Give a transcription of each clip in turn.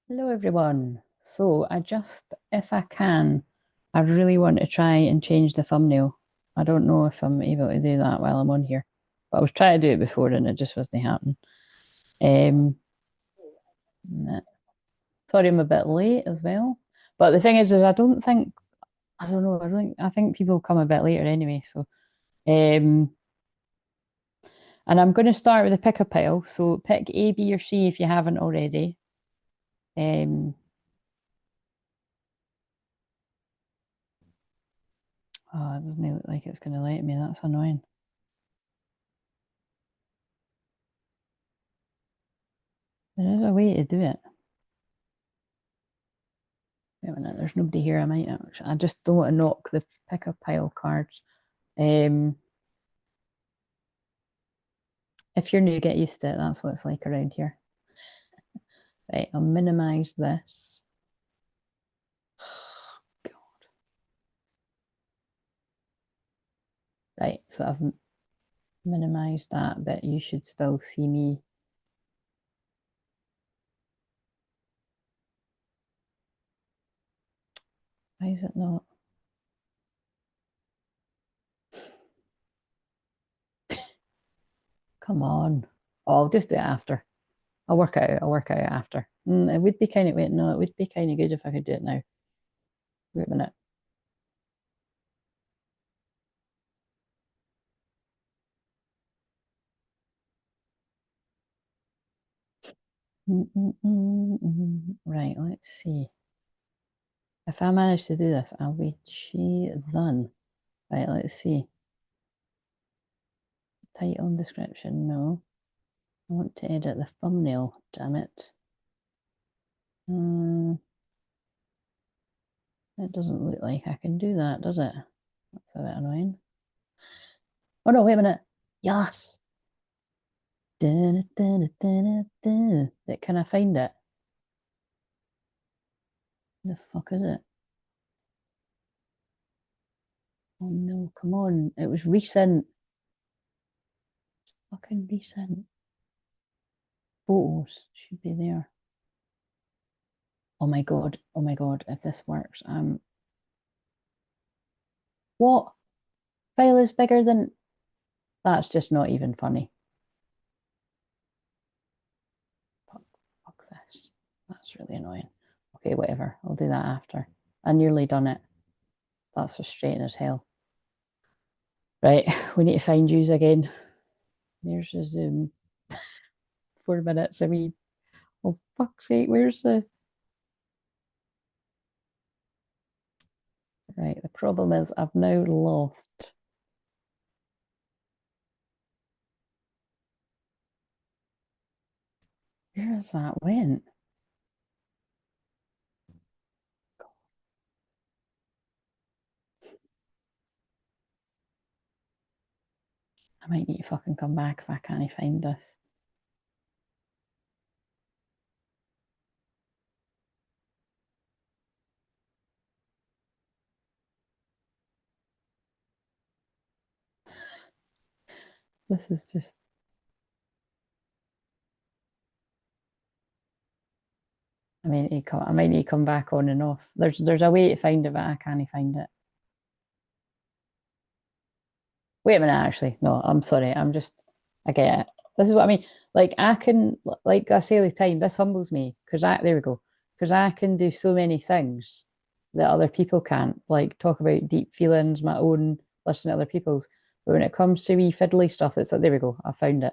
Hello everyone. So if I can, I really want to try and change the thumbnail. I don't know if I'm able to do that while I'm on here, but I was trying to do it before and it just wasn't happening. Um, Sorry I'm a bit late as well. But the thing is I don't know, I think people come a bit later anyway. So, um, and I'm going to start with a pick a pile. So pick A, B, or C if you haven't already. Um, oh, it doesn't look like it's going to let me. That's annoying. There is a way to do it. Wait a minute, there's nobody here. I just don't want to knock the pick a pile cards. If you're new, get used to it. That's what it's like around here. Right, I'll minimize this. God. Right, so I've minimized that, but you should still see me. Why is it not? Come on. Oh, I'll just do it after. I'll work it out after. It would be kind of, wait, no, it would be kind of good if I could do it now. Wait a minute. Right, let's see. If I manage to do this, I'll be done. Right, let's see. Title and description, no. I want to edit the thumbnail, damn it. It doesn't look like I can do that, does it? That's a bit annoying. Oh no, wait a minute. Yes. But can I find it? The fuck is it? Oh no, come on. It was recent. Fucking recent. Photos should be there. Oh my god. Oh my god. If this works, what? File is bigger than that's just not even funny. Fuck this. That's really annoying. Okay, whatever. I'll do that after. I nearly done it. That's frustrating as hell. Right, we need to find yous again. There's a Zoom. 4 minutes. I mean, oh fuck's sake, where's the right? The problem is I've now lost. Where is that went? I might need to fucking come back if I can't find this. This is just. I might need to come back on and off. There's a way to find it, but I can't find it. Wait a minute, actually. No, I'm sorry. I get it. This is what I mean. Like I can, like I say all the time, this humbles me because there we go. Because I can do so many things that other people can't. Like talk about deep feelings, my own, listen to other people's. But when it comes to wee fiddly stuff, it's like, there we go. I found it.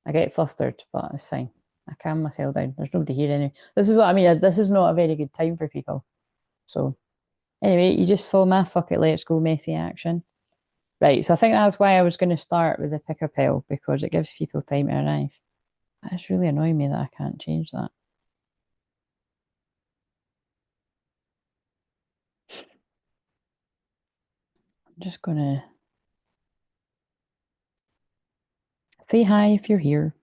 I get flustered, but it's fine. I calm myself down. There's nobody here anyway. This is what I mean. This is not a very good time for people. So anyway, you just saw my fuck it, let's go messy action. Right, so I think that's why I was going to start with the pick a pile because it gives people time to arrive. It's really annoying me that I can't change that. I'm just going to say hi if you're here.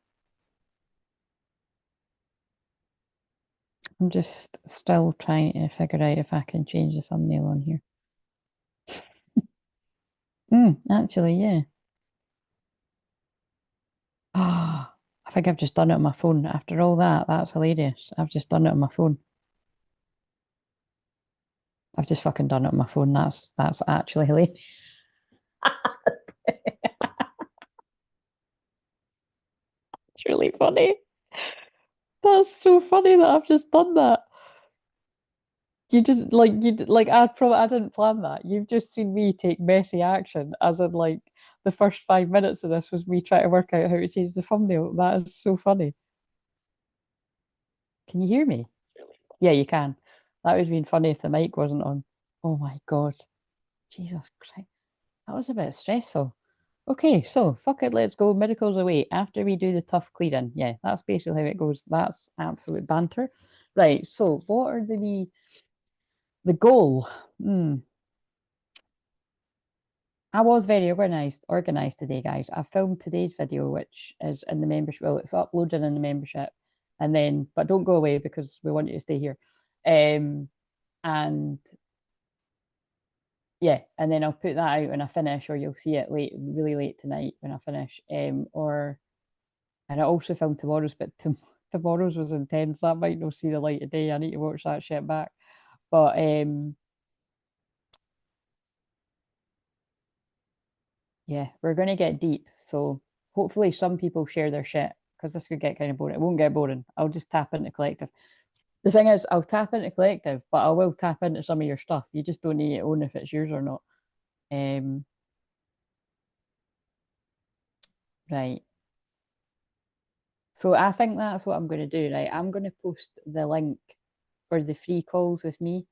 I'm just still trying to figure out if I can change the thumbnail on here. Actually, yeah. Ah, I think I've just done it on my phone. After all that, that's hilarious. I've just done it on my phone. I've just fucking done it on my phone. That's actually hilarious. It's really funny. That's so funny that I've just done that. You just like I didn't plan that. You've just seen me take messy action, as in like the first 5 minutes of this was me trying to work out how to change the thumbnail. That is so funny. Can you hear me? Yeah, you can. That would have been funny if the mic wasn't on. Oh my God. Jesus Christ. That was a bit stressful. Okay, so fuck it, let's go. Miracles away after we do the tough clearing. Yeah, that's basically how it goes. That's absolute banter. Right, so what are the goal? Hmm. I was very organized today, guys. I filmed today's video, which is in the membership. Well, it's uploaded in the membership, and then but don't go away because we want you to stay here. And yeah, and then I'll put that out when I finish, or you'll see it late, really late tonight when I finish. Or and I also filmed tomorrow's, but tomorrow's was intense. That might not see the light of day. I need to watch that shit back. But yeah, we're gonna get deep. So hopefully some people share their shit because this could get kind of boring. It won't get boring. I'll just tap into collective. The thing is, I'll tap into collective, but I will tap into some of your stuff. You just don't need to own if it's yours or not. Um, right. So I think that's what I'm going to do, right? I'm going to post the link for the free calls with me,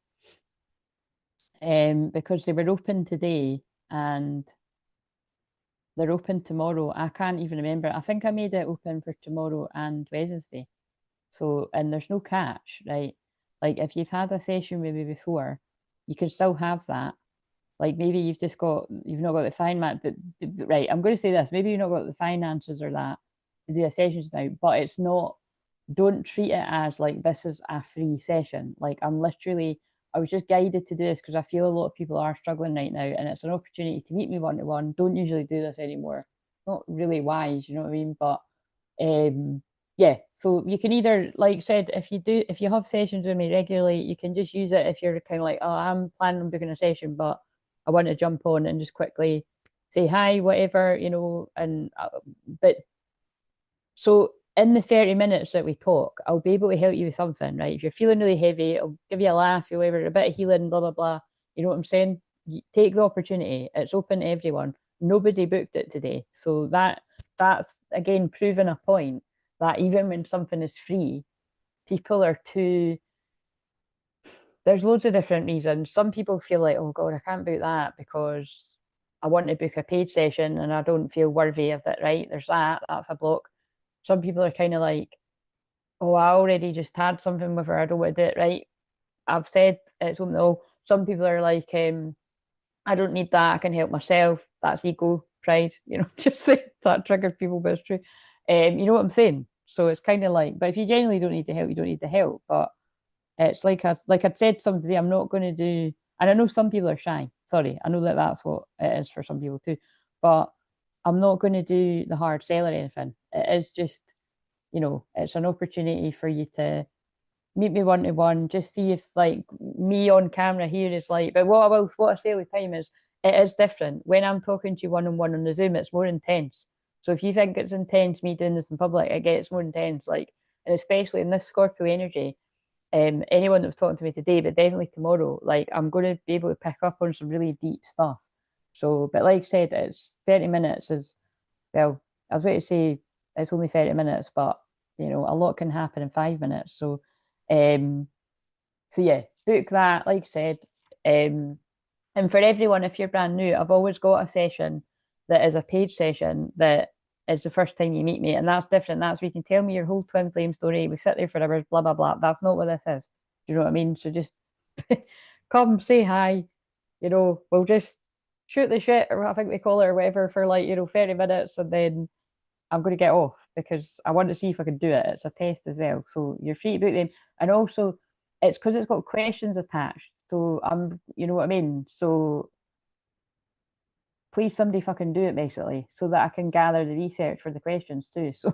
because they were open today and they're open tomorrow. I can't even remember. I think I made it open for tomorrow and Wednesday. So, and there's no catch, right? Like if you've had a session maybe before, you can still have that. Like maybe you've not got the finance, but right, I'm going to say this, maybe you've not got the finances or that to do a sessions now, but it's not, don't treat it as like this is a free session. Like I was just guided to do this because I feel a lot of people are struggling right now and it's an opportunity to meet me one to one. Don't usually do this anymore. Not really wise, you know what I mean? But um yeah, so you can either, like I said, if you have sessions with me regularly, you can just use it if you're kind of like, oh, I'm planning on booking a session, but I want to jump on and just quickly say hi, whatever, and but so in the 30 minutes that we talk, I'll be able to help you with something, right? If you're feeling really heavy, I'll give you a laugh, or whatever, a bit of healing, blah, blah, blah. You know what I'm saying? You take the opportunity. It's open to everyone. Nobody booked it today. So that's again proving a point that even when something is free, people are too, there's loads of different reasons. Some people feel like, oh God, I can't book that because I want to book a paid session and I don't feel worthy of it, right? There's that's a block. Some people are kind of like, oh, I already just had something with her. I don't want to do it, right? I've said it's open to all. Some people are like, I don't need that. I can help myself. That's ego, pride, just say that triggers people, but it's true. You know what I'm saying? So it's kind of like, but if you genuinely don't need the help, you don't need the help. But it's like I'd said something today, I'm not going to do, and I know some people are shy. Sorry, I know that that's what it is for some people too, but I'm not going to do the hard sell or anything. It is just, it's an opportunity for you to meet me one to one, just see if like me on camera here is like, but what I say all the time is it is different. When I'm talking to you one on one on the Zoom, it's more intense. So if you think it's intense, me doing this in public, it gets more intense. Like, and especially in this Scorpio energy, anyone that was talking to me today, but definitely tomorrow, like I'm going to be able to pick up on some really deep stuff. So, but like I said, it's 30 minutes is, well, I was going to say it's only 30 minutes, but a lot can happen in 5 minutes. Um, so yeah, book that, like I said. And for everyone, if you're brand new, I've always got a session that is a paid session that is the first time you meet me, and that's different. That's where you can tell me your whole twin flame story. We sit there for hours, blah blah blah. That's not what this is. Do you know what I mean? So just come, say hi. We'll just shoot the shit, or I think they call it, or whatever, for like 30 minutes, and then I'm going to get off because I want to see if I can do it. It's a test as well. So you're free to book them. And also, it's because it's got questions attached. So you know what I mean? So please, somebody fucking do it basically so that I can gather the research for the questions too. So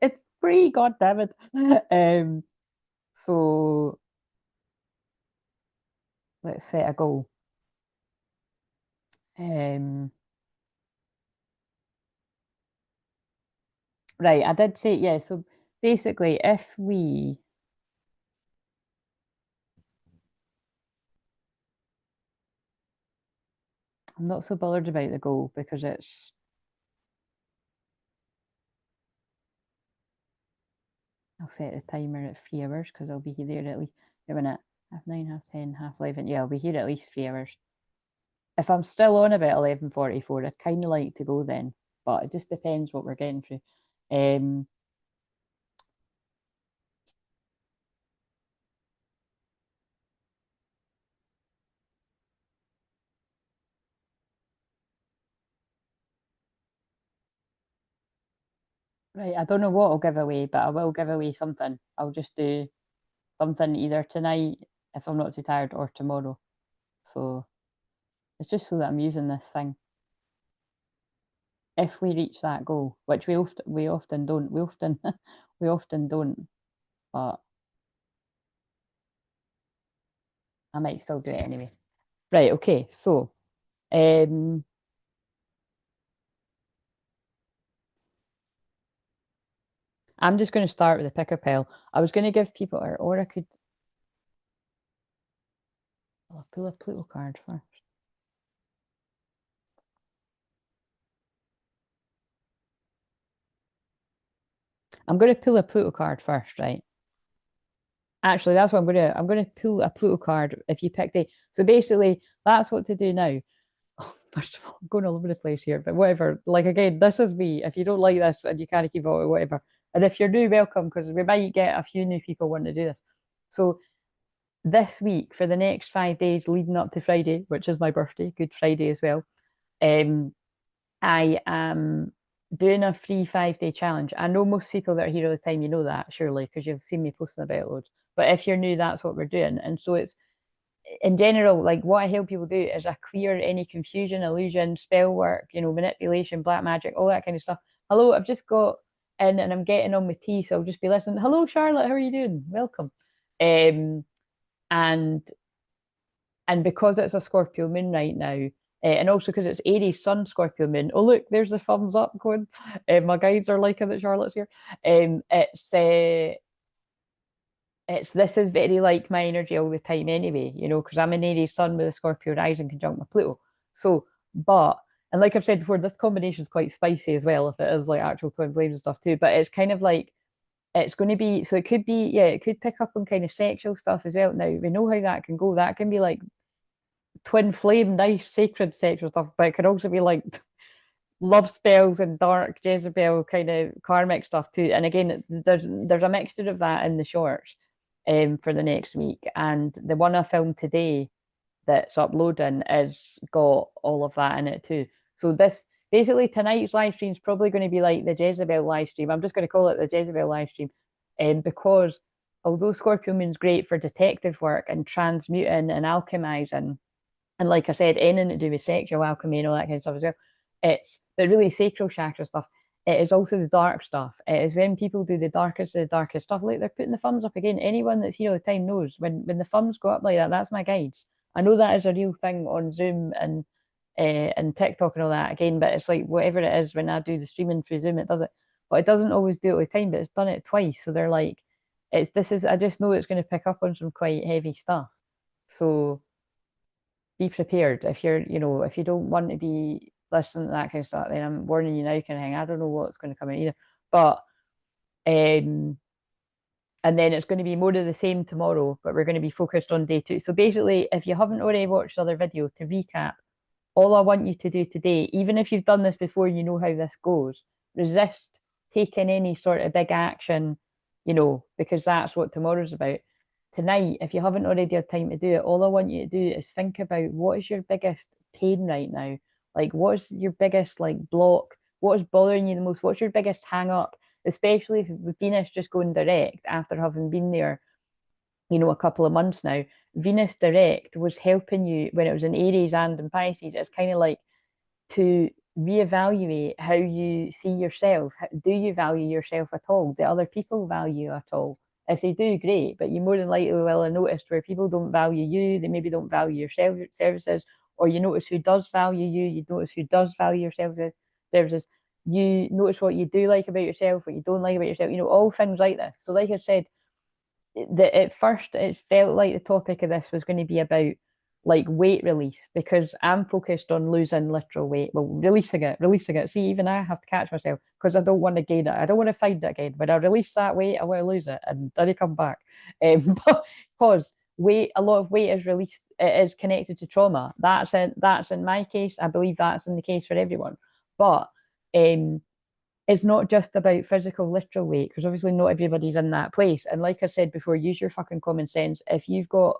It's free, god damn it. So let's set a goal. Right, I did say, yeah, so basically if we I'm not so bothered about the goal because I'll set the timer at 3 hours because I'll be there at least a minute, 9:30, 10:30, 11:30. Yeah, I'll be here at least 3 hours. If I'm still on about 11:44, I'd kind of like to go then, but it just depends what we're getting through. Right, I don't know what I'll give away, but I will give away something. I'll just do something either tonight if I'm not too tired or tomorrow. So it's just so that I'm using this thing. If we reach that goal, which we often don't, we often don't, but I might still do it anyway. Right, okay, so um I'm just going to start with a pick a pile. I was going to give people, or I could I'll pull a Pluto card first. I'm going to pull a Pluto card first, right? Actually, that's what I'm gonna pull a Pluto card if you pick day. So basically, that's what to do now. Oh, first of all, I'm going all over the place here, but whatever. Like again, this is me. If you don't like this and you can't keep up with whatever, and if you're new, welcome because we might get a few new people wanting to do this. So this week, for the next 5 days leading up to Friday, which is my birthday, Good Friday as well, um, I am doing a free 5 day challenge. I know most people that are here all the time, you know that surely because you've seen me posting about it loads. But if you're new, that's what we're doing. And so it's in general, like what I help people do is I clear any confusion, illusion, spell work, manipulation, black magic, all that kind of stuff. Hello, I've just got in and I'm getting on with tea, so I'll just be listening. Hello, Charlotte, how are you doing? Welcome. And because it's a Scorpio moon right now, and also because it's Aries Sun Scorpio moon. Oh look, there's the thumbs up going. My guides are liking that Charlotte's here. It's this is very like my energy all the time anyway, because I'm an Aries Sun with a Scorpio rising conjunct with Pluto. So, but and like I've said before, this combination is quite spicy as well if it is like actual twin flames and stuff too. But it's kind of like it's going to be so it could be it could pick up on kind of sexual stuff as well. Now we know how that can go. That can be like twin flame, nice sacred sexual stuff, but it could also be like love spells and dark Jezebel kind of karmic stuff too. And again, there's a mixture of that in the shorts for the next week. And the one I filmed today that's uploading is got all of that in it too. So this basically tonight's live stream is probably going to be like the Jezebel live stream. I'm just going to call it the Jezebel live stream, because although Scorpio Moon's great for detective work and transmuting and alchemizing, and like I said, anything to do with sexual alchemy and all that kind of stuff as well. It's the really sacral chakra stuff. It is also the dark stuff. It is when people do the darkest of the darkest stuff. Like they're putting the thumbs up again. Anyone that's here all the time knows when the thumbs go up like that, that's my guides. I know that is a real thing on Zoom and TikTok and all that again, but it's like whatever it is when I do the streaming through Zoom, it does it. But it doesn't always do it all the time, but it's done it twice. So they're like, I just know it's going to pick up on some quite heavy stuff. So be prepared. If you don't want to be listening to that kind of stuff, then I'm warning you now kind of thing. I don't know what's going to come in either. But and then it's going to be more of the same tomorrow, but we're going to be focused on day 2. So basically, if you haven't already watched the other video, to recap, all I want you to do today, even if you've done this before, you know how this goes, resist taking any sort of big action, because that's what tomorrow's about. Tonight, if you haven't already had time to do it, all I want you to do is think about what is your biggest pain right now? Like, what's your biggest block? What is bothering you the most? What's your biggest hang up? Especially with Venus just going direct after having been there, a couple of months now. Venus direct was helping you when it was in Aries and in Pisces. It's kind of like to reevaluate how you see yourself. Do you value yourself at all? Do other people value you at all? If they do, great, but you more than likely will have noticed where people don't value you, they maybe don't value your services, or you notice who does value you, you notice who does value your services, you notice what you do like about yourself, what you don't like about yourself, all things like this. So like I said, that at first it felt like the topic of this was going to be about like weight release, because I'm focused on losing literal weight. Well, releasing it. See, even I have to catch myself because I don't want to gain it. I don't want to find it again. When I release that weight, I want to lose it and then I come back. But because weight, a lot of weight is released, it is connected to trauma. That's in my case. I believe that's in the case for everyone. But it's not just about physical, literal weight, because obviously not everybody's in that place. And like I said before, use your fucking common sense. If you've got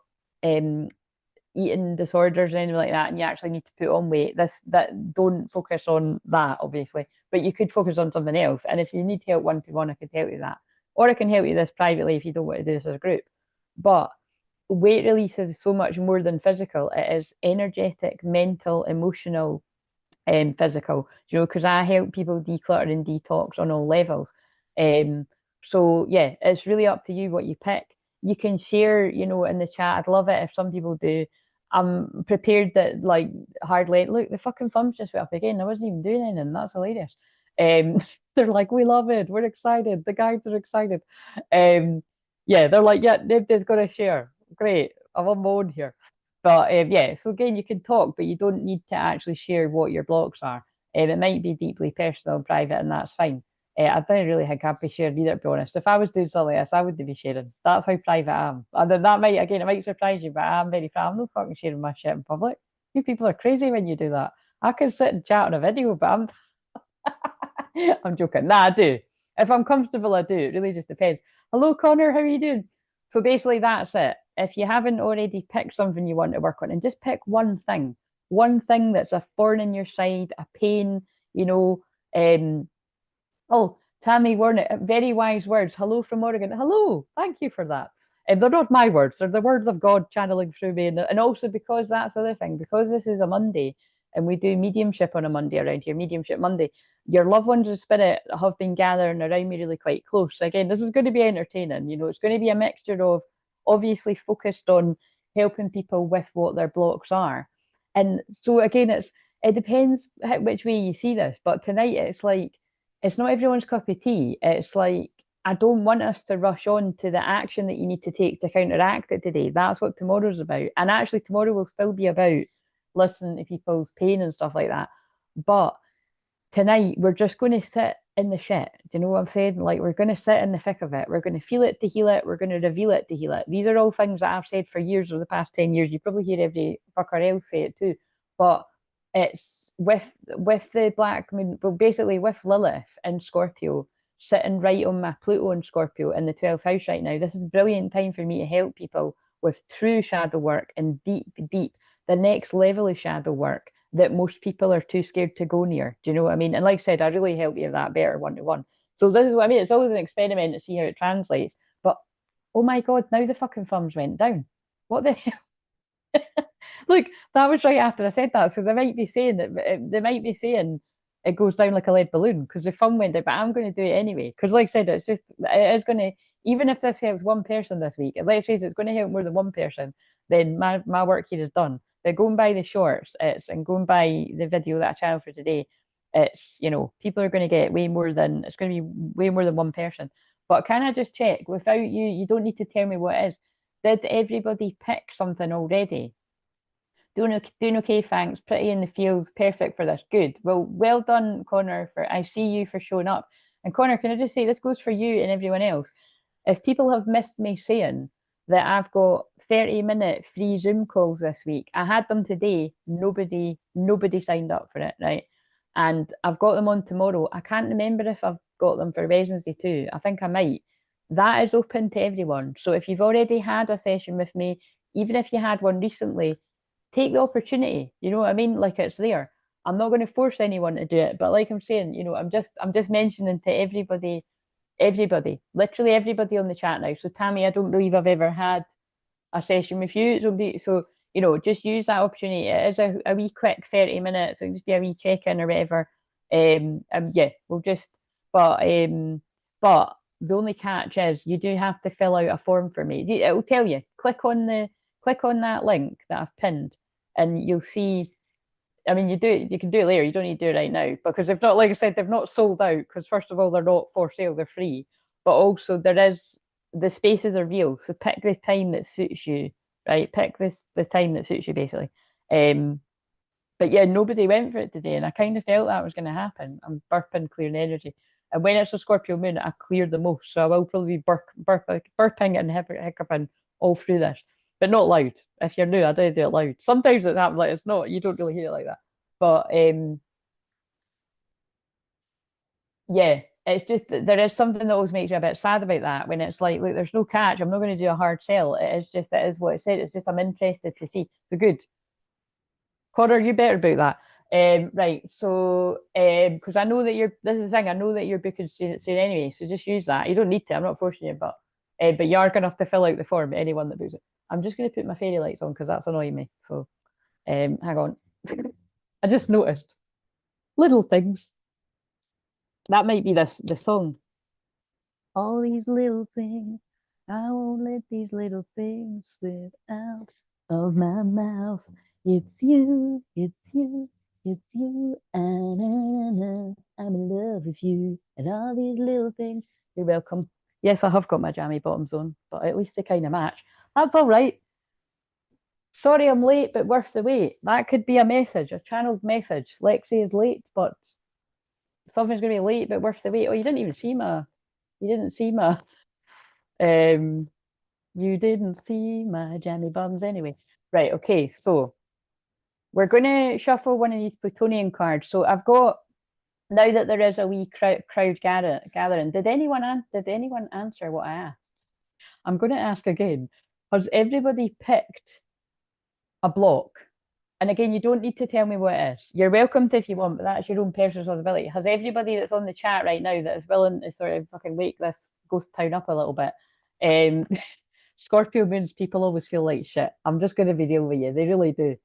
eating disorders or anything like that, and you actually need to put on weight, that don't focus on that, obviously. But you could focus on something else. And if you need help one-to-one, I could help you that. Or I can help you this privately if you don't want to do this as a group. But weight release is so much more than physical. It is energetic, mental, emotional, physical, because I help people declutter and detox on all levels. So yeah, it's really up to you what you pick. You can share, in the chat. I'd love it if some people do. I'm prepared that like hardly look, the fucking thumbs just went up again. I wasn't even doing anything. That's hilarious. They're like, we love it, we're excited, the guys are excited. Yeah, they're like, yeah, nobody's gonna share. Great, I'm on my own here. But yeah, so again, you can talk, but you don't need to actually share what your blocks are. It might be deeply personal and private, and that's fine. I don't really think I'd be sharing either, to be honest. If I was doing something like this, I wouldn't be sharing. That's how private I am. And then that might, again, it might surprise you, but I'm very private. I'm not fucking sharing my shit in public. You people are crazy when you do that. I can sit and chat on a video, but I'm joking. Nah, I do. If I'm comfortable, I do. It really just depends. Hello, Connor. How are you doing? So basically, that's it. If you haven't already picked something you want to work on, and just pick one thing that's a thorn in your side, a pain, oh, Tammy Warner, very wise words. Hello from Oregon. Hello. Thank you for that. And they're not my words, they're the words of God channeling through me. And also because that's the other thing, because this is a Monday and we do mediumship on a Monday around here, Mediumship Monday, your loved ones of spirit have been gathering around me really quite close. So again, this is going to be entertaining. It's going to be a mixture of obviously focused on helping people with what their blocks are. And so again, it depends which way you see this. But tonight it's like, it's not everyone's cup of tea. It's like, I don't want us to rush on to the action that you need to take to counteract it today. That's what tomorrow's about. And actually, tomorrow will still be about listening to people's pain and stuff like that. But tonight, we're just going to sit in the shit. Do you know what I'm saying? Like, we're going to sit in the thick of it. We're going to feel it to heal it. We're going to reveal it to heal it. These are all things that I've said for years, over the past 10 years. You probably hear every fucker else say it too. But it's with the black moon, well, basically with Lilith in Scorpio, sitting right on my Pluto in Scorpio in the 12th house right now. This is a brilliant time for me to help people with true shadow work and deep, the next level of shadow work that most people are too scared to go near. Do you know what I mean? And like I said, I really help you with that better one-to-one. So this is what I mean. It's always an experiment to see how it translates. But oh my God, now the fucking thumbs went down. What the hell? Look, that was right after I said that. So they might be saying it goes down like a lead balloon because the thumb went down, but I'm going to do it anyway. Because like I said, it is going to, even if this helps one person this week, and let's face it, it's going to help more than one person, then my work here is done. But going by the shorts, and going by the video that I channeled for today, it's, people are going to get it's going to be way more than one person. But can I just check, without you don't need to tell me what it is. Did everybody pick something already? Doing okay, thanks. Pretty in the fields, perfect for this. Good. Well done, Connor. I see you for showing up. And Connor, can I just say this goes for you and everyone else. If people have missed me saying that I've got 30-minute free Zoom calls this week, I had them today. Nobody signed up for it, right? And I've got them on tomorrow. I can't remember if I've got them for Wednesday too. I think I might. That is open to everyone. So if you've already had a session with me, even if you had one recently, take the opportunity. You know what I mean? Like, it's there. I'm not going to force anyone to do it, but like I'm saying, I'm just mentioning to everybody, literally everybody on the chat now. So Tammy, I don't believe I've ever had a session with you. So just use that opportunity. It is a wee quick 30 minutes. It'll just be a wee check-in or whatever. Yeah, we'll just, but, but the only catch is you do have to fill out a form for me. It'll tell you, click on that link that I've pinned, and you'll see. I mean, you can do it later. You don't need to do it right now because they've not, like I said, they've not sold out. Because first of all, they're not for sale; they're free. But also, the spaces are real. So pick the time that suits you, right? Pick the time that suits you, basically. Um, but yeah, nobody went for it today, and I kind of felt that was going to happen. I'm burping, clearing energy, and when it's a Scorpio moon, I clear the most, so I will probably be burping and hiccuping all through this, but not loud. If you're new, I don't do it loud. Sometimes it happens, like it's not, you don't really hear it like that. But yeah, it's just that there is something that always makes you a bit sad about that when it's like, look, there's no catch. I'm not going to do a hard sell. It is what it said. It's just I'm interested to see. So good. Connor, you better about that. Right, so because I know that this is the thing, I know that you're booking soon anyway, so just use that. You don't need to, I'm not forcing you, but you are gonna have to fill out the form, anyone that books it. I'm just gonna put my fairy lights on because that's annoying me. So hang on. I just noticed little things. That might be the song. All these little things, I won't let these little things slip out of my mouth. It's you, it's you, it's you, and I'm in love with you, and all these little things. You're welcome. Yes, I have got my jammy bottoms on, but at least they kind of match. That's all right. Sorry I'm late, but worth the wait. That could be a message, a channeled message. Lexi is late, but something's going to be late, but worth the wait. Oh, you didn't see my, um, you didn't see my jammy bums anyway. Right, okay, so we're going to shuffle one of these Plutonian cards. So I've got, now that there is a wee crowd gathering, did anyone answer what I asked? I'm going to ask again. Has everybody picked a block? And again, you don't need to tell me what it is. You're welcome to if you want, but that's your own personal responsibility. Has everybody that's on the chat right now that is willing to sort of fucking wake this ghost town up a little bit? Um, Scorpio moons, people always feel like shit. I'm just going to be real with you. They really do.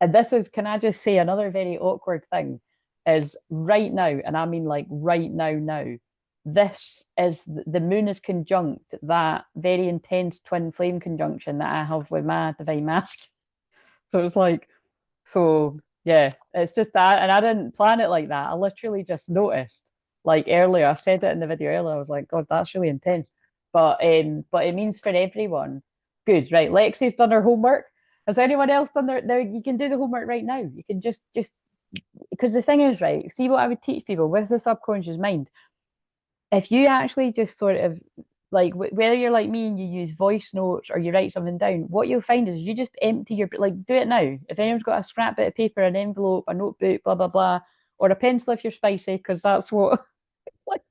And this is, can I just say another very awkward thing is right now, and I mean like right now, this is the moon is conjunct that very intense twin flame conjunction that I have with my divine mask. So it's like, so yeah, it's just that, and I didn't plan it like that. I literally just noticed, like earlier, I said it in the video earlier. I was like, God, that's really intense. But it means for everyone. Good, right? Lexi's done her homework. Has anyone else done their? Now you can do the homework right now. You can just because the thing is, right? See what I would teach people with the subconscious mind. If you actually just sort of like whether you're like me and you use voice notes or you write something down, what you'll find is you just empty your like do it now. If anyone's got a scrap bit of paper, an envelope, a notebook, blah blah blah, or a pencil if you're spicy, because that's what like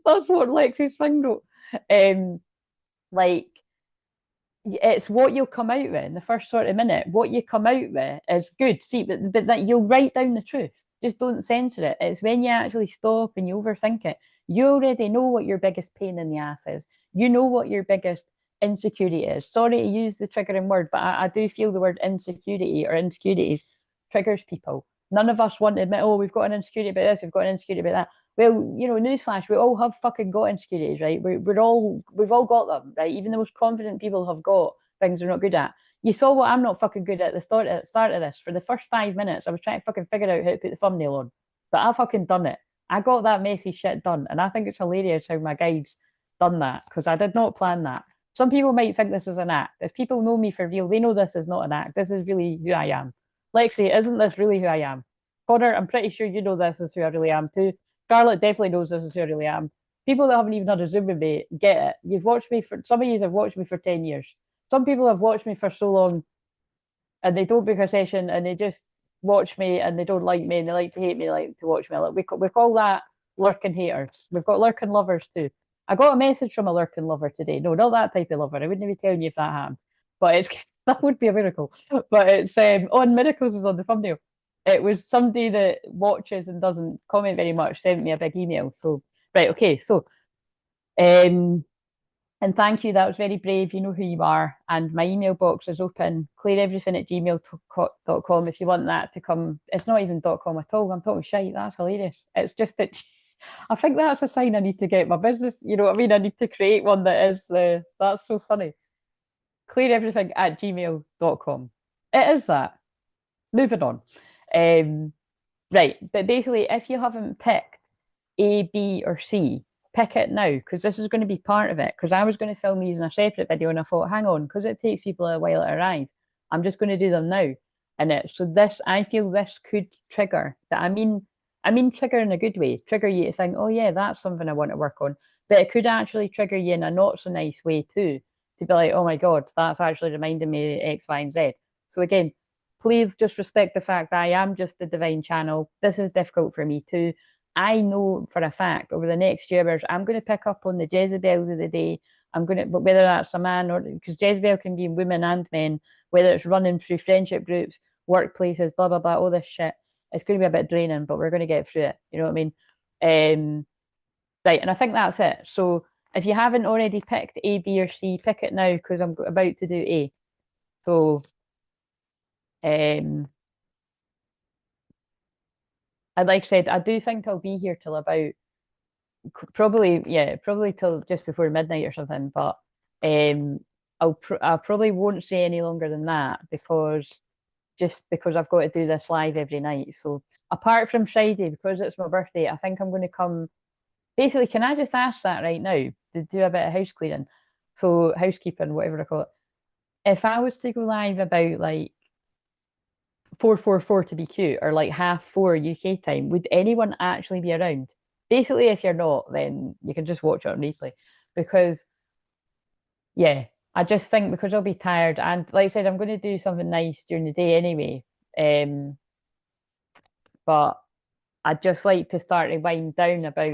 that's what Lexi's thing wrote. Um, like it's what you'll come out with in the first sort of minute. What you come out with is good. See, but that you'll write down the truth. Just don't censor it. It's when you actually stop and you overthink it. You already know what your biggest pain in the ass is. You know what your biggest insecurity is. Sorry to use the triggering word, but I do feel the word insecurity or insecurities triggers people. None of us want to admit, oh, we've got an insecurity about this, we've got an insecurity about that. Well, newsflash, we all have fucking got insecurities, right? We've all got them, right? Even the most confident people have got things they're not good at. You saw what I'm not fucking good at the start of this. For the first 5 minutes, I was trying to fucking figure out how to put the thumbnail on. But I fucking done it. I got that messy shit done. And I think it's hilarious how my guides done that because I did not plan that. Some people might think this is an act. If people know me for real, they know this is not an act. This is really who I am. Lexi, isn't this really who I am? Connor, I'm pretty sure you know this is who I really am too. Charlotte definitely knows this is who I really am. People that haven't even had a Zoom with me get it. You've watched me for some of you have watched me for 10 years. Some people have watched me for so long and they don't book a session and they just watch me and they don't like me and they like to hate me, like to watch me. Like we call that lurking haters. We've got lurking lovers too. I got a message from a lurking lover today. No, not that type of lover. I wouldn't be telling you if that happened. But it's that would be a miracle. But it's on miracles is on the thumbnail. It was somebody that watches and doesn't comment very much sent me a big email. So right, okay. So um And thank you. That was very brave. You know who you are. And my email box is open, clair-everything@gmail.com if you want that to come. It's not even .com at all. I'm talking shite. That's hilarious. It's just that I think that's a sign I need to get my business. You know what I mean? I need to create one that is that's so funny. Clair-everything@gmail.com. It is that. Moving on. Um, right. But basically, if you haven't picked A, B, or C, pick it now because this is going to be part of it. Because I was going to film these in a separate video and I thought, hang on, because it takes people a while to arrive, I'm just going to do them now. And so this, I feel this could trigger that. I mean, trigger in a good way, trigger you to think, oh yeah, that's something I want to work on. But it could actually trigger you in a not so nice way too, to be like, oh my God, that's actually reminding me of X, Y, and Z. So again, please just respect the fact that I am just the divine channel. This is difficult for me too. I know for a fact over the next few hours, I'm going to pick up on the Jezebels of the day. I'm going to, but whether that's a man or because Jezebel can be in women and men, whether it's running through friendship groups, workplaces, blah, blah, blah, all this shit. It's going to be a bit draining, but we're going to get through it. You know what I mean? Right. And I think that's it. So if you haven't already picked A, B, or C, pick it now because I'm about to do A. So, like I said, I do think I'll be here till about probably probably till just before midnight or something. But I probably won't say any longer than that because I've got to do this live every night. So apart from Friday, because it's my birthday, I think I'm going to come. Basically, can I just ask that right now to do a bit of house cleaning? So housekeeping, whatever I call it. If I was to go live about like 4:44 to be cute or like 4:30 UK time, would anyone actually be around? Basically, if you're not, then you can just watch it on replay. Because yeah, I just think because I'll be tired and like I said, I'm going to do something nice during the day anyway. But I'd just like to start to wind down about,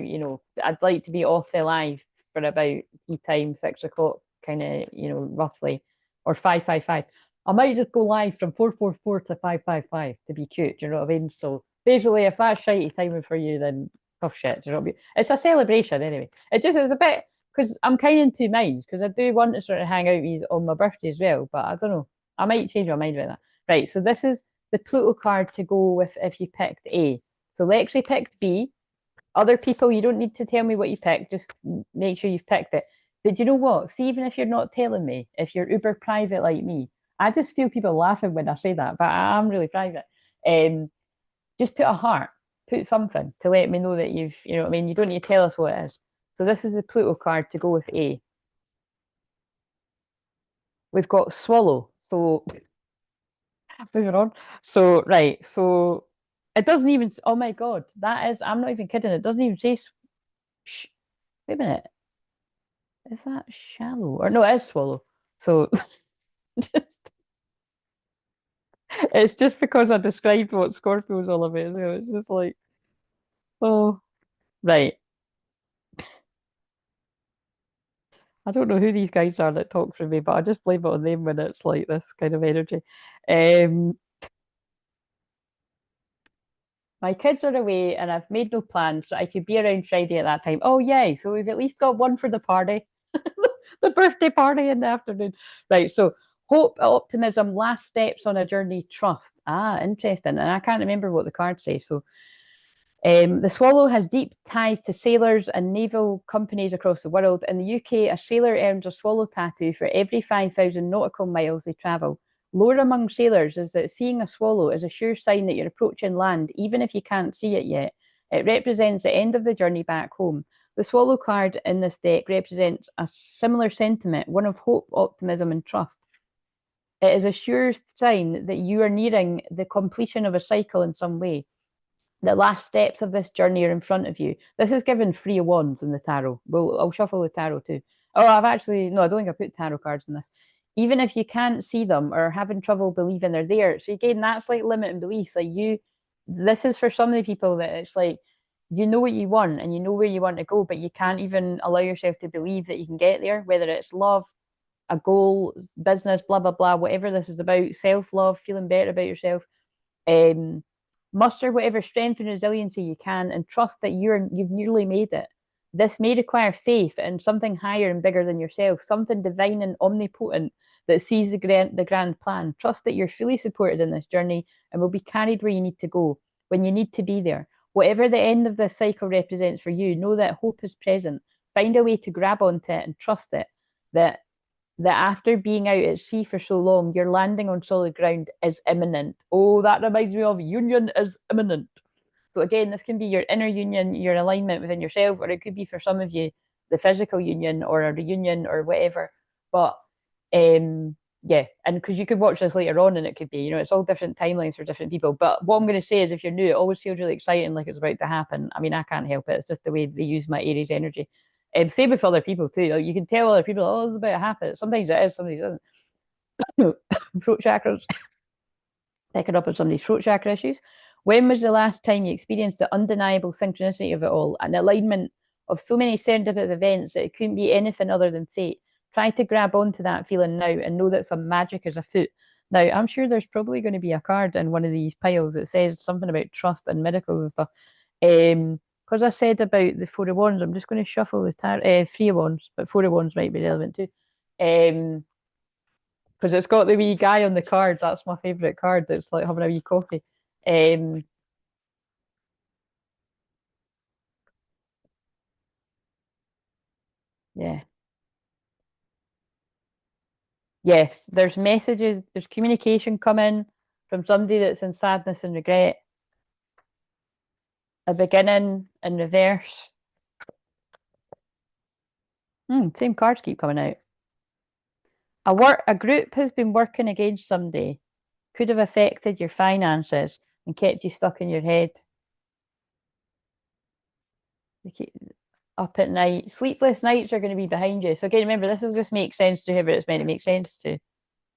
I'd like to be off the live for about tea time, 6 o'clock, kind of, roughly, or 5:55. I might just go live from 4:44 to 5:55 to be cute. Do you know what I mean? So basically, if that's shitey timing for you, then tough shit. Do you know what I mean? It's a celebration anyway. It's a bit because I'm kind of in two minds because I do want to sort of hang out with you on my birthday as well, but I don't know. I might change my mind about that. Right. So this is the Pluto card to go with if you picked A. So Lexi picked B. Other people, you don't need to tell me what you picked. Just make sure you've picked it. But you know what? See, even if you're not telling me, if you're uber private like me, I just feel people laughing when I say that, but I'm really private. Just put a heart, put something to let me know that you know what I mean? You don't need to tell us what it is. So this is the Pluto card to go with A. We've got Swallow. So moving on. So, right. So it doesn't even, oh my God, that is, I'm not even kidding. It doesn't even say, wait a minute. Is that shallow? Or no, it is swallow. So just, it's just because I described what Scorpio's all about. So it's just like, oh, right. I don't know who these guys are that talk for me, but I just blame it on them when it's like this kind of energy. Um, My kids are away and I've made no plans, so I could be around Friday at that time. Oh, yay. So we've at least got one for the party, the birthday party in the afternoon. Right. So hope, optimism, last steps on a journey, trust. Ah, interesting. And I can't remember what the cards say. So the Swallow has deep ties to sailors and naval companies across the world. In the UK, a sailor earns a swallow tattoo for every 5,000 nautical miles they travel. Lore among sailors is that seeing a swallow is a sure sign that you're approaching land, even if you can't see it yet. It represents the end of the journey back home. The swallow card in this deck represents a similar sentiment, one of hope, optimism, and trust. It is a sure sign that you are nearing the completion of a cycle in some way. The last steps of this journey are in front of you. This is given 3 of Wands in the tarot. Well, I'll shuffle the tarot too. Oh, I don't think I put tarot cards in this. Even if you can't see them or having trouble believing they're there. So again, that's like limiting beliefs. This is for some of the people that it's like, you know what you want and you know where you want to go, but you can't even allow yourself to believe that you can get there, whether it's love, a goal, business, blah, blah, blah, whatever this is about, self-love, feeling better about yourself. Muster whatever strength and resiliency you can and trust that you've nearly made it. This may require faith in something higher and bigger than yourself, something divine and omnipotent that sees the grand plan. Trust that you're fully supported in this journey and will be carried where you need to go when you need to be there. Whatever the end of this cycle represents for you, know that hope is present. Find a way to grab onto it and trust it. That after being out at sea for so long, your landing on solid ground is imminent. Oh, that reminds me of union is imminent. So again, this can be your inner union, your alignment within yourself, or it could be for some of you the physical union or a reunion or whatever. But yeah, and because you could watch this later on and it could be, it's all different timelines for different people. But what I'm going to say is if you're new, it always feels really exciting, like it's about to happen. I mean, I can't help it. It's just the way they use my Aries energy. Same with other people too. Like, you can tell other people, oh, it's about to happen. Sometimes it is, sometimes it isn't. Throat chakras. Picking up on somebody's throat chakra issues. When was the last time you experienced the undeniable synchronicity of it all, an alignment of so many serendipitous events that it couldn't be anything other than fate? Try to grab onto that feeling now and know that some magic is afoot. Now, I'm sure there's probably going to be a card in one of these piles that says something about trust and miracles and stuff. Because I said about the Four of Wands, I'm just going to shuffle the Three of Wands, but Four of Wands might be relevant too. Because it's got the wee guy on the card. That's my favourite card. That's like having a wee coffee. Yeah. Yes, there's messages, there's communication coming from somebody that's in sadness and regret. A beginning in reverse. Same cards keep coming out. A group has been working against somebody. Could have affected your finances and kept you stuck in your head. They keep up at night. Sleepless nights are going to be behind you. So again, remember, this will just make sense to whoever it's meant to make sense to.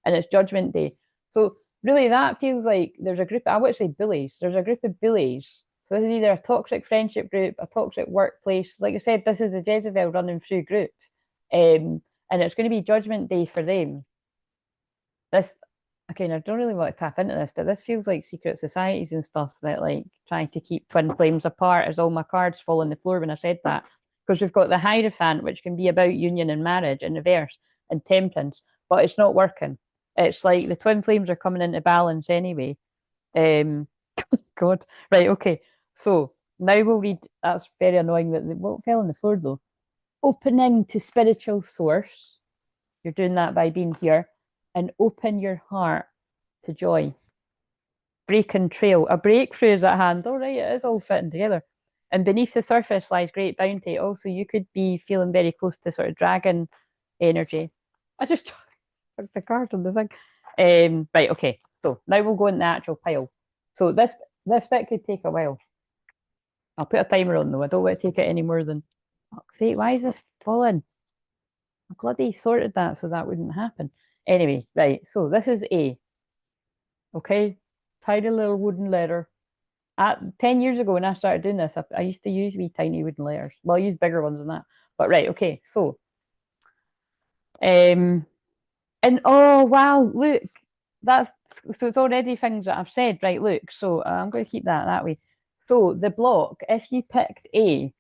And it's Judgment Day. So really that feels like there's a group, I would say bullies. There's a group of bullies. So this is either a toxic friendship group, a toxic workplace. Like I said, this is the Jezebel running through groups. And it's going to be Judgment Day for them. This, again, I don't really want to tap into this, but this feels like secret societies and stuff that like trying to keep twin flames apart, as all my cards fall on the floor when I said that. Because we've got the Hierophant, which can be about union and marriage in reverse, and temperance, but it's not working. It's like the twin flames are coming into balance anyway. God. Right, okay. So now we'll read, that's very annoying that what fell on the floor though. Opening to spiritual source. You're doing that by being here. And open your heart to joy. Breaking trail. A breakthrough is at hand. All right, it is all fitting together. And beneath the surface lies great bounty. Also, you could be feeling very close to sort of dragon energy. I just took the card on the thing. Right, okay. So now we'll go in the actual pile. So this bit could take a while. I'll put a timer on though. I don't want to take it any more than, fuck's sake, why is this falling? I bloody sorted that so that wouldn't happen. Anyway, right. So this is A. Okay. Tiny little wooden letter. 10 years ago when I started doing this, I used to use wee tiny wooden letters. Well, I use bigger ones than that. But right, okay. So and oh wow, look. That's so it's already things that I've said. Right, look. So I'm going to keep that way. So the block, if you picked A,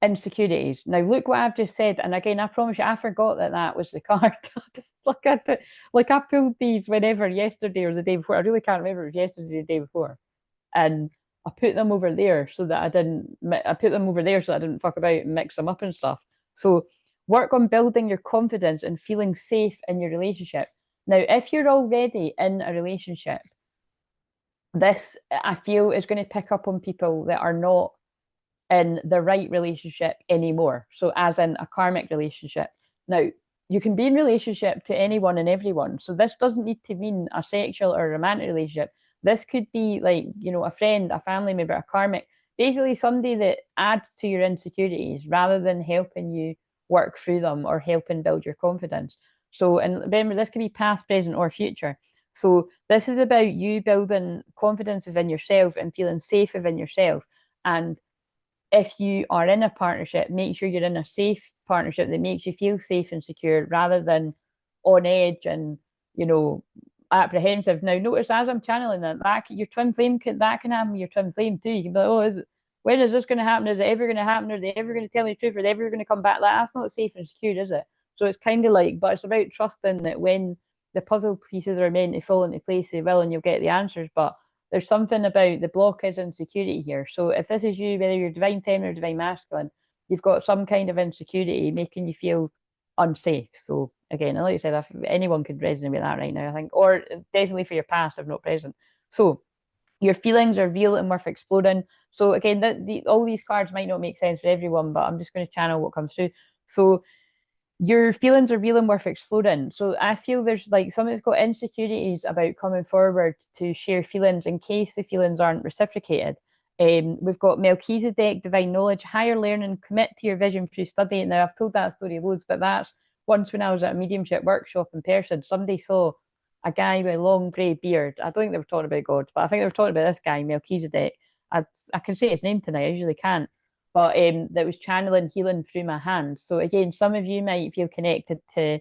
insecurities. Now look what I've just said, and again, I promise you, I forgot that was the card. I pulled these whenever, yesterday or the day before. I really can't remember if it was yesterday or the day before, and I put them over there so that I didn't. I put them over there so I didn't fuck about and mix them up and stuff. So work on building your confidence and feeling safe in your relationship. Now, if you're already in a relationship, this I feel is going to pick up on people that are not in the right relationship anymore. So as in a karmic relationship. Now, you can be in relationship to anyone and everyone. So this doesn't need to mean a sexual or romantic relationship. This could be like, a friend, a family member, a karmic, basically somebody that adds to your insecurities rather than helping you work through them or helping build your confidence. So, and remember, this can be past, present, or future. So this is about you building confidence within yourself and feeling safe within yourself. And if you are in a partnership, make sure you're in a safe partnership that makes you feel safe and secure rather than on edge and, apprehensive. Now, notice as I'm channeling that your twin flame that can happen with your twin flame too. You can be like, oh, is it? when is this going to happen? Is it ever going to happen? Are they ever going to tell me the truth? Are they ever going to come back? Like, that's not safe and secure, is it? So it's kind of like, but it's about trusting that when the puzzle pieces are meant to fall into place, they will, and you'll get the answers. But there's something about the block is insecurity here. So if this is you, whether you're divine feminine or divine masculine, you've got some kind of insecurity making you feel unsafe. So again, like I said, if anyone could resonate with that right now, I think, or definitely for your past, if not present. So your feelings are real and worth exploring. So again, all these cards might not make sense for everyone, but I'm just going to channel what comes through. So your feelings are real and worth exploring. So I feel there's like someone that's got insecurities about coming forward to share feelings in case the feelings aren't reciprocated. We've got Melchizedek, divine knowledge, higher learning, commit to your vision through study. Now, I've told that story loads, but that's once when I was at a mediumship workshop in person, somebody saw a guy with a long grey beard. I don't think they were talking about God, but I think they were talking about this guy, Melchizedek. I can say his name tonight, I usually can't, but that was channeling healing through my hands. So again, some of you might feel connected to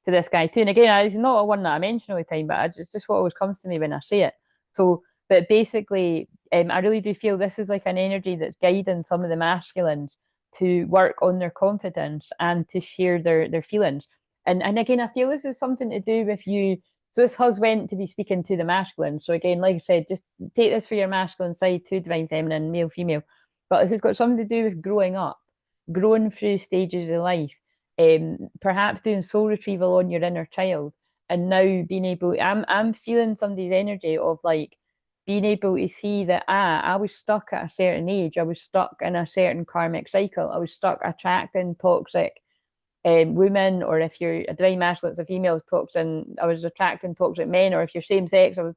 this guy too. And again, it's not a one that I mention all the time, but it's just what always comes to me when I say it. So, but basically, I really do feel this is like an energy that's guiding some of the masculines to work on their confidence and to share their feelings. And again, I feel this is something to do with you. So this has went to be speaking to the masculine. So again, like I said, just take this for your masculine side, to divine feminine, male, female. But this has got something to do with growing up, growing through stages of life, perhaps doing soul retrieval on your inner child, and now being able. I'm feeling somebody's energy of like being able to see that I was stuck at a certain age. I was stuck in a certain karmic cycle. I was stuck attracting toxic women, or if you're a divine masculine, it's a female, I was attracting toxic men, or if you're same sex, I was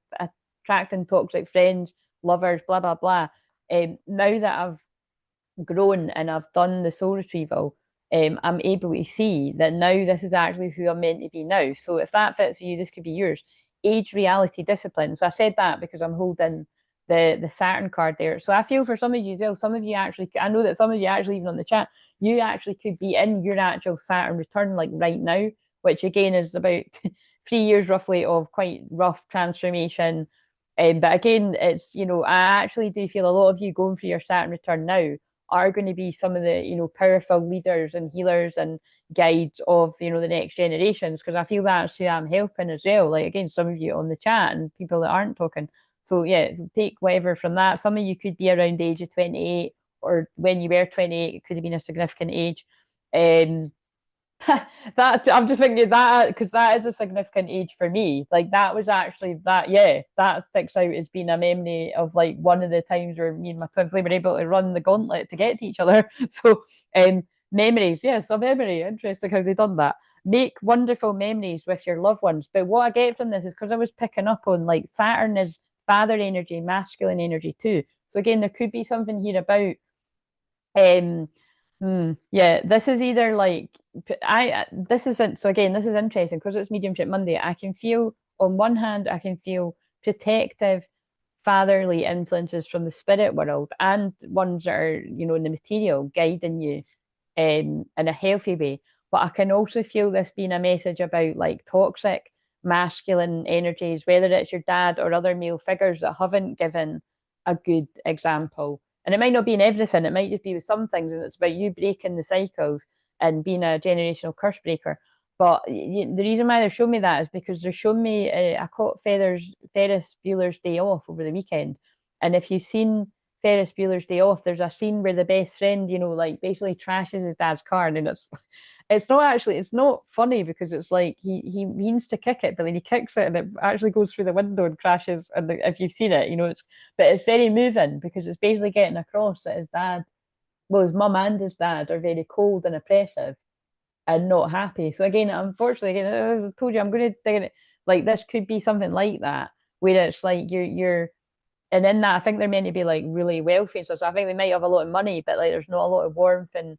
attracting toxic friends, lovers, blah blah blah. Now that I've grown and I've done the soul retrieval, I'm able to see that now this is actually who I'm meant to be now. So if that fits you, this could be yours. Age, reality, discipline. So I said that because I'm holding the Saturn card there. So I feel for some of you as well, some of you actually, I know that some of you actually, even on the chat, you actually could be in your actual Saturn return like right now, which again is about 3 years roughly of quite rough transformation. But again, it's, I actually do feel a lot of you going through your Saturn return now are going to be some of the, powerful leaders and healers and guides of, the next generations, because I feel that's who I'm helping as well. Like, again, some of you on the chat and people that aren't talking. So yeah, take whatever from that. Some of you could be around the age of 28, or when you were 28, it could have been a significant age. I'm just thinking that because that is a significant age for me. Like that was actually that sticks out as being a memory of like one of the times where me and my twin flame were able to run the gauntlet to get to each other. So memories, yes, a memory. Interesting how they done that. Make wonderful memories with your loved ones. But what I get from this is because I was picking up on like Saturn is father energy, masculine energy too. So again, there could be something here about yeah, this is either like this isn't, so again, this is interesting because it's mediumship Monday. I can feel, on one hand, I can feel protective fatherly influences from the spirit world, and ones that are, in the material guiding you in a healthy way. But I can also feel this being a message about like toxic masculine energies, whether it's your dad or other male figures that haven't given a good example. And it might not be in everything, it might just be with some things, and it's about you breaking the cycles and being a generational curse breaker. But the reason why they're showing me that is because they're showing me, I caught Ferris Bueller's Day Off over the weekend. And if you've seen Ferris Bueller's Day Off, there's a scene where the best friend, like basically trashes his dad's car, and it's not funny because it's like he means to kick it, but then he kicks it and it actually goes through the window and crashes. And if you've seen it, but it's very moving because it's basically getting across that his dad, well, his mum and his dad are very cold and oppressive and not happy. So again, unfortunately, again, I told you I'm going to dig it. Like this could be something like that, where it's like you're and in that, I think they're meant to be like really wealthy and stuff. So I think they might have a lot of money, but like there's not a lot of warmth and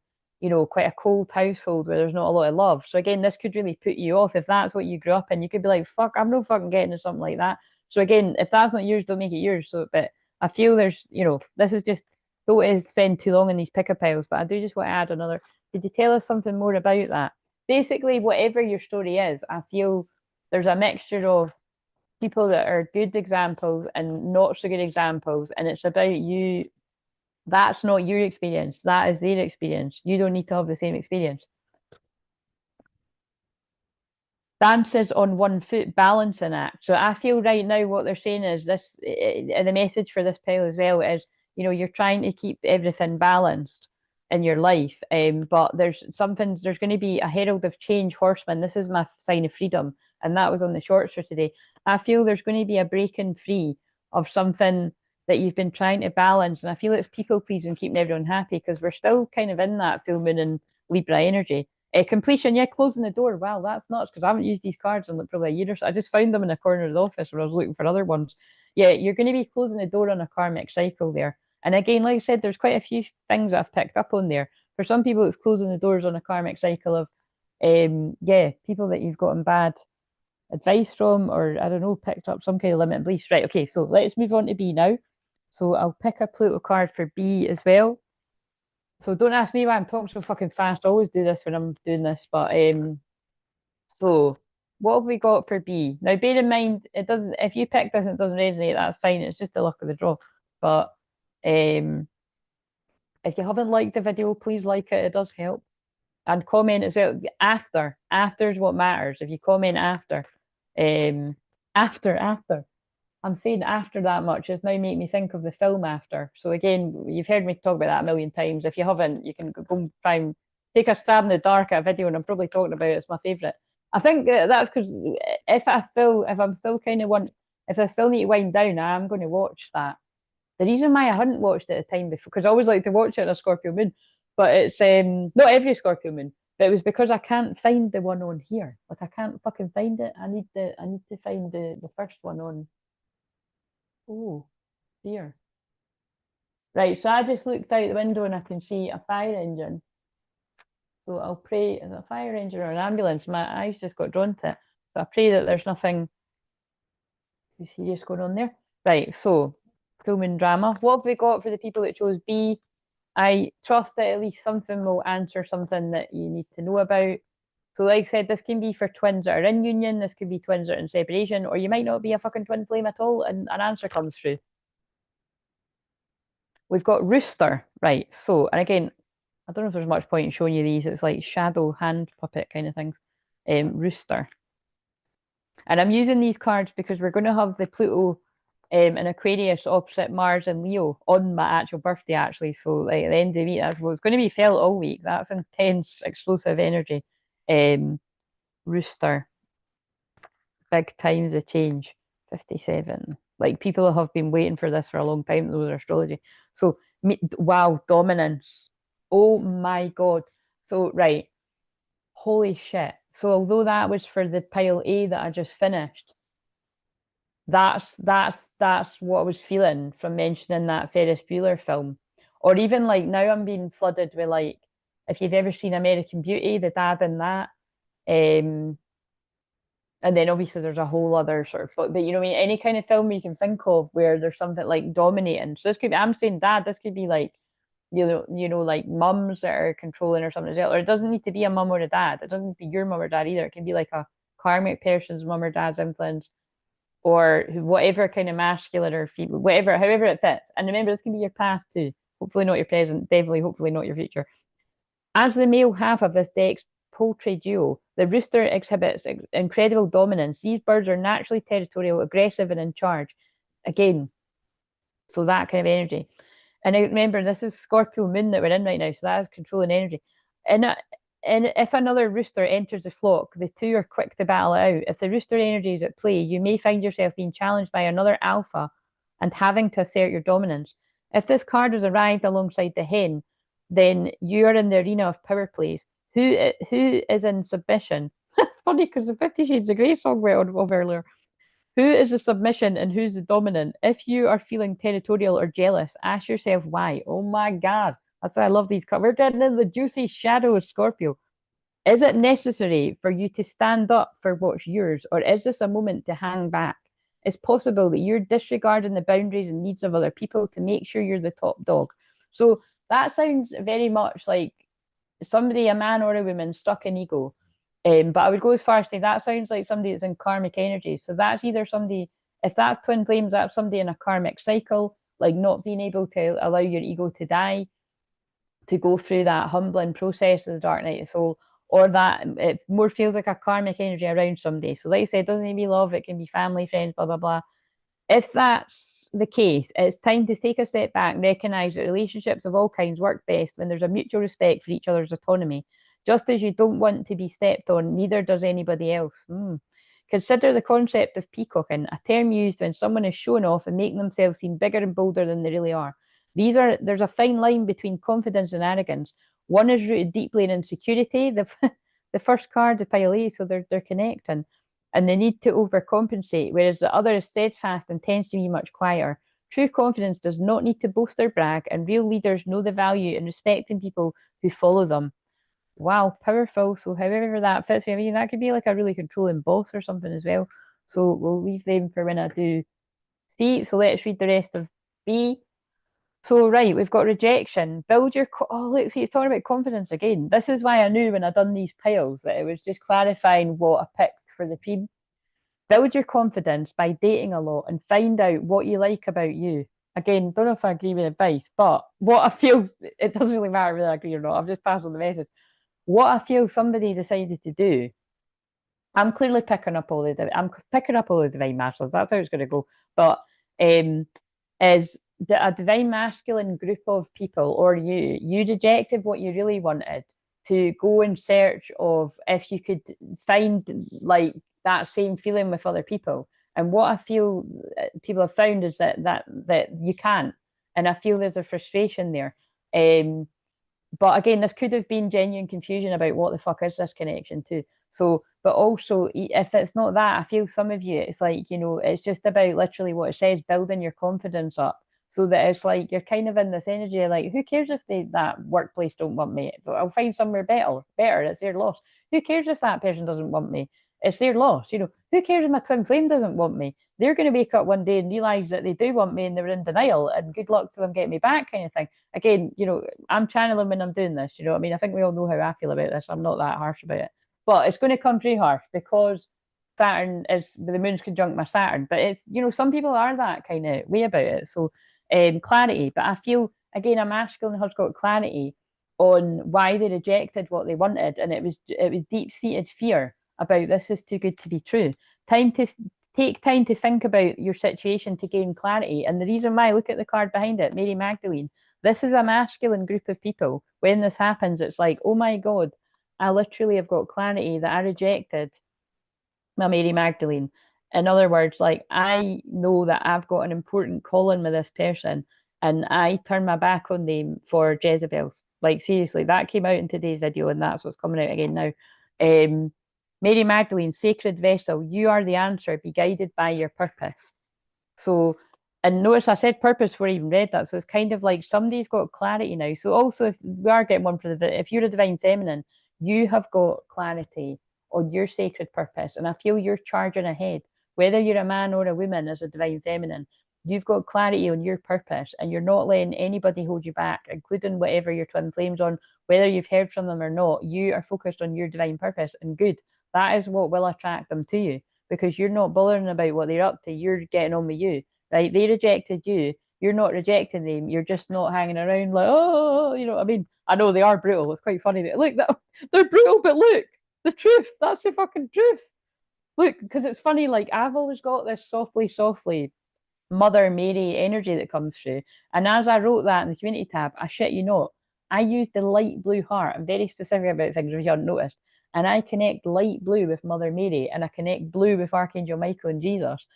quite a cold household where there's not a lot of love. So again, this could really put you off if that's what you grew up in. You could be like, fuck, I'm no fucking getting into something like that. So again, if that's not yours, don't make it yours. So, but I feel there's, this is just, don't spend too long in these picker piles, but I do just want to add another. Could you tell us something more about that? Basically, whatever your story is, I feel there's a mixture of people that are good examples and not so good examples, and it's about you That's not your experience. That is their experience. You don't need to have the same experience. Dances on one foot, balancing act. So I feel right now what they're saying is this, the message for this pile as well is, you know, you're trying to keep everything balanced in your life, but there's going to be a herald of change horseman. This is my sign of freedom, and that was on the shorts for today. I feel there's going to be a breaking free of something that you've been trying to balance, and I feel it's people pleasing, keeping everyone happy, because we're still kind of in that full moon and Libra energy. Completion, yeah, closing the door. Wow, that's nuts because I haven't used these cards in like probably a year or so. I just found them in a corner of the office where I was looking for other ones. Yeah, you're going to be closing the door on a karmic cycle there. And again, like I said, there's quite a few things that I've picked up on there. For some people, it's closing the doors on a karmic cycle of, yeah, people that you've gotten bad advice from, or I don't know, picked up some kind of limiting beliefs. Right, okay, so let's move on to B now. So I'll pick a Pluto card for B as well. So don't ask me why I'm talking so fucking fast. I always do this when I'm doing this, but so what have we got for B? Now bear in mind it doesn't, if you pick this and it doesn't resonate, that's fine. It's just the luck of the draw. But if you haven't liked the video, please like it. It does help. And comment as well. After is what matters. If you comment after. I'm saying after that much it's now make me think of the film After. So again, you've heard me talk about that a million times. If you haven't, you can go and try and take a stab in the dark at a video, and I'm probably talking about it. It's my favourite. I think that's because if I'm still kind of if I still need to wind down, I'm going to watch that. The reason why I hadn't watched it at the time before, because I always like to watch it on a Scorpio moon, but it's not every Scorpio moon, but it was because I can't find the one on here. Like I can't fucking find it. I need to find the first one on. Oh, dear. Right, so I just looked out the window and I can see a fire engine. So I'll pray, is it a fire engine or an ambulance? My eyes just got drawn to it. So I pray that there's nothing too serious going on there. Right, so full moon drama. What have we got for the people that chose B? I trust that at least something will answer something that you need to know about. So like I said, this can be for twins that are in union, this could be twins that are in separation, or you might not be a fucking twin flame at all and an answer comes through. We've got rooster, right? So, and again, I don't know if there's much point in showing you these. It's like shadow hand puppet kind of things. Rooster. And I'm using these cards because we're going to have the Pluto in Aquarius opposite Mars and Leo on my actual birthday, actually. So, like, at the end of the week, that's well, it's going to be felt all week. That's intense, explosive energy. Rooster. Big times of change. 57. Like, people have been waiting for this for a long time, those are astrology. So, wow, dominance. Oh my God. So, right. Holy shit. So, although that was for the pile A that I just finished, that's what I was feeling from mentioning that Ferris Bueller film. Or even like now I'm being flooded with like, if you've ever seen American Beauty, the dad in that. And then obviously there's a whole other sort of, but you know what I mean, any kind of film you can think of where there's something like dominating. So this could be, I'm saying dad, this could be like, like mums that are controlling or something as well. Or it doesn't need to be a mum or a dad. It doesn't need to be your mum or dad either. It can be like a karmic person's mum or dad's influence, or whatever kind of masculine or female, whatever, however it fits. And remember, this can be your past too. Hopefully not your present, definitely, hopefully not your future. As the male half of this deck's poultry duo, the rooster exhibits incredible dominance. These birds are naturally territorial, aggressive, and in charge. Again, so that kind of energy. And remember, this is Scorpio moon that we're in right now, so that is controlling energy. And if another rooster enters the flock, the two are quick to battle it out. If the rooster energy is at play, you may find yourself being challenged by another alpha and having to assert your dominance. If this card has arrived alongside the hen, then you are in the arena of power plays. Who is in submission? That's funny because the 50 Shades of Grey song went on earlier. Who is the submission and who's the dominant? If you are feeling territorial or jealous, ask yourself why. Oh my God. That's why I love these cards. We're getting in the juicy shadow of Scorpio. Is it necessary for you to stand up for what's yours, or is this a moment to hang back? It's possible that you're disregarding the boundaries and needs of other people to make sure you're the top dog. So that sounds very much like somebody, a man or a woman, stuck in ego. But I would go as far as say that sounds like somebody that's in karmic energy. So that's either somebody, if that's twin flames, that's somebody in a karmic cycle. like not being able to allow your ego to die, to go through that humbling process of the dark night of the soul, or that it more feels like a karmic energy around somebody. So like I said, it doesn't need to be love, it can be family, friends, blah, blah, blah. If that's the case, it's time to take a step back and recognize that relationships of all kinds work best when there's a mutual respect for each other's autonomy. Just as you don't want to be stepped on, neither does anybody else. Consider the concept of peacocking, a term used when someone is showing off and making themselves seem bigger and bolder than they really are. There's a fine line between confidence and arrogance. One is rooted deeply in insecurity, the first card, the pile A, so they're connecting, and they need to overcompensate, whereas the other is steadfast and tends to be much quieter. True confidence does not need to boast or brag, and real leaders know the value in respecting people who follow them. Wow, powerful. So however that fits, I mean, that could be like a really controlling boss or something as well. So we'll leave them for when I do C. So let's read the rest of B. So right, we've got rejection. Build your oh look, see, it's talking about confidence again. This is why I knew when I done these piles that it was just clarifying what I picked for the team. Build your confidence by dating a lot and find out what you like about you. Again, don't know if I agree with advice, but what I feel, it doesn't really matter whether I agree or not. I've just passed on the message. What I feel somebody decided to do, I'm clearly picking up all the divine masculines. That's how it's going to go. But is a divine masculine group of people, or you rejected what you really wanted to go in search of if you could find like that same feeling with other people. And what I feel people have found is that you can't, and I feel there's a frustration there. But again, this could have been genuine confusion about what the fuck is this connection to. So, but also, if it's not that, I feel some of you, it's like, it's just about literally what it says, building your confidence up. So that it's like you're kind of in this energy, like, who cares if that workplace don't want me? I'll find somewhere better. It's their loss. Who cares if that person doesn't want me? It's their loss. Who cares if my twin flame doesn't want me? They're going to wake up one day and realize that they do want me and they're in denial, and good luck to them getting me back, kind of thing. Again, I'm channeling when I'm doing this. I mean, I think we all know how I feel about this. I'm not that harsh about it, but it's going to come through harsh because Saturn is the moon's conjunct my Saturn. But it's, some people are that kind of way about it. So clarity. But I feel again, a masculine has got clarity on why they rejected what they wanted, and it was deep-seated fear about this is too good to be true. Take time to think about your situation to gain clarity. And the reason why, look at the card behind it, Mary Magdalene. This is a masculine group of people. When this happens, it's like, oh my God, I literally have got clarity that I rejected my Mary Magdalene. In other words, like, I know that I've got an important calling with this person, and I turn my back on them for Jezebels. Like, seriously, that came out in today's video, and that's what's coming out again now. Mary Magdalene, sacred vessel, you are the answer. Be guided by your purpose. So, and notice I said purpose before I even read that. So it's kind of like somebody's got clarity now. So also, if we are getting one for if you're a divine feminine, you have got clarity on your sacred purpose. And I feel you're charging ahead. Whether you're a man or a woman as a divine feminine, you've got clarity on your purpose, and you're not letting anybody hold you back, including whatever your twin flames on, whether you've heard from them or not. You are focused on your divine purpose, and good. That is what will attract them to you, because you're not bothering about what they're up to. You're getting on with you, right? They rejected you. You're not rejecting them. You're just not hanging around like, oh, I mean, I know they are brutal. It's quite funny. Look, they're brutal, but look, the truth. That's the fucking truth. Look, because it's funny, like, I've always got this softly Mother Mary energy that comes through. And as I wrote that in the community tab, I shit you not, I used the light blue heart. I'm very specific about things if you haven't noticed. And I connect light blue with Mother Mary, and I connect blue with Archangel Michael and Jesus.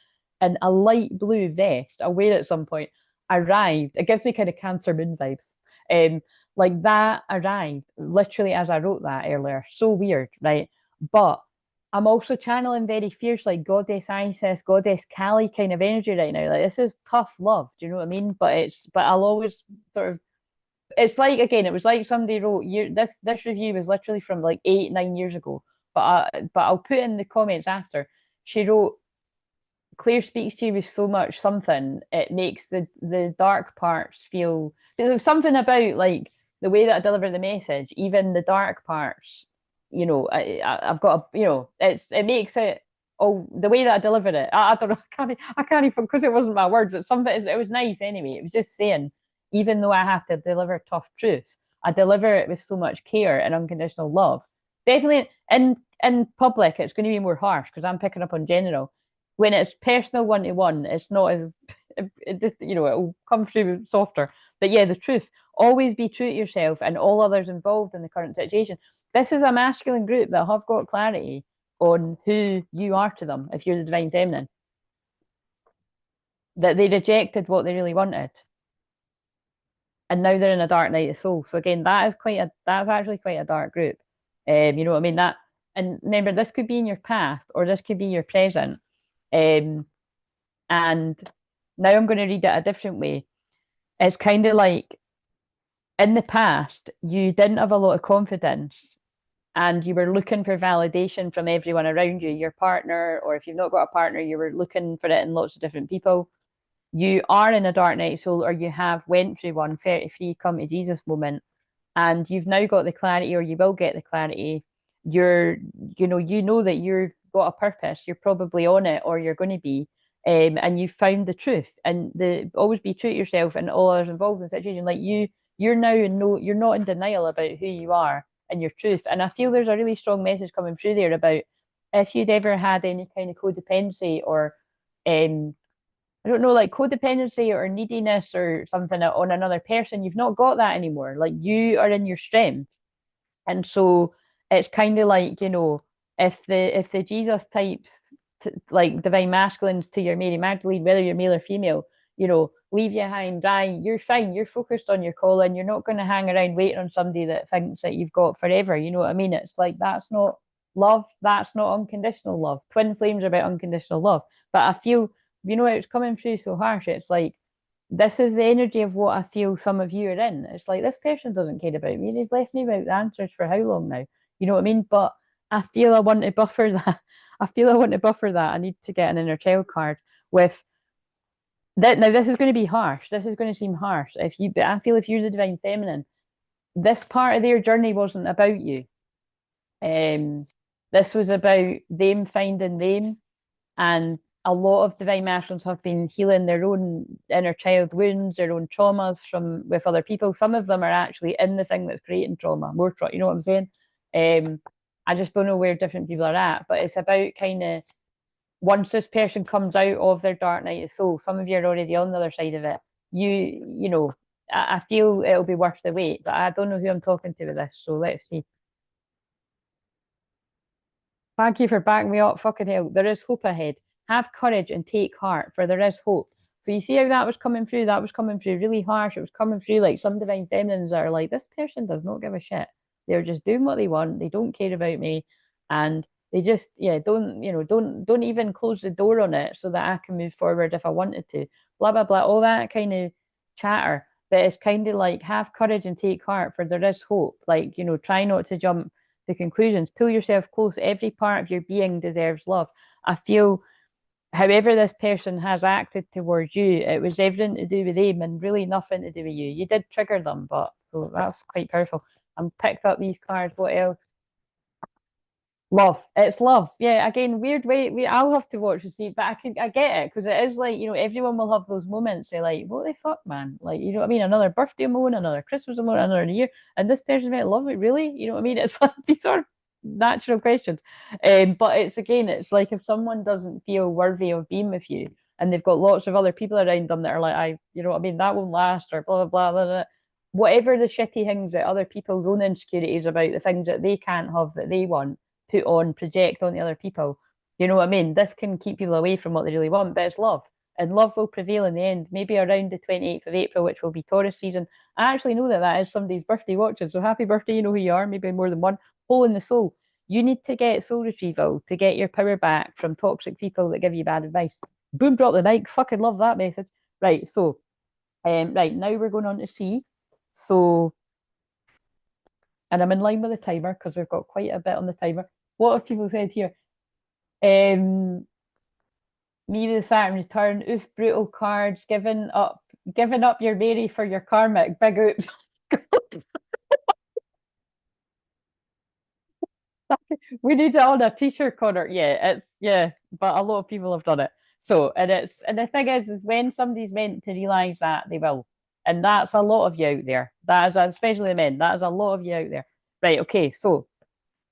And a light blue vest I'll wear at some point arrived. It gives me kind of Cancer Moon vibes. Like that arrived literally as I wrote that earlier. So weird, right? But I'm also channeling very fierce, like Goddess Isis, Goddess Kali kind of energy right now. Like, this is tough love. Do you know what I mean? But I'll always sort of, it's like, again, it was like somebody wrote, this review was literally from like 8-9 years ago, but I'll put in the comments after. She wrote, Claire speaks to you with so much something, it makes the dark parts feel, there's something about like the way that I deliver the message, even the dark parts, I've got it makes it oh, the way that I delivered it, I don't know, I can't even, because it wasn't my words. It's something. It was nice anyway. It was just saying, even though I have to deliver tough truths, I deliver it with so much care and unconditional love. Definitely in public, it's going to be more harsh because I'm picking up on general. When it's personal one to one, it's not as you know, it'll come through softer. But yeah, the truth. Always be true to yourself and all others involved in the current situation. This is a masculine group that have got clarity on who you are to them if you're the divine feminine. That they rejected what they really wanted. And now they're in a dark night of soul. So again, that's actually quite a dark group. You know what I mean? That, and remember, this could be in your past or this could be your present. Um, and now I'm going to read it a different way. It's kind of like in the past, you didn't have a lot of confidence and you were looking for validation from everyone around you, your partner, or if you've not got a partner, you were looking for it in lots of different people. You are in a dark night soul, or you have went through one 33 come to Jesus moment, and you've now got the clarity, or you will get the clarity. You're, you know that you've got a purpose. You're probably on it, or you're going to be, and you've found the truth. And the always be true to yourself and all others involved in the situation. Like you're now in no, you're not in denial about who you are and your truth. And I feel there's a really strong message coming through there about if you'd ever had any kind of codependency or I don't know, like codependency or neediness or something on another person, you've not got that anymore. Like you are in your strength. And so it's kind of like, if the Jesus types like divine masculines to your Mary Magdalene, whether you're male or female, leave you high and dry, you're fine, you're focused on your calling, you're not going to hang around waiting on somebody that thinks that you've got forever. You know what I mean? It's like that's not love, that's not unconditional love. Twin flames are about unconditional love. But I feel, it's coming through so harsh. It's like this is the energy of what I feel some of you are in. It's like this person doesn't care about me. They've left me without the answers for how long now? You know what I mean? But I feel I want to buffer that. I feel I want to buffer that. I need to get an inner child card with that. Now this is going to be harsh. This is going to seem harsh. But I feel if you're the divine feminine, this part of their journey wasn't about you. This was about them finding them, and a lot of divine masculines have been healing their own inner child wounds, their own traumas from with other people. Some of them are actually in the thing that's creating trauma, more trauma. You know what I'm saying? I just don't know where different people are at, but it's about kind of once this person comes out of their dark night of soul, some of you are already on the other side of it. I feel it'll be worth the wait, but I don't know who I'm talking to with this, so let's see. Thank you for backing me up. Fucking hell. There is hope ahead. Have courage and take heart, for there is hope. So you see how that was coming through? That was coming through really harsh. It was coming through like some divine feminines are like, this person does not give a shit. They're just doing what they want. They don't care about me. And they just, don't even close the door on it so that I can move forward if I wanted to. Blah, blah, blah. All that kind of chatter. But it's kind of like have courage and take heart, for there is hope. Like, try not to jump the conclusions. Pull yourself close. Every part of your being deserves love. I feel however this person has acted towards you, it was everything to do with them and really nothing to do with you. You did trigger them, but that's quite powerful. I'm picked up these cards. What else? Love. It's love. Yeah, again, weird way. I'll have to watch and see, but I get it because it is like, everyone will have those moments. They're like, what the fuck, man? Like, you know what I mean? Another birthday moment, another Christmas moment, another year, and this person might love it. Really? You know what I mean? It's like these are natural questions. But it's like if someone doesn't feel worthy of being with you, and they've got lots of other people around them that are like, you know what I mean? That won't last, or blah blah blah blah. Blah. Whatever the shitty things that other people's own insecurities about the things that they can't have that they want put on, project on the other people. You know what I mean? This can keep people away from what they really want, but it's love. And love will prevail in the end, maybe around the 28th of April, which will be Taurus season. I actually know that is somebody's birthday watching. So happy birthday, you know who you are, maybe more than one. Hole in the soul. You need to get soul retrieval to get your power back from toxic people that give you bad advice. Boom, drop the mic. Fucking love that message. Right, so, right, now we're going on to C. So, and I'm in line with the timer because we've got quite a bit on the timer. What have people said here? Me with the Saturn return, oof, brutal cards, giving up your Mary for your karmic, big oops. We need it on a t-shirt, Connor. Yeah, but a lot of people have done it. So, and the thing is when somebody's meant to realize that, they will. And that's a lot of you out there. That is, especially the men, that is a lot of you out there. Right, okay, so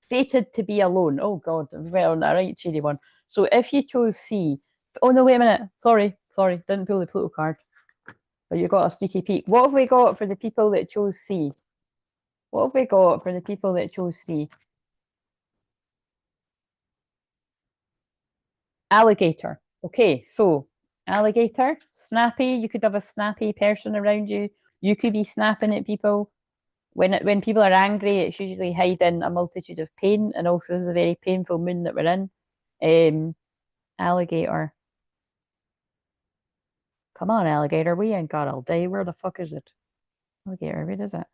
fated to be alone. Oh God, well, on a right cheery one. So if you chose C, oh no, wait a minute. Sorry, didn't pull the Pluto card. But you got a sneaky peek. What have we got for the people that chose C? What have we got for the people that chose C? Alligator. Okay, so alligator, snappy. You could have a snappy person around you. You could be snapping at people. When people are angry, it's usually hiding a multitude of pain, and also this is a very painful moon that we're in. Alligator. Come on, alligator. We ain't got all day. Where the fuck is it? Alligator, where is it?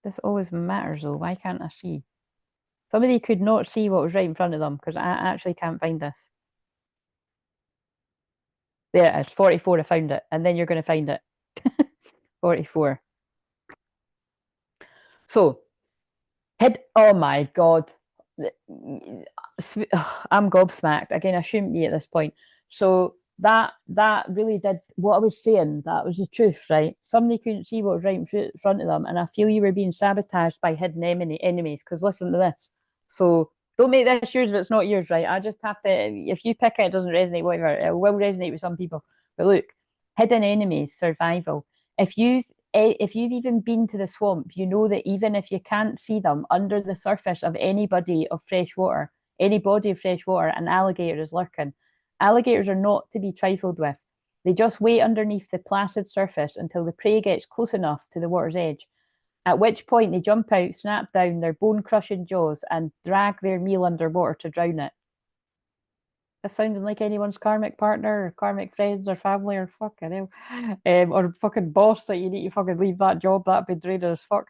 This always matters though. Why can't I see? Somebody could not see what was right in front of them because I actually can't find this. There it is, 44. I found it. And then you're going to find it. 44. So, oh my God. I'm gobsmacked. Again, I shouldn't be at this point. So that really did what I was saying. That was the truth, right? Somebody couldn't see what was right in front of them, and I feel you were being sabotaged by hidden enemies. Because listen to this. So don't make this yours if it's not yours, right? I just have to. If you pick it, it doesn't resonate. Whatever, it will resonate with some people. But look, hidden enemies, survival. If you've even been to the swamp, you know that even if you can't see them under the surface of any body of fresh water, any body of fresh water, an alligator is lurking. Alligators are not to be trifled with. They just wait underneath the placid surface until the prey gets close enough to the water's edge, at which point they jump out, snap down their bone-crushing jaws, and drag their meal underwater to drown it. This sounding like anyone's karmic partner or karmic friends or family or fucking hell. Or fucking boss that you need to fucking leave that job. That'd be draining as fuck.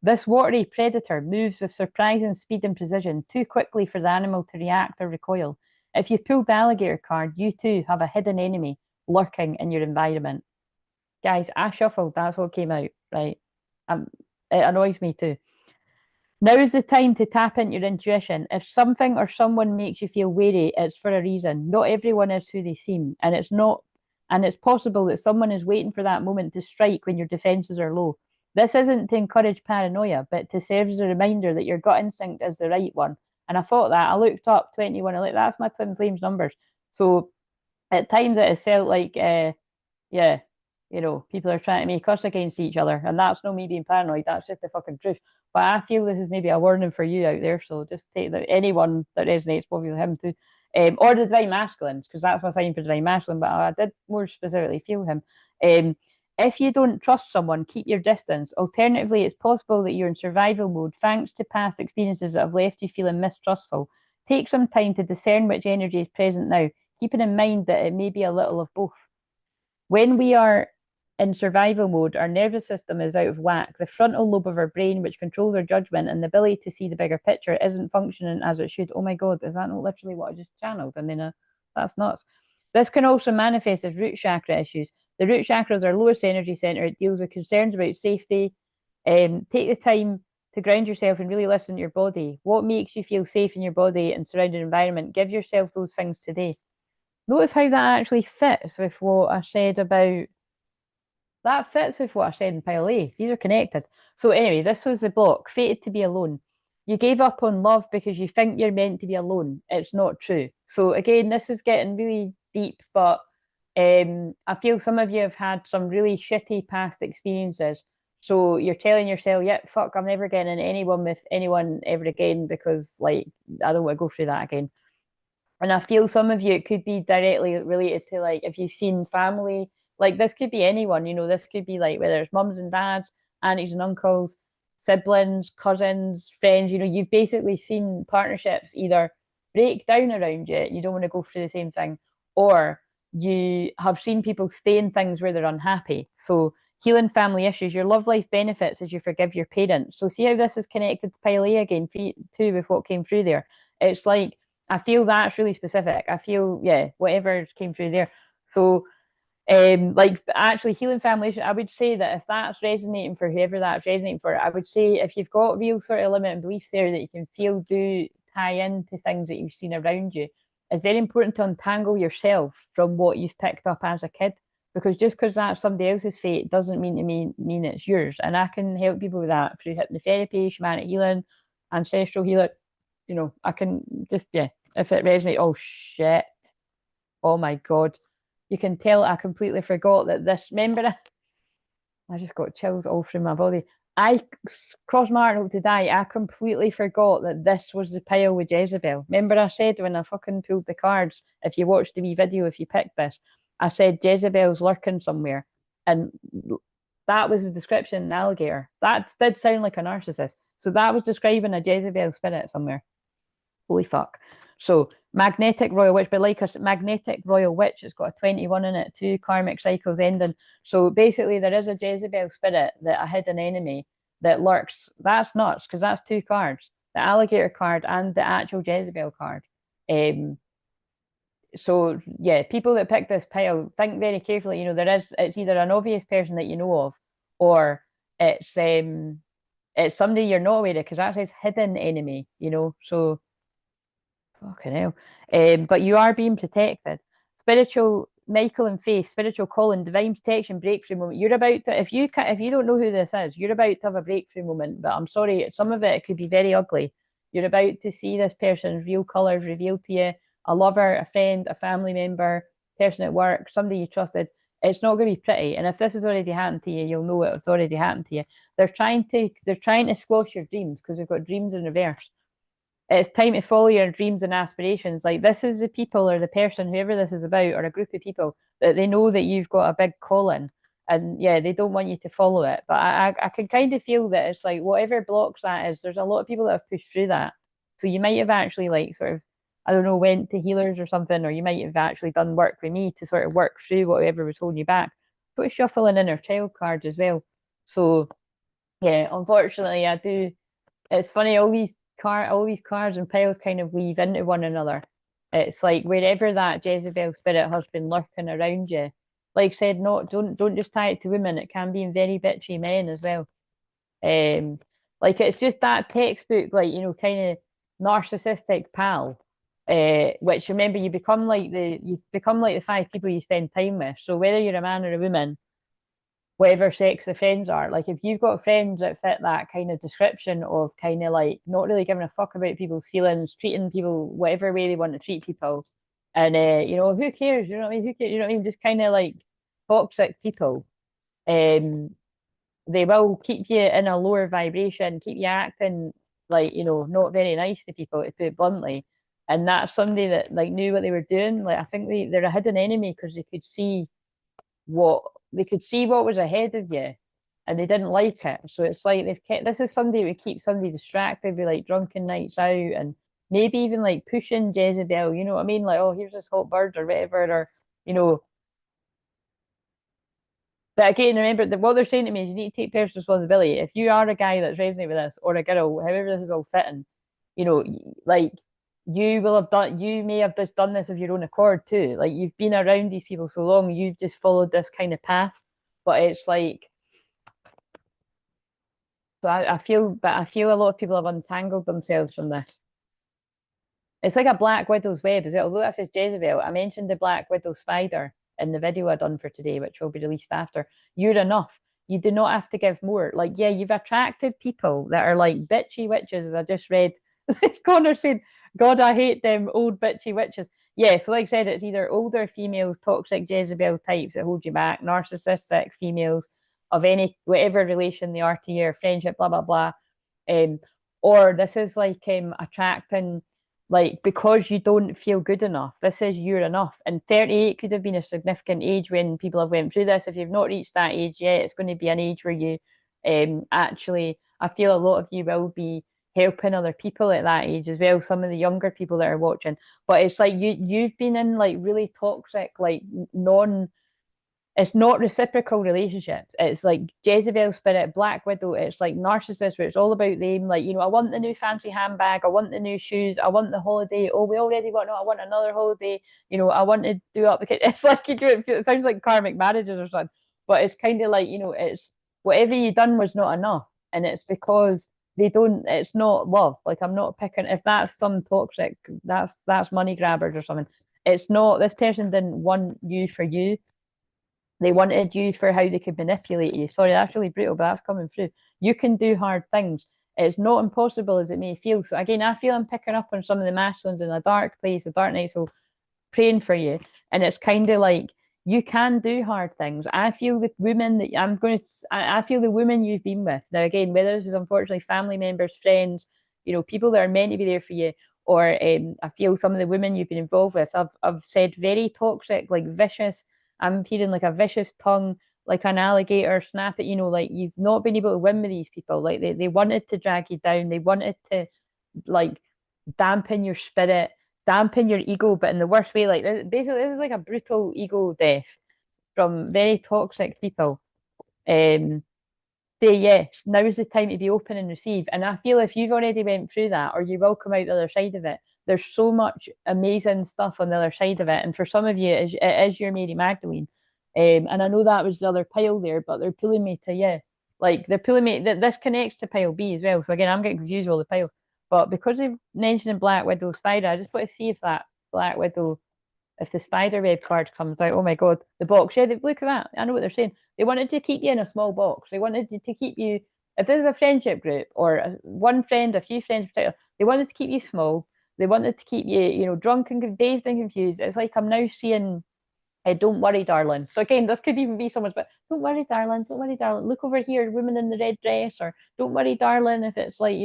This watery predator moves with surprising speed and precision, too quickly for the animal to react or recoil. If you pulled the alligator card, you too have a hidden enemy lurking in your environment. Guys, I shuffled. That's what came out, right? It annoys me too. Now is the time to tap into your intuition. If something or someone makes you feel wary, it's for a reason. Not everyone is who they seem, and it's possible that someone is waiting for that moment to strike when your defenses are low. This isn't to encourage paranoia, but to serve as a reminder that your gut instinct is the right one. And I thought that. I looked up 21. That's my twin flames numbers. So at times it has felt like, yeah, people are trying to make us against each other. And that's not me being paranoid. That's just the fucking truth. But I feel this is maybe a warning for you out there. So just take anyone that resonates, obviously him too. Or the divine masculines, because that's my sign for divine masculine. But I did more specifically feel him. If you don't trust someone, keep your distance. Alternatively, it's possible that you're in survival mode thanks to past experiences that have left you feeling mistrustful. Take some time to discern which energy is present now, keeping in mind that it may be a little of both. When we are in survival mode, our nervous system is out of whack. The frontal lobe of our brain, which controls our judgment and the ability to see the bigger picture, isn't functioning as it should. Oh my God, is that not literally what I just channeled? And then that's nuts. This can also manifest as root chakra issues. The root chakra is our lowest energy center. It deals with concerns about safety. Take the time to ground yourself and really listen to your body. What makes you feel safe in your body and surrounding environment? Give yourself those things today. Notice how that actually fits with what I said about that fits with what I said in pile A. These are connected. So anyway, this was the block, fated to be alone. You gave up on love because you think you're meant to be alone. It's not true. So again, this is getting really deep, but I feel some of you have had some really shitty past experiences. So you're telling yourself, yeah, fuck, I'm never getting anyone with anyone ever again because I don't want to go through that again. And I feel some of you, it could be directly related to if you've seen family, this could be anyone, this could be whether it's mums and dads, aunties and uncles, siblings, cousins, friends, you've basically seen partnerships either break down around you, you don't want to go through the same thing, or you have seen people stay in things where they're unhappy. So healing family issues, your love life benefits as you forgive your parents. So see how this is connected to pile A again, too, with what came through there. It's I feel that's really specific. I feel, yeah, whatever came through there. So, actually healing family, I would say that if that's resonating for whoever that's resonating for, I would say if you've got real sort of limiting beliefs there that you can feel do tie into things that you've seen around you, it's very important to untangle yourself from what you've picked up as a kid, because just because that's somebody else's fate doesn't mean it's yours. And I can help people with that through hypnotherapy, shamanic healing, ancestral healing. You know, I can just, yeah, if it resonates, oh shit, oh my God. You can tell I completely forgot that this, remember, I just got chills all through my body. I crossed my heart, hope to die. I completely forgot that this was the pile with Jezebel. Remember, I said when I fucking pulled the cards, if you watched the wee video, if you picked this, I said Jezebel's lurking somewhere. And that was the description in the alligator. That did sound like a narcissist. So that was describing a Jezebel spirit somewhere. Holy fuck. So magnetic royal witch, but like a magnetic royal witch, it's got a 21 in it, 2 karmic cycles ending. So basically there is a Jezebel spirit, that a hidden enemy that lurks. That's nuts, because that's 2 cards, the alligator card and the actual Jezebel card. So yeah, people that pick this pile, think very carefully. You know, it's either an obvious person that you know of, or it's somebody you're not aware of, because that says hidden enemy, you know. So fucking hell. But you are being protected. Spiritual Michael and Faith, spiritual calling, divine protection, breakthrough moment. You're about to, if you don't know who this is, you're about to have a breakthrough moment. But I'm sorry, some of it could be very ugly. You're about to see this person's real colours revealed to you. A lover, a friend, a family member, person at work, somebody you trusted. It's not going to be pretty. And if this has already happened to you, you'll know it's already happened to you. They're trying to squash your dreams, because they've got dreams in reverse. It's time to follow your dreams and aspirations. Like, this is the people or the person, whoever this is about, or a group of people, that they know that you've got a big calling, and yeah, they don't want you to follow it. But I can kind of feel that it's like, whatever blocks that is, there's a lot of people that have pushed through that. So you might have actually, like, sort of, I don't know, went to healers or something, or you might have actually done work with me to sort of work through whatever was holding you back. Put a shuffle in inner child cards as well. So yeah, unfortunately, I do. It's funny, all these cards and piles kind of weave into one another. It's like wherever that Jezebel spirit has been lurking around you. Like I said, don't just tie it to women. It can be in very bitchy men as well. Like, it's just that textbook, like, you know, kind of narcissistic pal. Which, remember, you become like the 5 people you spend time with. So whether you're a man or a woman, whatever sex the friends are, like, if you've got friends that fit that kind of description of kind of like not really giving a fuck about people's feelings, treating people whatever way they want to treat people, and you know, who cares? You know what I mean? Who cares? You know what I mean? Just kind of like toxic people. They will keep you in a lower vibration, keep you acting like, you know, not very nice to people, to put it bluntly. And that's somebody that like knew what they were doing. Like, I think they're a hidden enemy, because what they could see what was ahead of you, and they didn't like it. So it's like they've kept, this is somebody who would keep somebody distracted with like drunken nights out, and maybe even like pushing Jezebel, you know what I mean? Like, oh, here's this hot bird or whatever, or, you know. But again, remember that what they're saying to me is you need to take personal responsibility. If you are a guy that's resonating with this, or a girl, however this is all fitting, you know, like, you may have just done this of your own accord too. Like, you've been around these people so long, you've just followed this kind of path. But it's like, so I feel a lot of people have untangled themselves from this. It's like a Black Widow's web, is it? Although that says Jezebel, I mentioned the Black Widow spider in the video I done for today, which will be released after. You're enough. You do not have to give more. Like, yeah, you've attracted people that are like bitchy witches, as I just read. Connor said, God, I hate them old bitchy witches. Yeah, so like I said, it's either older females, toxic Jezebel types that hold you back, narcissistic females of any, whatever relation they are to your friendship, blah, blah, blah. Or this is like attracting, like, because you don't feel good enough. This is you're enough. And 38 could have been a significant age when people have went through this. If you've not reached that age yet, it's going to be an age where you actually, I feel a lot of you will be helping other people at that age as well, some of the younger people that are watching. But it's like you've been in like really toxic, like it's not reciprocal relationships. It's like Jezebel spirit, Black Widow. It's like narcissist, where it's all about them. Like, you know, I want the new fancy handbag. I want the new shoes. I want the holiday. Oh, we already want. No, I want another holiday. You know, I want to do up the kitchen. It's like you do it. It sounds like karmic marriages or something. But it's kind of like, you know, it's whatever you done was not enough, and it's because they don't, it's not love. Like I'm not picking, if that's some toxic, that's money grabbers or something. It's not, this person didn't want you for you. They wanted you for how they could manipulate you. Sorry, that's really brutal, but that's coming through. You can do hard things. It's not impossible as it may feel. So again, I feel I'm picking up on some of the masculines in a dark place, a dark night. So praying for you. And it's kind of like you can do hard things. I feel the women that I'm going to, I feel the women you've been with. Now, again, whether this is unfortunately family members, friends, people that are meant to be there for you, or I feel some of the women you've been involved with, I've said very toxic, like vicious. I'm hearing like a vicious tongue, like an alligator snap at, like you've not been able to win with these people. Like they wanted to drag you down. They wanted to like dampen your spirit, dampen your ego, but in the worst way. Like basically, this is like a brutal ego death from very toxic people. Um, Say yes, now is the time to be open and receive. And I feel if you've already went through that, or you will come out the other side of it, there's so much amazing stuff on the other side of it. And for some of you, it is your Mary Magdalene. And I know that was the other pile there, but they're pulling me to you. Like they're pulling me. This connects to pile B as well. So again, I'm getting confused with all the piles. But because they've mentioned Black Widow Spider, I just want to see if that Black Widow, if the spider web card comes out. Oh my god, the box. Yeah, look at that. I know what they're saying. They wanted to keep you in a small box. They wanted to keep you. If this is a friendship group or one friend, a few friends in particular, they wanted to keep you small. They wanted to keep you, drunk and dazed and confused. It's like I'm now seeing, don't worry, darling. So again, this could even be someone's, but don't worry, darling. Don't worry, darling. Look over here, woman in the red dress, or don't worry, darling. If it's like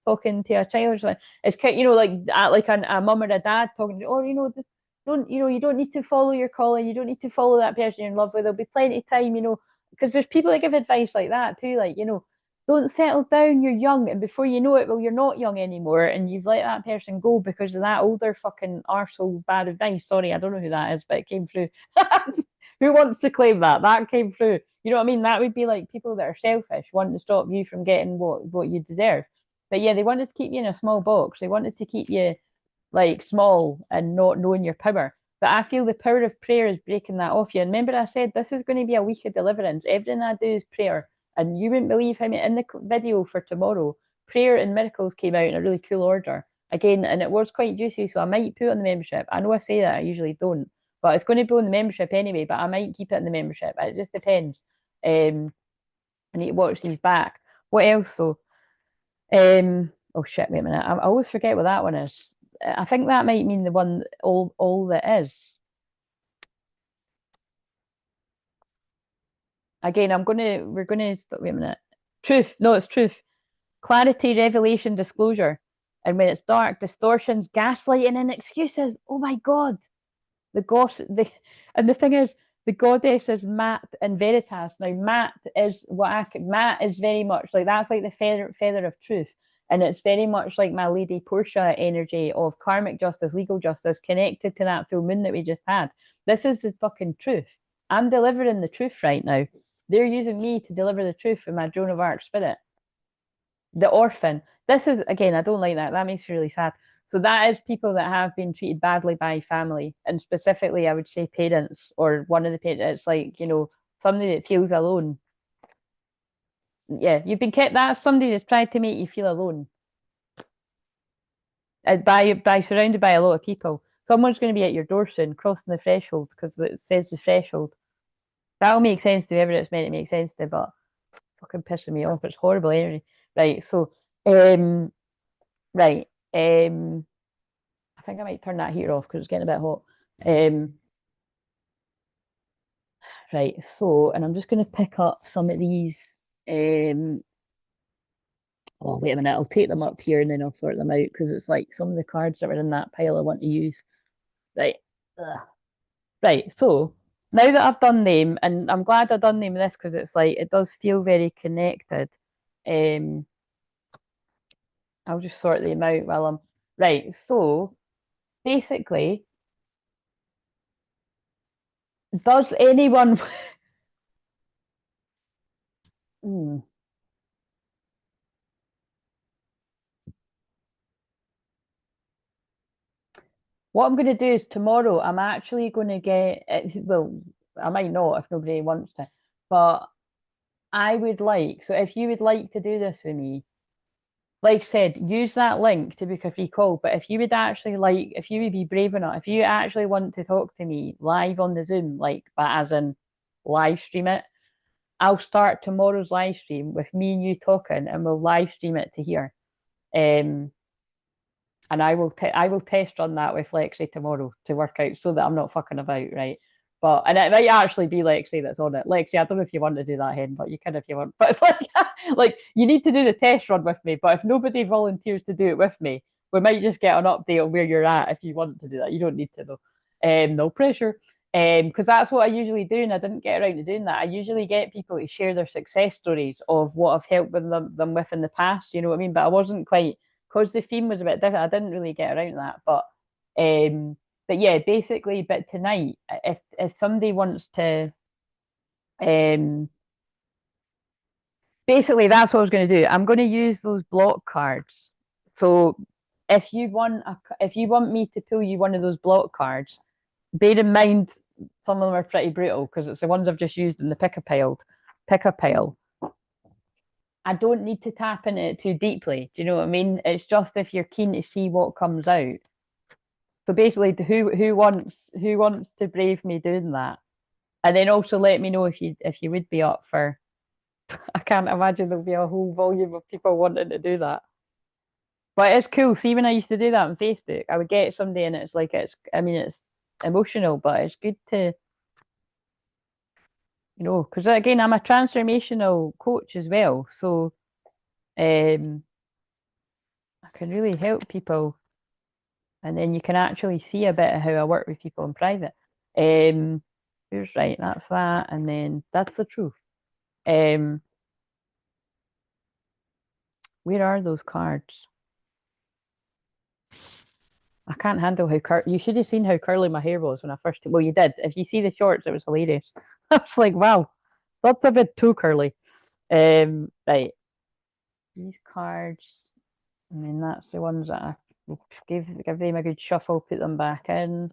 talking to a child or something, it's kind, like a mum or a dad talking. Oh, don't you don't need to follow your calling. You don't need to follow that person you're in love with. There'll be plenty of time, because there's people that give advice like that too. Like don't settle down. You're young, and before you know it, well, you're not young anymore, and you've let that person go because of that older fucking arsehole's bad advice. Sorry, I don't know who that is, but it came through. Who wants to claim that? That came through. You know what I mean? That would be like people that are selfish, wanting to stop you from getting what you deserve. But yeah, they wanted to keep you in a small box. They wanted to keep you like small and not knowing your power. But I feel the power of prayer is breaking that off you. And remember, I said this is going to be a week of deliverance. Everything I do is prayer. And you wouldn't believe how many in the video for tomorrow, prayer and miracles came out in a really cool order. Again, and it was quite juicy, so I might put it on the membership. I know I say that, I usually don't, but it's going to be on the membership anyway, but I might keep it in the membership. It just depends. I need to watch these back. What else though? Oh shit, wait a minute. I always forget what that one is. I think that might mean the one all that is. Again, we're gonna wait a minute. Truth. No, it's truth. Clarity, revelation, disclosure. And when it's dark, distortions, gaslighting, and excuses. Oh my god. And the thing is, the goddess is Mat and Veritas. Now, Mat is Mat is very much like that's like the feather of truth. And it's very much like my Lady Portia energy of karmic justice, legal justice, connected to that full moon that we just had. This is the fucking truth. I'm delivering the truth right now. They're using me to deliver the truth in my Joan of Arc spirit. The orphan. This is again, I don't like that. That makes me really sad. So that is people that have been treated badly by family, and specifically, I would say parents or one of the parents. It's like somebody that feels alone. Yeah, you've been kept. That's somebody that's tried to make you feel alone. By surrounded by a lot of people. Someone's going to be at your door soon, crossing the threshold because it says the threshold. That'll make sense to whoever it's meant to make sense to, but fucking pissing me off. It's horrible energy. Right. So, right. I think I might turn that heater off because it's getting a bit hot. Right, so, and I'm just going to pick up some of these. Oh, wait a minute, I'll take them up here and then I'll sort them out because it's like some of the cards that were in that pile I want to use. Right. Ugh. Right, so now that I've done them, and I'm glad I've done them this because it's like it does feel very connected. I'll just sort them out while I'm right. So basically, does anyone hmm. What I'm going to do is tomorrow, I'm actually going to get, well, I might not if nobody wants to, but I would like, so if you would like to do this with me, like I said, use that link to book a free call. But if you would actually like, if you would be brave enough, if you actually want to talk to me live on the Zoom, like, but as in live stream it, I'll start tomorrow's live stream with me and you talking, and we'll live stream it to here. Um, and I will test run that with Lexi tomorrow to work out so that I'm not fucking about, right? But and it might actually be Lexi that's on it. Lexi, I don't know if you want to do that, Hen, but you can if you want. But it's like you need to do the test run with me. But if nobody volunteers to do it with me, we might just get an update on where you're at if you want to do that. You don't need to though. No pressure. Because that's what I usually do, and I didn't get around to doing that. I usually get people to share their success stories of what I've helped with them with in the past. You know what I mean? But I wasn't quite because the theme was a bit different. I didn't really get around to that, but yeah, basically. But tonight, if somebody wants to, um, basically that's what I was going to do. I'm going to use those block cards. So if you want me to pull you one of those block cards, bear in mind some of them are pretty brutal because it's the ones I've just used in the pick a pile. I don't need to tap into it too deeply. Do you know what I mean? It's just if you're keen to see what comes out. So basically, who wants to brave me doing that? And then also let me know if you would be up for. I can't imagine there'll be a whole volume of people wanting to do that. But it's cool. See, when I used to do that on Facebook, I would get somebody and it's like I mean it's emotional, but it's good to because again I'm a transformational coach as well. So I can really help people and then you can actually see a bit of how I work with people in private. Who's right? That's that, and then that's the truth. Um, where are those cards? I can't handle how you should have seen how curly my hair was when I first. Well, you did. If you see the shorts, it was hilarious. I was like, wow, that's a bit too curly. Right. These cards. I mean, that's the ones that I give them a good shuffle, put them back in.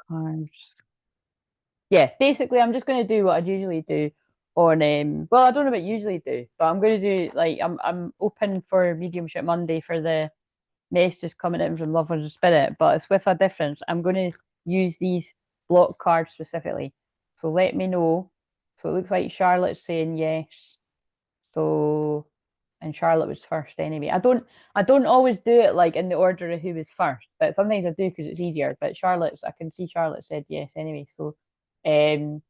Cards. Yeah, basically, I'm just going to do what I'd usually do on. Well, I don't know what I usually do, but I'm going to do like I'm open for mediumship Monday for the messages coming in from loved ones and spirit, but it's with a difference. I'm going to use these block cards specifically. So let me know. So it looks like Charlotte's saying yes. So and Charlotte was first anyway. I don't always do it like in the order of who was first, but sometimes I do because it's easier. But Charlotte's I can see Charlotte said yes anyway. So um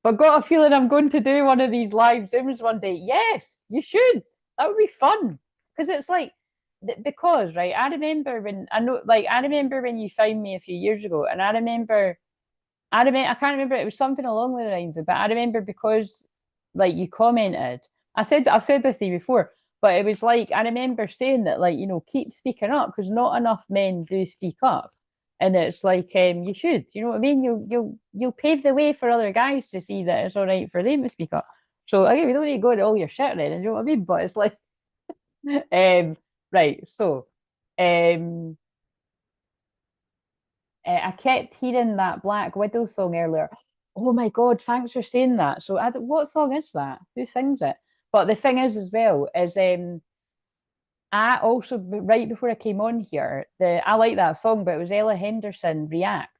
but got a feeling I'm going to do one of these live Zooms one day. Yes, you should. That would be fun. Because it's like because right, I remember when I remember when you found me a few years ago, and I can't remember it was something along the lines of, but I remember because like you commented. I've said this to you before, but it was like I remember saying that like, keep speaking up because not enough men do speak up. And it's like you should, you know what I mean? You'll pave the way for other guys to see that it's all right for them to speak up. So again, we don't need to go to all your shit then, you know what I mean? But it's like right, so um I kept hearing that Black Widow song earlier. Oh my God, thanks for saying that. So, what song is that? Who sings it? But the thing is, as well, is I also right before I came on here, I like that song, but it was Ella Henderson React.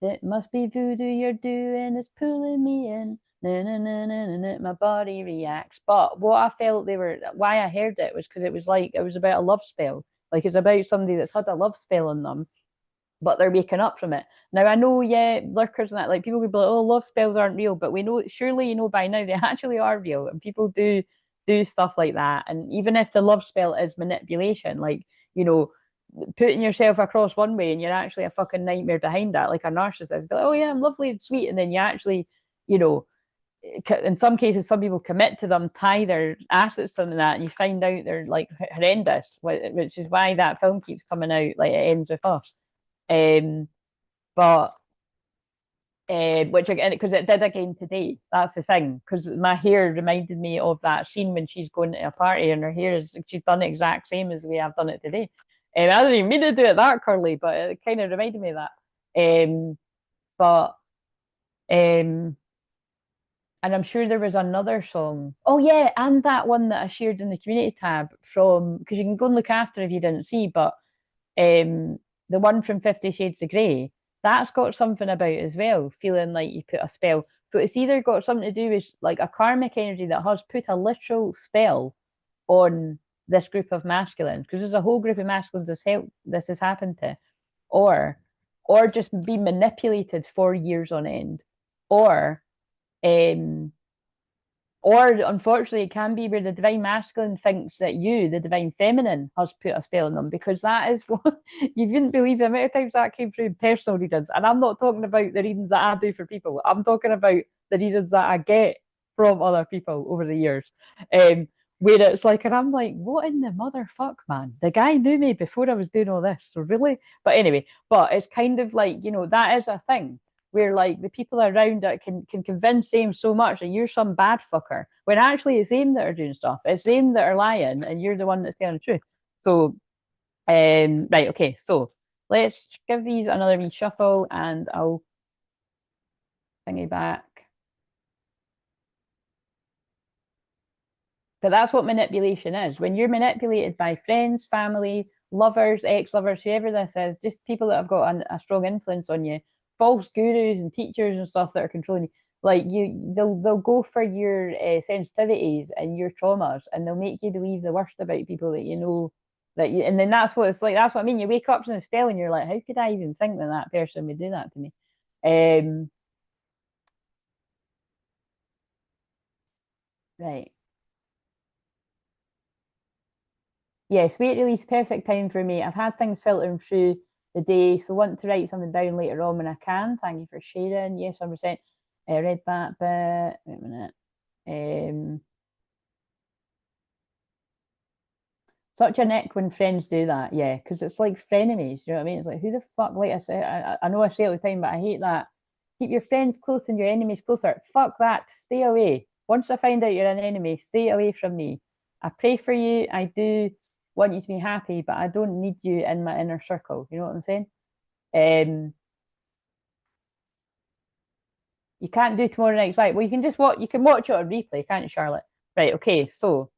It must be voodoo you're doing, it's pulling me in. Na, na, na, na, na, na, my body reacts. But what I felt why I heard it was because it was about a love spell. Like it's about somebody that's had a love spell on them but they're waking up from it. Now I know, yeah, lurkers and that, like people could be like, oh, love spells aren't real, but we know surely you know by now they actually are real, and people do stuff like that. And even if the love spell is manipulation, like you know, putting yourself across one way and you're actually a fucking nightmare behind that, like a narcissist, be like, oh yeah, I'm lovely and sweet, and then you actually, you know, in some cases, some people commit to them, tie their assets to them, and that, and you find out they're like horrendous, which is why that film keeps coming out. Like it ends with us. Um, but which again, because it did again today. That's the thing. Because my hair reminded me of that scene when she's going to a party and her hair is she's done the exact same as the way I've done it today. I didn't even mean to do it that curly, but it kind of reminded me of that. But um, and I'm sure there was another song. Oh yeah, and that one that I shared in the community tab from, because you can go and look after if you didn't see, but the one from 50 Shades of Grey, that's got something about it as well, feeling like you put a spell. So it's either got something to do with like a karmic energy that has put a literal spell on this group of masculines, because there's a whole group of masculines this has happened to, or just be manipulated for years on end, or um or unfortunately, it can be where the divine masculine thinks that you, the divine feminine, has put a spell on them, because that is what you wouldn't believe the amount of times that came through in personal readings. And I'm not talking about the readings that I do for people. I'm talking about the readings that I get from other people over the years. Where it's like, and I'm like, what in the motherfuck, man? The guy knew me before I was doing all this. So really? But anyway, but it's kind of like, that is a thing where like the people around it can convince them so much that you're some bad fucker, when actually it's them that are doing stuff. It's them that are lying, and you're the one that's telling the truth. So, right, okay. So let's give these another wee shuffle, and I'll thingy back. But that's what manipulation is. When you're manipulated by friends, family, lovers, ex-lovers, whoever this is, just people that have got a strong influence on you, false gurus and teachers and stuff that are controlling you. Like they'll go for your sensitivities and your traumas, and they'll make you believe the worst about people that you know and then that's what it's like. That's what I mean. You wake up in a spell, and you're like, how could I even think that that person would do that to me? Right. Yes, weight release, perfect time for me. I've had things filtering through the day, so want to write something down later on when I can. Thank you for sharing. Yes, 100%. I read that bit. Wait a minute. Um, Such a nick when friends do that, yeah, because it's like frenemies. You know what I mean? It's like, who the fuck? Like I say, I know I say it all the time, but I hate that. Keep your friends close and your enemies closer. Fuck that. Stay away. Once I find out you're an enemy, stay away from me. I pray for you. I do want you to be happy, but I don't need you in my inner circle. You know what I'm saying? Um, you can't do tomorrow night's light. Well, you can just watch. You can watch it on replay, can't you, Charlotte? Right. Okay. So,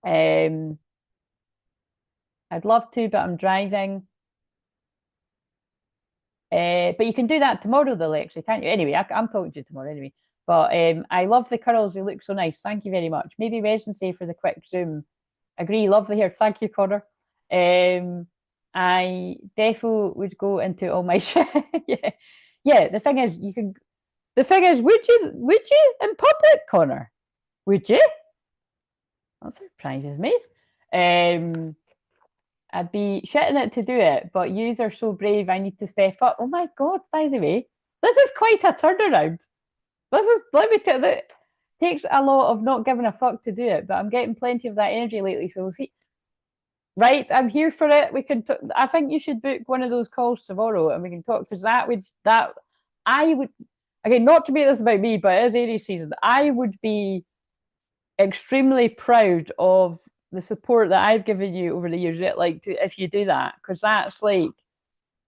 um, I'd love to, but I'm driving. But you can do that tomorrow, though, Lexi, can't you? Anyway, I'm talking to you tomorrow anyway. But I love the curls. They look so nice. Thank you very much. Maybe Wednesday for the quick Zoom. Agree. Lovely hair. Thank you, Connor. I defo would go into all my shit. Yeah. Yeah. The thing is, you can. The thing is, would you in public, Connor? Would you? That surprises me. Um, I'd be shitting it to do it, but yous are so brave. I need to step up. Oh my God, by the way, this is quite a turnaround. Let me tell you, it takes a lot of not giving a fuck to do it, but I'm getting plenty of that energy lately. So we'll see. Right, I'm here for it. We can. I think you should book one of those calls tomorrow, and we can talk, because I would, again, not to make this about me, but it is Aries season. I would be extremely proud of the support that I've given you over the years. Like, if you do that, because that's like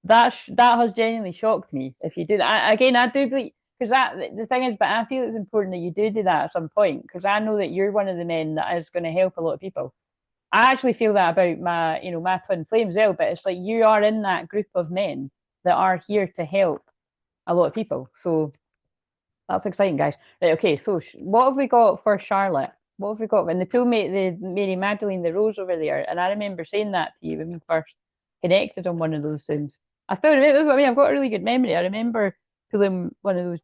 that has genuinely shocked me. If you do that, again, I do believe, because that the thing is, but I feel it's important that you do that at some point, because I know that you're one of the men that is going to help a lot of people. I actually feel that about my twin flames as well, but it's like you are in that group of men that are here to help a lot of people. So that's exciting, guys. Right, okay, so what have we got for Charlotte? What have we got? When the poolmate, the Mary Magdalene, the Rose over there, and I remember saying that to you when we first connected on one of those Zooms. I still remember, this is what I mean, I've got a really good memory. I remember pulling one of those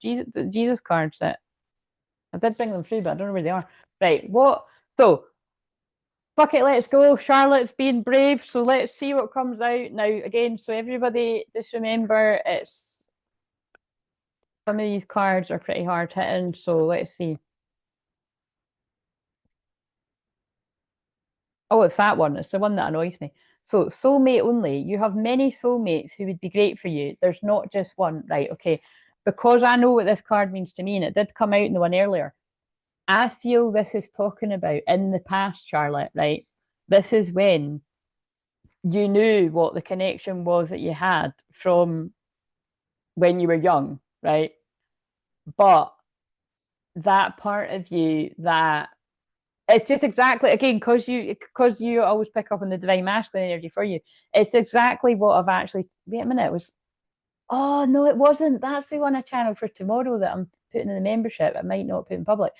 Jesus cards that I did bring them through, but I don't know where they are. Right, what? So, fuck it, let's go. Charlotte's being brave, so let's see what comes out. Now, again, so everybody just remember, it's some of these cards are pretty hard hitting, so let's see. Oh, it's that one. It's the one that annoys me. So, soulmate only. You have many soulmates who would be great for you. There's not just one. Right, okay. Because I know what this card means to me, and it did come out in the one earlier. I feel this is talking about in the past, Charlotte, right? This is when you knew what the connection was that you had from when you were young, right? But that part of you that it's just exactly again because you always pick up on the divine masculine energy for you. It's exactly what I've actually. Wait a minute, it was. Oh no, it wasn't. That's the one I channeled for tomorrow that I'm putting in the membership. I might not put in public.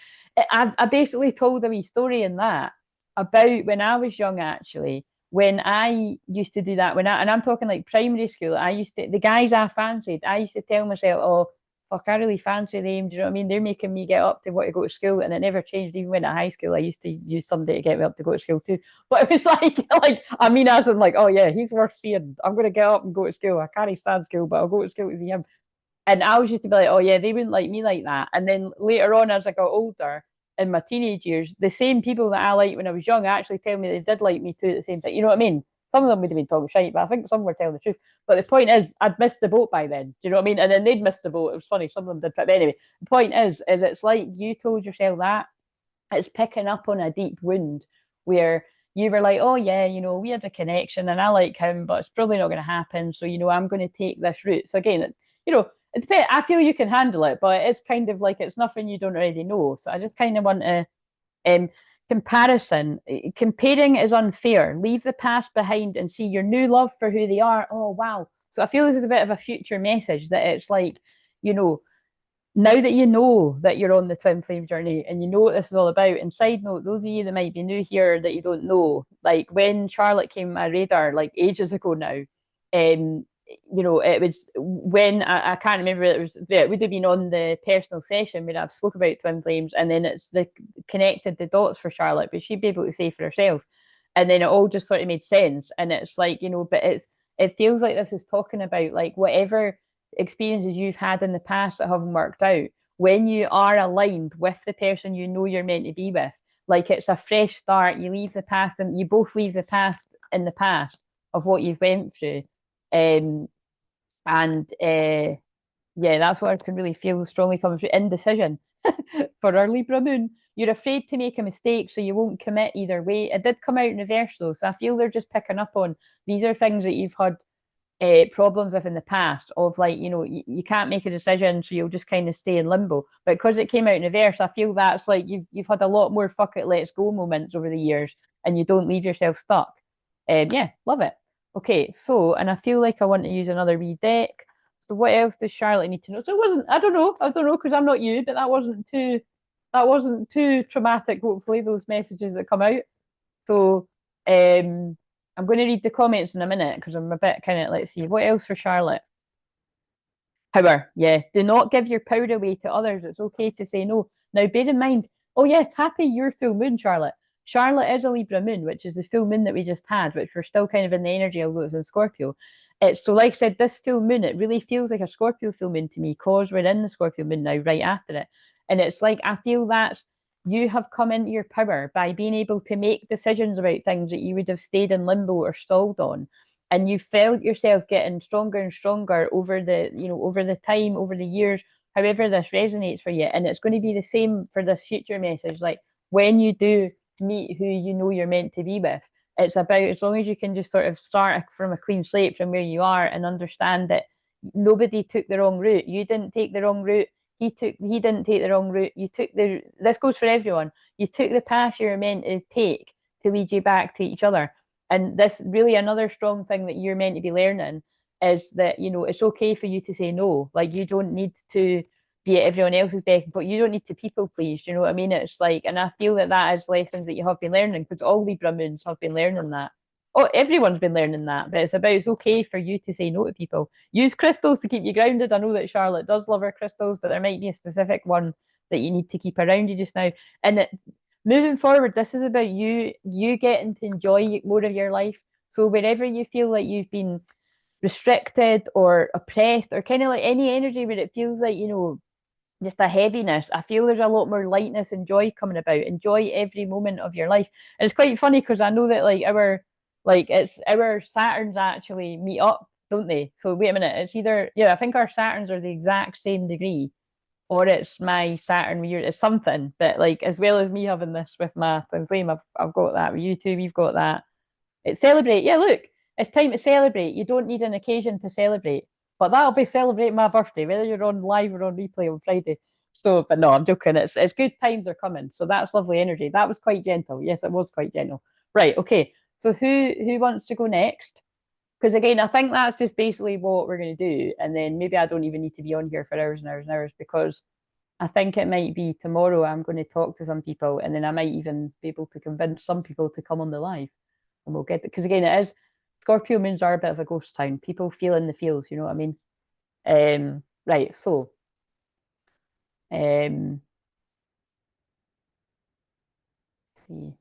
I basically told a wee story in that about when I was young, actually. When I used to do that, and I'm talking like primary school, I used to the guys I fancied. I used to tell myself, "Oh, fuck, I really fancy them." Do you know what I mean? They're making me get up to want to go to school, and it never changed. Even when at high school, I used to use somebody to get me up to go to school too. But it was like I mean, as in like, oh yeah, he's worth seeing. I'm gonna get up and go to school. I can't stand school, but I'll go to school to see him. And I was used to be like, oh yeah, they wouldn't like me like that. And then later on, as I got older, in my teenage years, the same people that I liked when I was young actually tell me they did like me too at the same time. You know what I mean? Some of them would have been talking shite, but I think some were telling the truth. But the point is, I'd missed the boat by then. Do you know what I mean? And then they'd missed the boat. It was funny. Some of them did. But anyway, the point is it's like you told yourself that it's picking up on a deep wound where you were like, oh yeah, we had a connection and I like him, but it's probably not going to happen. So, I'm going to take this route. So again, it depends. I feel you can handle it, but it's kind of like it's nothing you don't already know. So I just kind of want to um comparison. Comparing is unfair. Leave the past behind and see your new love for who they are. Oh wow. So I feel this is a bit of a future message that it's like, you know, now that you know that you're on the twin flame journey and you know what this is all about, and side note, those of you that might be new here that you don't know, like when Charlotte came on my radar like ages ago now, it was when I can't remember, it would have been on the personal session where I've spoke about twin flames, and then it's connected the dots for Charlotte, but she'd be able to say for herself. And then it all just sort of made sense. And it's like, but it feels like this is talking about like whatever experiences you've had in the past that haven't worked out, when you are aligned with the person you know you're meant to be with, like it's a fresh start. You leave the past, and you both leave the past in the past of what you've went through. And yeah, that's what I can really feel strongly coming through. Indecision for our Libra moon. You're afraid to make a mistake, so you won't commit either way. It did come out in reverse though, so I feel they're just picking up on these are things that you've had problems with in the past, of like, you can't make a decision, so you'll just kind of stay in limbo. But because it came out in reverse, I feel that's like you've had a lot more fuck it, let's go moments over the years, and you don't leave yourself stuck. Yeah, love it. Okay, so, and I feel like I want to use another wee deck. So what else does Charlotte need to know? So it wasn't, I don't know, because I'm not you, but that wasn't too traumatic, hopefully, those messages that come out. So I'm going to read the comments in a minute because I'm a bit kind of, let's see, what else for Charlotte? Power, yeah. Do not give your power away to others. It's okay to say no. Now, bear in mind, oh yes, happy your full moon, Charlotte. Charlotte is a Libra moon, which is the full moon that we just had, which we're still kind of in the energy, although it's in Scorpio. It's so, like I said, this full moon, it really feels like a Scorpio full moon to me because we're in the Scorpio moon now, right after it. And it's like, I feel that you have come into your power by being able to make decisions about things that you would have stayed in limbo or stalled on. And you felt yourself getting stronger and stronger over the time, over the years, however this resonates for you. And it's going to be the same for this future message. Like when you do meet who you know you're meant to be with, it's about, as long as you can just sort of start from a clean slate from where you are and understand that nobody took the wrong route. You didn't take the wrong route. He didn't take the wrong route. This goes for everyone. You took the path you were meant to take to lead you back to each other. And this really, another strong thing that you're meant to be learning is that, it's okay for you to say no. Like, you don't need to be at everyone else's beck, but you don't need to people please. You know what I mean? It's like, and I feel that is lessons that you have been learning, because all Libra moons have been learning that. Oh, everyone's been learning that, but it's okay for you to say no to people. Use crystals to keep you grounded. I know that Charlotte does love her crystals, but there might be a specific one that you need to keep around you just now. And moving forward, this is about you getting to enjoy more of your life. So wherever you feel like you've been restricted or oppressed, or kind of like any energy where it feels like, just a heaviness, I feel there's a lot more lightness and joy coming about. Enjoy every moment of your life. And it's quite funny because I know that it's our Saturns actually meet up, don't they? So wait a minute, it's either, yeah, I think our Saturns are the exact same degree, or it's my Saturn with it's something. But like, as well as me having this with my twin flame, I've got that with you too. We've got that. It's celebrate. Yeah, look, it's time to celebrate. You don't need an occasion to celebrate. But that'll be celebrating my birthday, whether you're on live or on replay on Friday. So, but no, I'm joking. It's good times are coming. So that's lovely energy. That was quite gentle. Yes, it was quite gentle. Right, okay. So who wants to go next? Because again, I think that's just basically what we're going to do. And then maybe I don't even need to be on here for hours and hours and hours because I think it might be tomorrow I'm going to talk to some people and then I might even be able to convince some people to come on the live and we'll get it. Because again, it is Scorpio moons are a bit of a ghost town. People feel in the feels, you know what I mean? Right, so see.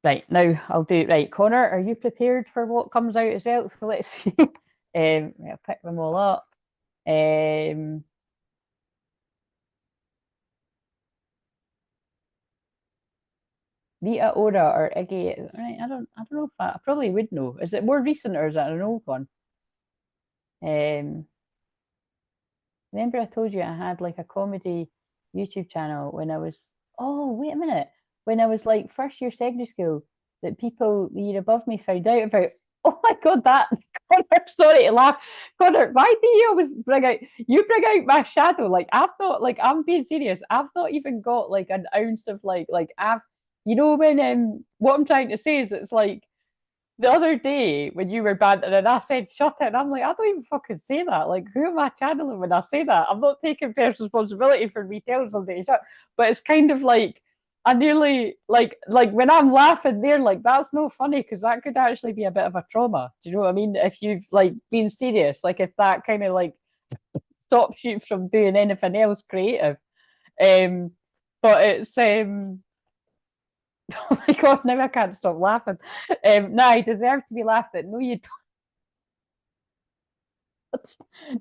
Right, now I'll do right. Connor, are you prepared for what comes out as well? So let's see. I'll pick them all up. Rita Ora or Iggy. Right, I don't know if I probably would know. Is it more recent or is it an old one? Um, Remember I told you I had like a comedy YouTube channel when I was, oh, wait a minute. When I was like first year secondary school that people the year above me found out about. Oh my God, that Connor, sorry to laugh. Connor, why do you always bring out my shadow? Like I've not like I'm being serious. I've not even got like an ounce of like I've when what I'm trying to say is it's like the other day when you were banting and I said shut it, and I'm like, I don't even fucking say that. Like, who am I channeling when I say that? I'm not taking personal responsibility for me telling somebody to shut. But it's kind of like I nearly like when I'm laughing there, like that's no funny because that could actually be a bit of a trauma. Do you know what I mean? If you've like been serious, like if that kind of like stops you from doing anything else creative. Um, but it's oh my God, now I can't stop laughing. No, I deserve to be laughed at. No, you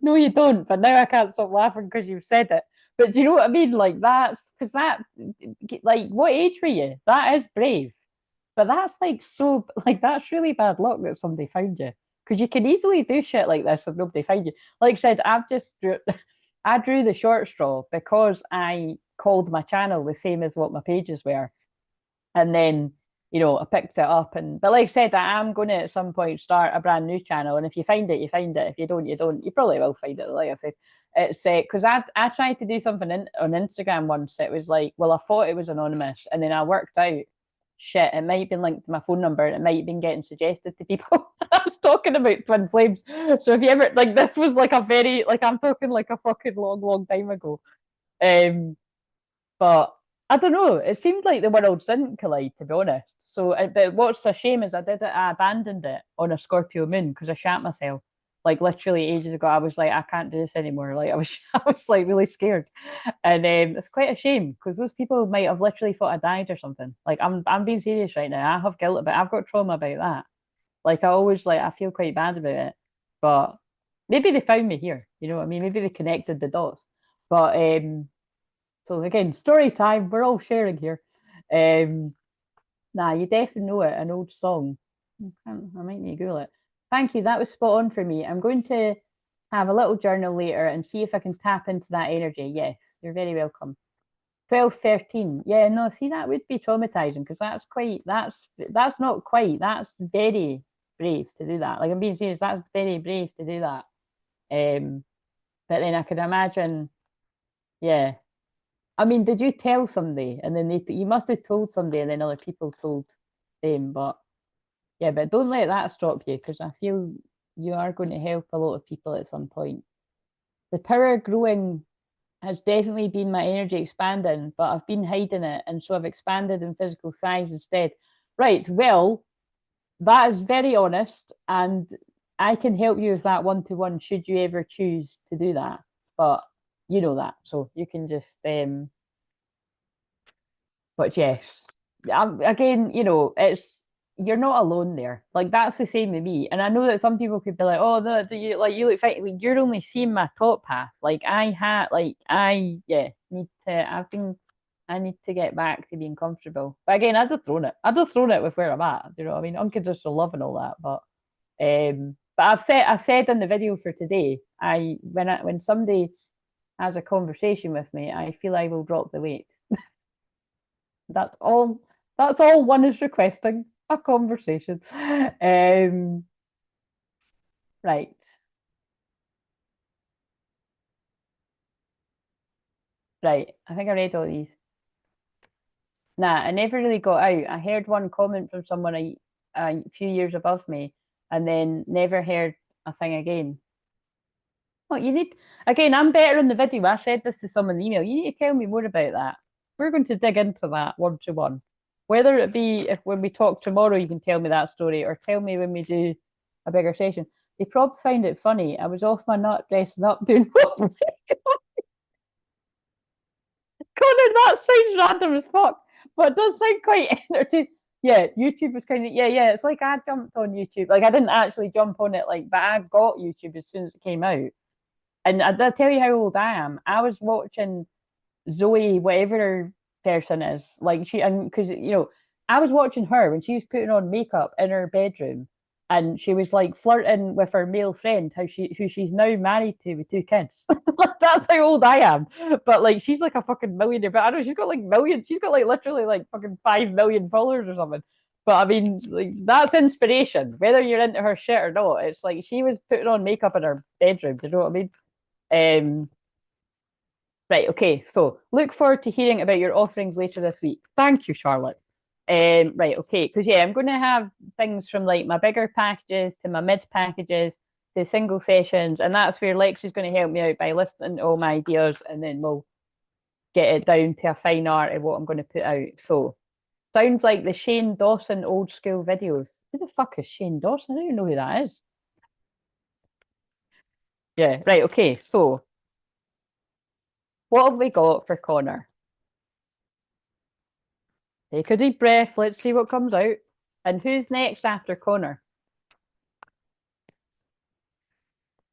no, you don't. But now I can't stop laughing because you've said it. But do you know what I mean? Like that's because that, like, what age were you? That is brave. But that's like so, like that's really bad luck that somebody found you. Because you can easily do shit like this if nobody finds you. Like I said, I drew the short straw because I called my channel the same as what my pages were. And then, I picked it up but like I said, I am going to at some point start a brand new channel. And if you find it, you find it. If you don't, you don't. You probably will find it. Like I said, it's because I tried to do something on Instagram once. It was like, well, I thought it was anonymous, and then I worked out, shit, it might have been linked to my phone number. It might have been getting suggested to people. I was talking about twin flames. So if you ever like, this was like a very like I'm talking like a fucking long, long time ago. Um, but I don't know. It seemed like the worlds didn't collide, to be honest. So, but what's a shame is I abandoned it on a Scorpio moon because I shat myself. Like literally ages ago, I was like, I can't do this anymore. Like I was like really scared, and it's quite a shame because those people might have literally thought I died or something. Like I'm being serious right now. I have guilt about. I've got trauma about that. Like I always I feel quite bad about it, but maybe they found me here. You know what I mean? Maybe they connected the dots. But so again, story time. We're all sharing here. Um, you definitely know it. An old song. I might need to Google it. Thank you. That was spot on for me. I'm going to have a little journal later and see if I can tap into that energy. Yes, you're very welcome. 12, 13. Yeah, no, see, that would be traumatizing because that's not quite, that's very brave to do that. Like I'm being serious, that's very brave to do that. But then I could imagine, yeah, I mean, did you tell somebody and then you must have told somebody and then other people told them, but yeah, but don't let that stop you because I feel you are going to help a lot of people at some point. The power growing has definitely been my energy expanding, but I've been hiding it and so I've expanded in physical size instead. Right, well, that is very honest and I can help you with that one-to-one should you ever choose to do that. But you know that, so you can just but yes, again, it's you're not alone there. Like that's the same with me. And I know that some people could be like, "Oh, no, do you look fine?" Like, you're only seeing my top half. Like I had, like need to. I need to get back to being comfortable. But again, I'd have thrown it. I'd have thrown it with where I'm at. You know what I mean? Unconditional love and all that. But I said in the video for today, when somebody has a conversation with me, I feel I will drop the weight. That's all. That's all one is requesting, a conversation. Right. Right. I think I read all these. Nah, I never really got out. I heard one comment from someone a few years above me and then never heard a thing again. Well, you need, again, I'm better on the video. I said this to someone in the email. You need to tell me more about that. We're going to dig into that one to one. Whether it be if when we talk tomorrow, you can tell me that story, or tell me when we do a bigger session. They probs find it funny. I was off my nut dressing up doing what? Connor, that sounds random as fuck, but it does sound quite entertaining. Yeah, YouTube was kind of yeah. It's like I jumped on YouTube. Like I didn't actually jump on it, like, but I got YouTube as soon as it came out. And I'll tell you how old I am. I was watching Zoe, whatever her person is, like she, and because I was watching her when she was putting on makeup in her bedroom, and she was like flirting with her male friend, who she's now married to with two kids. That's how old I am. But like, she's like a fucking millionaire. But I know she's got like millions. She's got like literally like fucking 5 million followers or something. But I mean, like that's inspiration. Whether you're into her shit or not, it's like she was putting on makeup in her bedroom. Do you know what I mean? Um, right, okay. So look forward to hearing about your offerings later this week. Thank you, Charlotte. Right, okay. Because yeah, I'm going to have things from like my bigger packages to my mid packages to single sessions, and that's where Lex is going to help me out by listening to all my ideas, and then we'll get it down to a fine art of what I'm going to put out. So sounds like the Shane Dawson old school videos. Who the fuck is Shane Dawson? I don't even know who that is. Yeah, right, okay. So what have we got for Connor? Take a deep breath. Let's see what comes out. And who's next after Connor?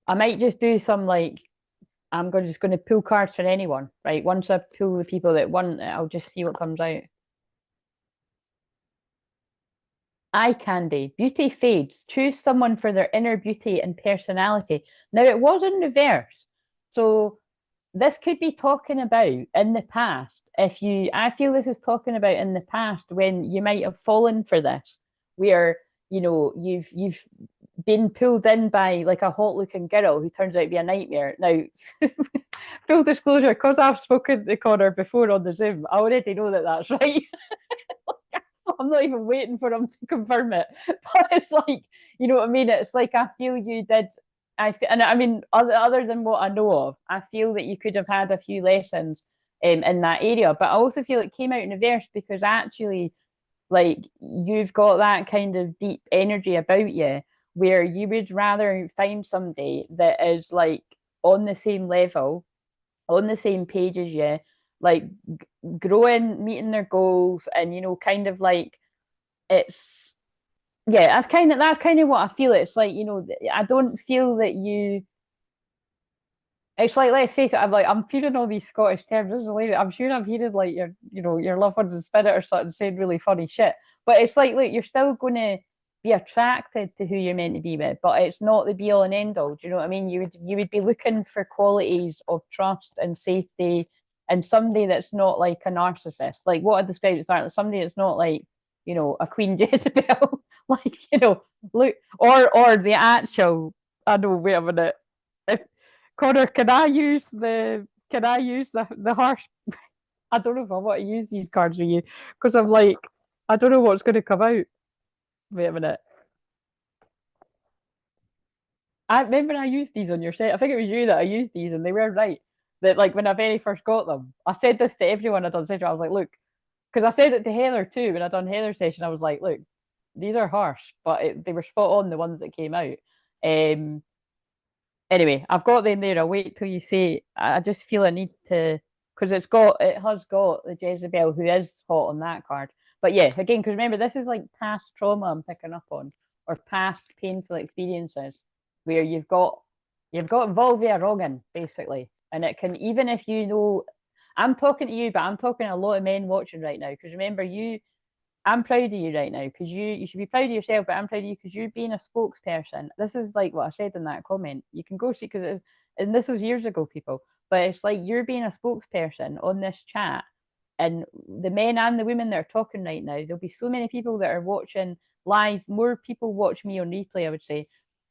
I might just do some like just going to pull cards for anyone, right? Once I pull the people that want it, I'll just see what comes out. Eye candy. Beauty fades. Choose someone for their inner beauty and personality. Now it was in reverse. So this could be talking about in the past. I feel this is talking about in the past when you might have fallen for this, where you've been pulled in by like a hot looking girl who turns out to be a nightmare. Now, full disclosure, because I've spoken to Connor before on the Zoom, I already know that that's right. I'm not even waiting for him to confirm it. But it's like, you know what I mean? It's like I feel you did. And I mean, other than what I know of, I feel that you could have had a few lessons in that area. But I also feel it came out in reverse because actually, like, you've got that kind of deep energy about you where you would rather find somebody that is like on the same level, on the same page as you, like growing, meeting their goals, and kind of like it's yeah, that's kind of what I feel. It's like I don't feel that you. It's like, let's face it, I'm feeling all these Scottish terms. This is hilarious. I'm sure I've heard like your loved ones in spirit or something saying really funny shit. But it's like, look, you're still gonna be attracted to who you're meant to be with, but it's not the be all and end all. Do you know what I mean? You would be looking for qualities of trust and safety and somebody that's not like a narcissist. Like what I described as like somebody that's not like, a Queen Jezebel. Like, look or the actual I know, wait a minute. If Connor, can I use the harsh? I don't know if I want to use these cards with you because I'm like, I don't know what's going to come out. Wait a minute. I remember I used these on your set. I think it was you that I used these, and they were right. That like when I very first got them, I said this to everyone I done session. I was like, look, because I said it to Heather too when I done Heather's session. I was like, look, these are harsh, but they were spot on the ones that came out. Um, Anyway, I've got them there. I'll wait till you say. I just feel I need to because it has got the Jezebel who is hot on that card. But yeah, again, because remember this is like past trauma I'm picking up on or past painful experiences where you've got involved with a wronging basically, and it can even if I'm talking to you, but I'm talking to a lot of men watching right now because remember I'm proud of you right now because you should be proud of yourself, but I'm proud of you because you're being a spokesperson. This is like what I said in that comment. You can go see and this was years ago, people, but it's like you're being a spokesperson on this chat And the men and the women that are talking right now, there'll be so many people that are watching live, more people watch me on replay, I would say,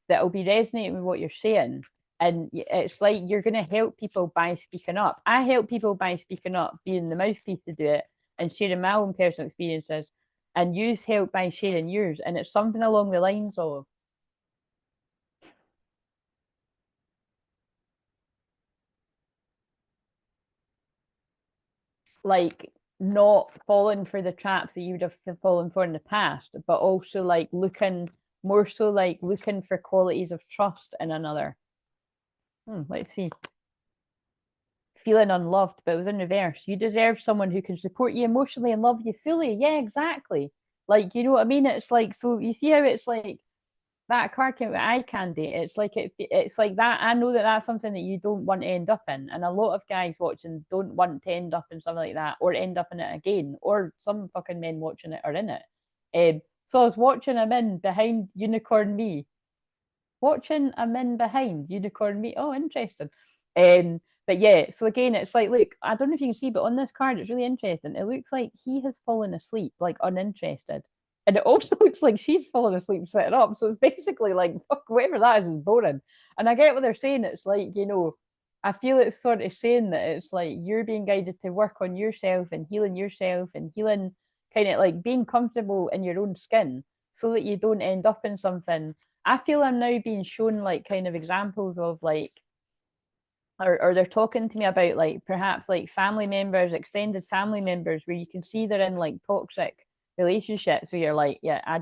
that will be resonating with what you're saying. And it's like you're going to help people by speaking up. I help people by speaking up, being the mouthpiece to do it, and sharing my own personal experiences. And use help by sharing yours. And it's something along the lines of, like, not falling for the traps that you would have fallen for in the past, but also like looking more so like looking for qualities of trust in another. Let's see. Feeling unloved, but it was in reverse. You deserve someone who can support you emotionally and love you fully. Yeah, exactly. Like, you know what I mean? It's like, so you see how it's like that card came with eye candy. It's like it's like that. I know that that's something that you don't want to end up in, and a lot of guys watching don't want to end up in something like that, or end up in it again, or some fucking men watching it are in it. So I was watching him in behind Unicorn Me, watching a min behind unicorn meat. Oh, interesting. But yeah, so again, it's like, look, I don't know if you can see, but on this card, it's really interesting. It looks like he has fallen asleep, like uninterested. And it also looks like she's fallen asleep sitting up. So it's basically like, fuck, whatever that is boring. And I get what they're saying. It's like, you know, I feel it's sort of saying that it's like you're being guided to work on yourself and healing kind of like being comfortable in your own skin so that you don't end up in something. I feel I'm now being shown like kind of examples of like, or they're talking to me about like perhaps like family members, extended family members, where you can see they're in like toxic relationships where you're like, yeah, I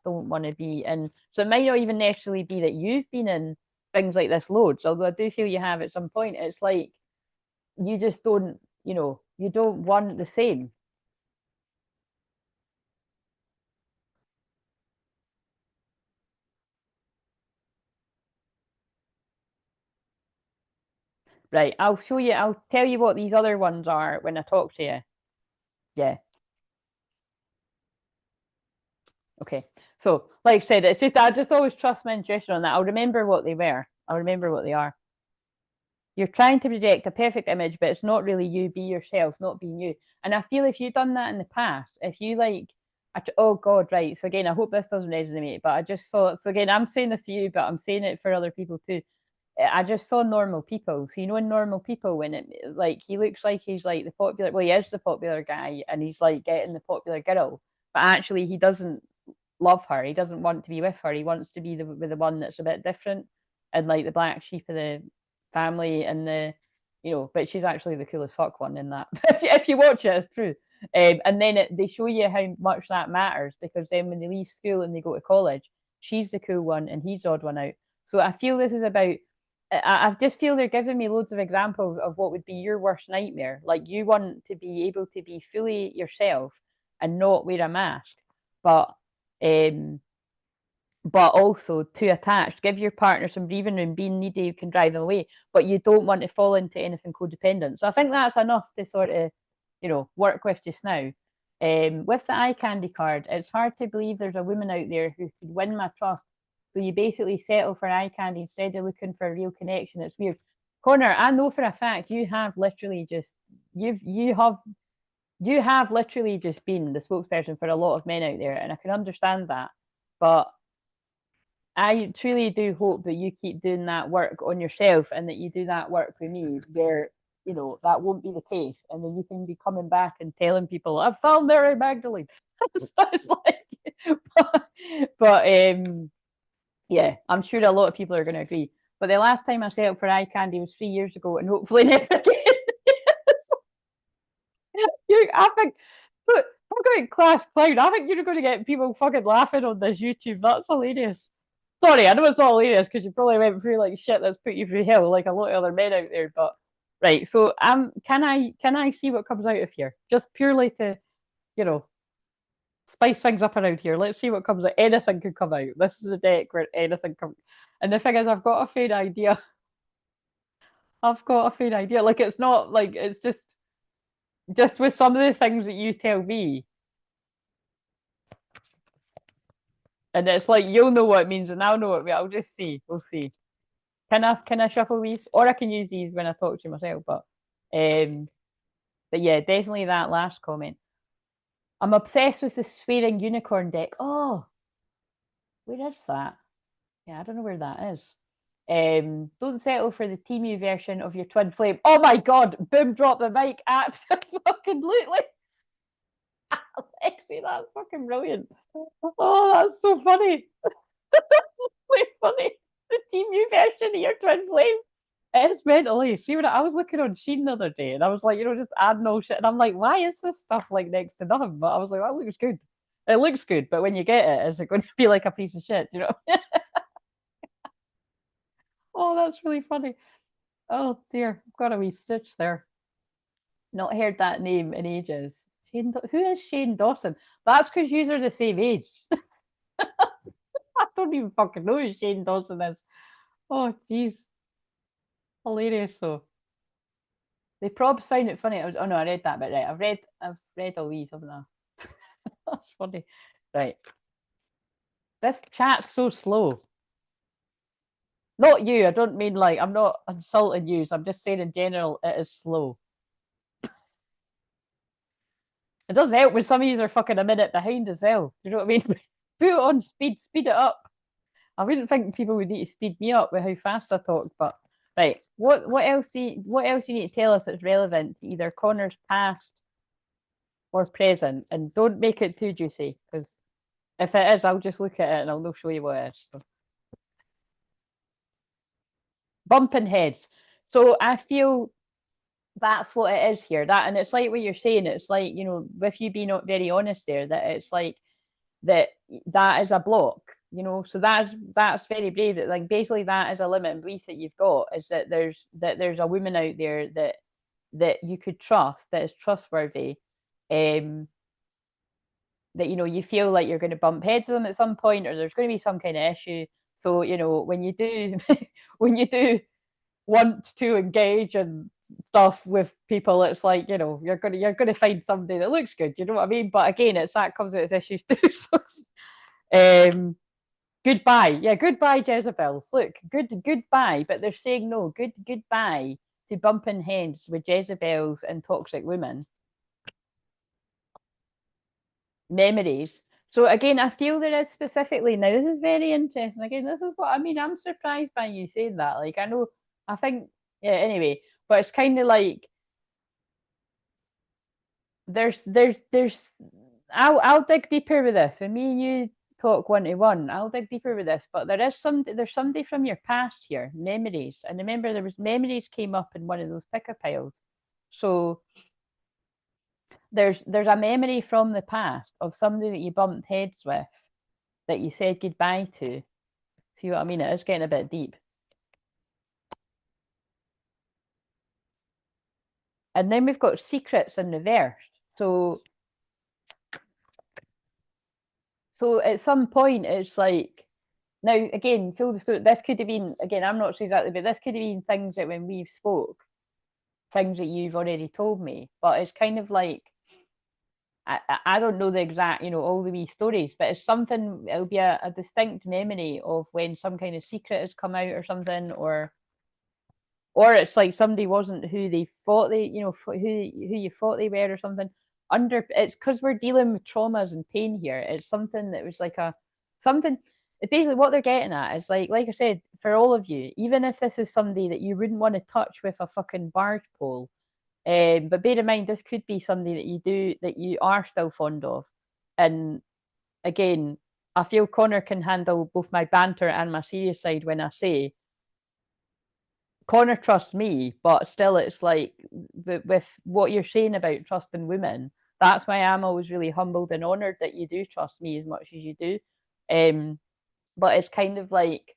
don't want to be in. So it might not even necessarily be that you've been in things like this loads, although I do feel you have at some point. It's like you just don't, you know, you don't want the same. Right. I'll tell you what these other ones are when I talk to you. Yeah. Okay. So, like I said, it's just I just always trust my intuition on that. I'll remember what they were. I'll remember what they are. You're trying to project a perfect image, but it's not really you. Be yourself, not being you. And I feel if you've done that in the past, if you like, oh God, right. So again, I hope this doesn't resonate, but I just saw. So again, I'm saying this to you, but I'm saying it for other people too. I just saw normal people. So you know, in normal people, when it like he looks like he's like the popular. Well, he is the popular guy, and he's like getting the popular girl, but actually he doesn't love her. He doesn't want to be with her. He wants to be with the one that's a bit different and like the black sheep of the family and the, you know, but she's actually the coolest fuck one in that. If you watch it, it's true. And then they show you how much that matters because then when they leave school and they go to college, she's the cool one and he's the odd one out. So I feel this is about. I just feel they're giving me loads of examples of what would be your worst nightmare. Like you want to be able to be fully yourself and not wear a mask, but um, but also too attached. Give your partner some breathing room. Being needy, you can drive them away, but you don't want to fall into anything codependent. So I think that's enough to sort of, you know, work with just now. With the eye candy card, it's hard to believe there's a woman out there who could win my trust. So you basically settle for eye candy instead of looking for a real connection. It's weird. Connor, I know for a fact you have literally just you have literally just been the spokesperson for a lot of men out there, and I can understand that. But I truly do hope that you keep doing that work on yourself and that you do that work with me where, you know, that won't be the case. And then you can be coming back and telling people, I've found Mary Magdalene. So it's like, but yeah, I'm sure a lot of people are going to agree. But the last time I set up for eye candy was 3 years ago and hopefully never again. I think, but talk about class clown. I think you're going to get people fucking laughing on this YouTube. That's hilarious. Sorry, I know it's not hilarious because you probably went through like shit that's put you through hell, like a lot of other men out there. But right, so can I see what comes out of here? Just purely to, you know, spice things up around here. Let's see what comes out. Anything could come out. This is a deck where anything comes. And the thing is, I've got a fair idea. I've got a fair idea. Like it's not like it's just with some of the things that you tell me, and it's like you'll know what it means, and I'll know what it means. I'll just see. We'll see. Can I shuffle these, or I can use these when I talk to myself? But um, But yeah, definitely that last comment. I'm obsessed with the swearing unicorn deck. Oh, where is that? Yeah, I don't know where that is. Don't settle for the TMU version of your Twinflame. Oh my god, boom, drop the mic. Absolutely. Lexi, that's fucking brilliant. Oh, that's so funny. That's really funny. The TMU version of your Twinflame. It's mentally. See, when I was looking on Sheen the other day and I was like, just adding all shit. And I'm like, why is this stuff like next to nothing? But I was like, that looks good. It looks good, but when you get it, is it going to be like a piece of shit? Oh, that's really funny. Oh dear, I've got a wee stitch there. Not heard that name in ages. Who is Shane Dawson? That's because you are the same age. I don't even fucking know who Shane Dawson is. Oh, jeez. Hilarious, though. The probs find it funny. Oh no, I read that bit right. I've read all these, haven't I? That's funny. Right. This chat's so slow. Not you. I don't mean like I'm not insulting you. I'm just saying in general it is slow. It doesn't help when some of these are fucking a minute behind as well. Do you know what I mean? Put it on speed it up. I wouldn't think people would need to speed me up with how fast I talk, but right. What else you need to tell us that's relevant to either Connor's past or present? And don't make it too juicy, because if it is, I'll just look at it and I'll not show you what it is. So. Bumping heads. So I feel that's what it is here. That, and it's like what you're saying, it's like, with you being not very honest there, that it's like that is a block, so that's very brave. That, like, basically that is a limiting belief that you've got, is that there's a woman out there that you could trust, that is trustworthy, that you feel like you're going to bump heads with them at some point, or there's going to be some kind of issue. So when you do when you do want to engage and stuff with people, it's like, you're gonna find somebody that looks good, you know what I mean? But again, it's that comes with its issues too. So goodbye. Yeah, goodbye, Jezebels. Look, goodbye. But they're saying no, goodbye to bumping heads with Jezebels and toxic women. Memories. So again, I feel there is specifically, now this is very interesting. Again, this is what I mean. I'm surprised by you saying that. Like, I think, yeah, anyway, but it's kind of like there's I'll dig deeper with this. When me and you talk 1-to-1, I'll dig deeper with this. But there's somebody from your past here, memories. And remember, there was memories came up in one of those picker piles. So there's a memory from the past of somebody that you bumped heads with, that you said goodbye to. See what I mean? It is getting a bit deep. And then we've got secrets in reverse. So at some point, it's like, now again, full disclosure, this could have been, again, I'm not sure exactly, but this could have been things that when we've spoke, things that you've already told me. But it's kind of like, I don't know the exact, all the wee stories, but it's something, it'll be a distinct memory of when some kind of secret has come out or something, or it's like somebody wasn't who they thought they, who you thought they were or something. It's because we're dealing with traumas and pain here. It's something that was like something. It's basically what they're getting at is like I said, for all of you, even if this is somebody that you wouldn't want to touch with a fucking barge pole, but bear in mind, this could be somebody that you are still fond of. And again, I feel Connor can handle both my banter and my serious side when I say Connor trusts me, but still, it's like with what you're saying about trusting women. That's why I'm always really humbled and honored that you do trust me as much as you do. But it's kind of like,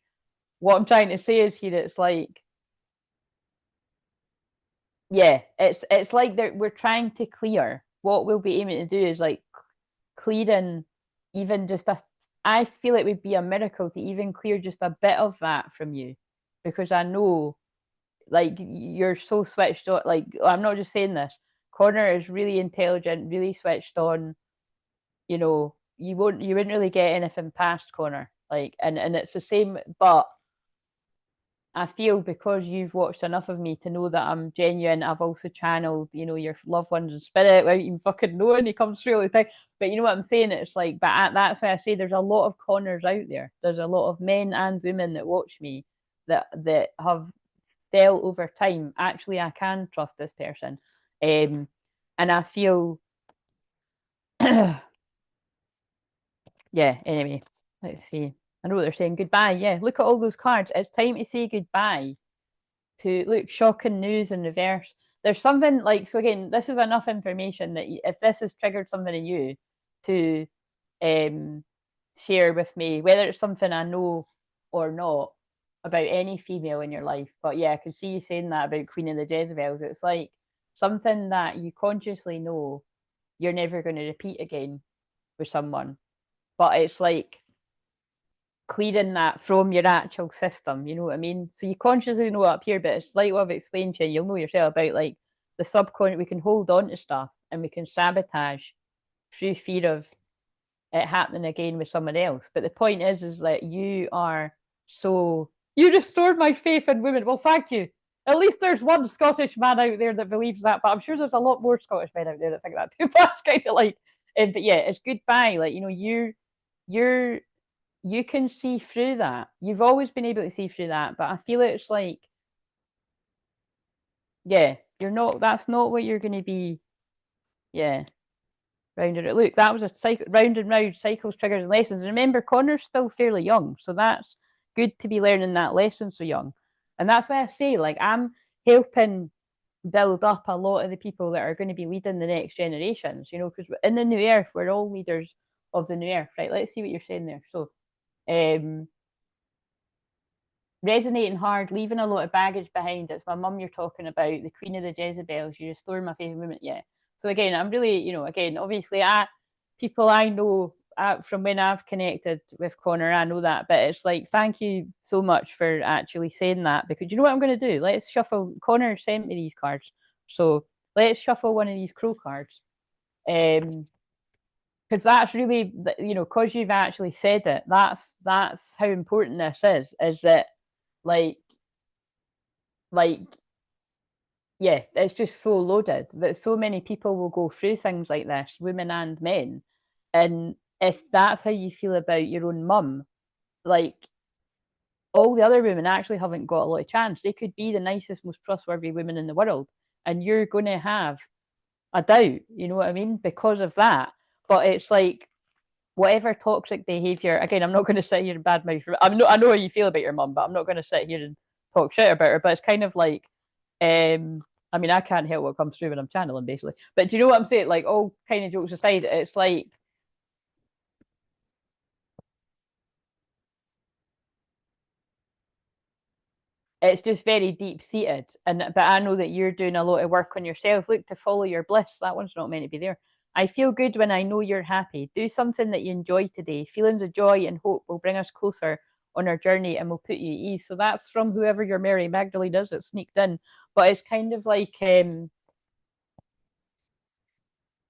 what I'm trying to say is here, it's like, yeah, it's like we're trying to clear. What we'll be aiming to do is like clearing even just I feel it would be a miracle to even clear just a bit of that from you, because I know, like, you're so switched on. Like, I'm not just saying this. Connor is really intelligent, really switched on. You wouldn't really get anything past Connor. Like, and it's the same, but I feel because you've watched enough of me to know that I'm genuine, I've also channeled, you know, your loved ones in spirit without even fucking knowing he comes through all the time. But you know what I'm saying? It's like, that's why I say there's a lot of Connors out there. There's a lot of men and women that watch me that have felt over time, actually, I can trust this person. And I feel, yeah, anyway, let's see. I know what they're saying. Goodbye. Yeah, look at all those cards. It's time to say goodbye to, look, shocking news in reverse. There's something like, so again, this is enough information that if this has triggered something in you to share with me, whether it's something I know or not about any female in your life. But yeah, I can see you saying that about Queen of the Jezebels. It's like something that you consciously know you're never going to repeat again with someone. But it's like clearing that from your actual system, you know what I mean? So you consciously know up here, but it's like what I've explained to you, you'll know yourself about like the subconscious, we can hold on to stuff and we can sabotage through fear of it happening again with someone else. But the point is that you are so, you restored my faith in women. Well, thank you. At least there's one Scottish man out there that believes that, but I'm sure there's a lot more Scottish men out there that think that too. But it's kind of like, but yeah, it's goodbye. Like, you know, you're you can see through that. You've always been able to see through that, but I feel it's like, yeah, you're not. That's not what you're going to be. Yeah, rounded it. Look, that was a cycle, round and round cycles, triggers, and lessons. And remember, Connor's still fairly young, so that's good to be learning that lesson so young. And that's why I say, like, I'm helping build up a lot of the people that are going to be leading the next generations. You know, because in the new earth, we're all leaders of the new earth, right? Let's see what you're saying there. So, resonating hard, leaving a lot of baggage behind. It's my mum you're talking about, the Queen of the Jezebels. You restore my faith in women. Yeah. So again, I'm really, you know, again, obviously, people I know from when I've connected with Connor, I know that. But it's like, thank you so much for actually saying that, because you know what I'm going to do? Let's shuffle. Connor sent me these cards, so let's shuffle one of these crow cards. Because that's really, you know, because you've actually said it, that's how important this is that like like yeah, it's just so loaded that so many people will go through things like this, women and men. And if that's how you feel about your own mum, like all the other women actually haven't got a lot of chance. They could be the nicest, most trustworthy women in the world, and you're going to have a doubt, you know what I mean, because of that. But it's like whatever toxic behavior, again, I'm not going to sit here and badmouth. I know how you feel about your mum, but I'm not going to sit here and talk shit about her. But it's kind of like, I mean, I can't help what comes through when I'm channeling, basically. But do you know what I'm saying? Like, all kind of jokes aside, it's like it's just very deep seated. And but I know that you're doing a lot of work on yourself. Look, to follow your bliss. That one's not meant to be there. I feel good when I know you're happy. Do something that you enjoy today. Feelings of joy and hope will bring us closer on our journey and will put you at ease. So that's from whoever your Mary Magdalene is that sneaked in. But it's kind of like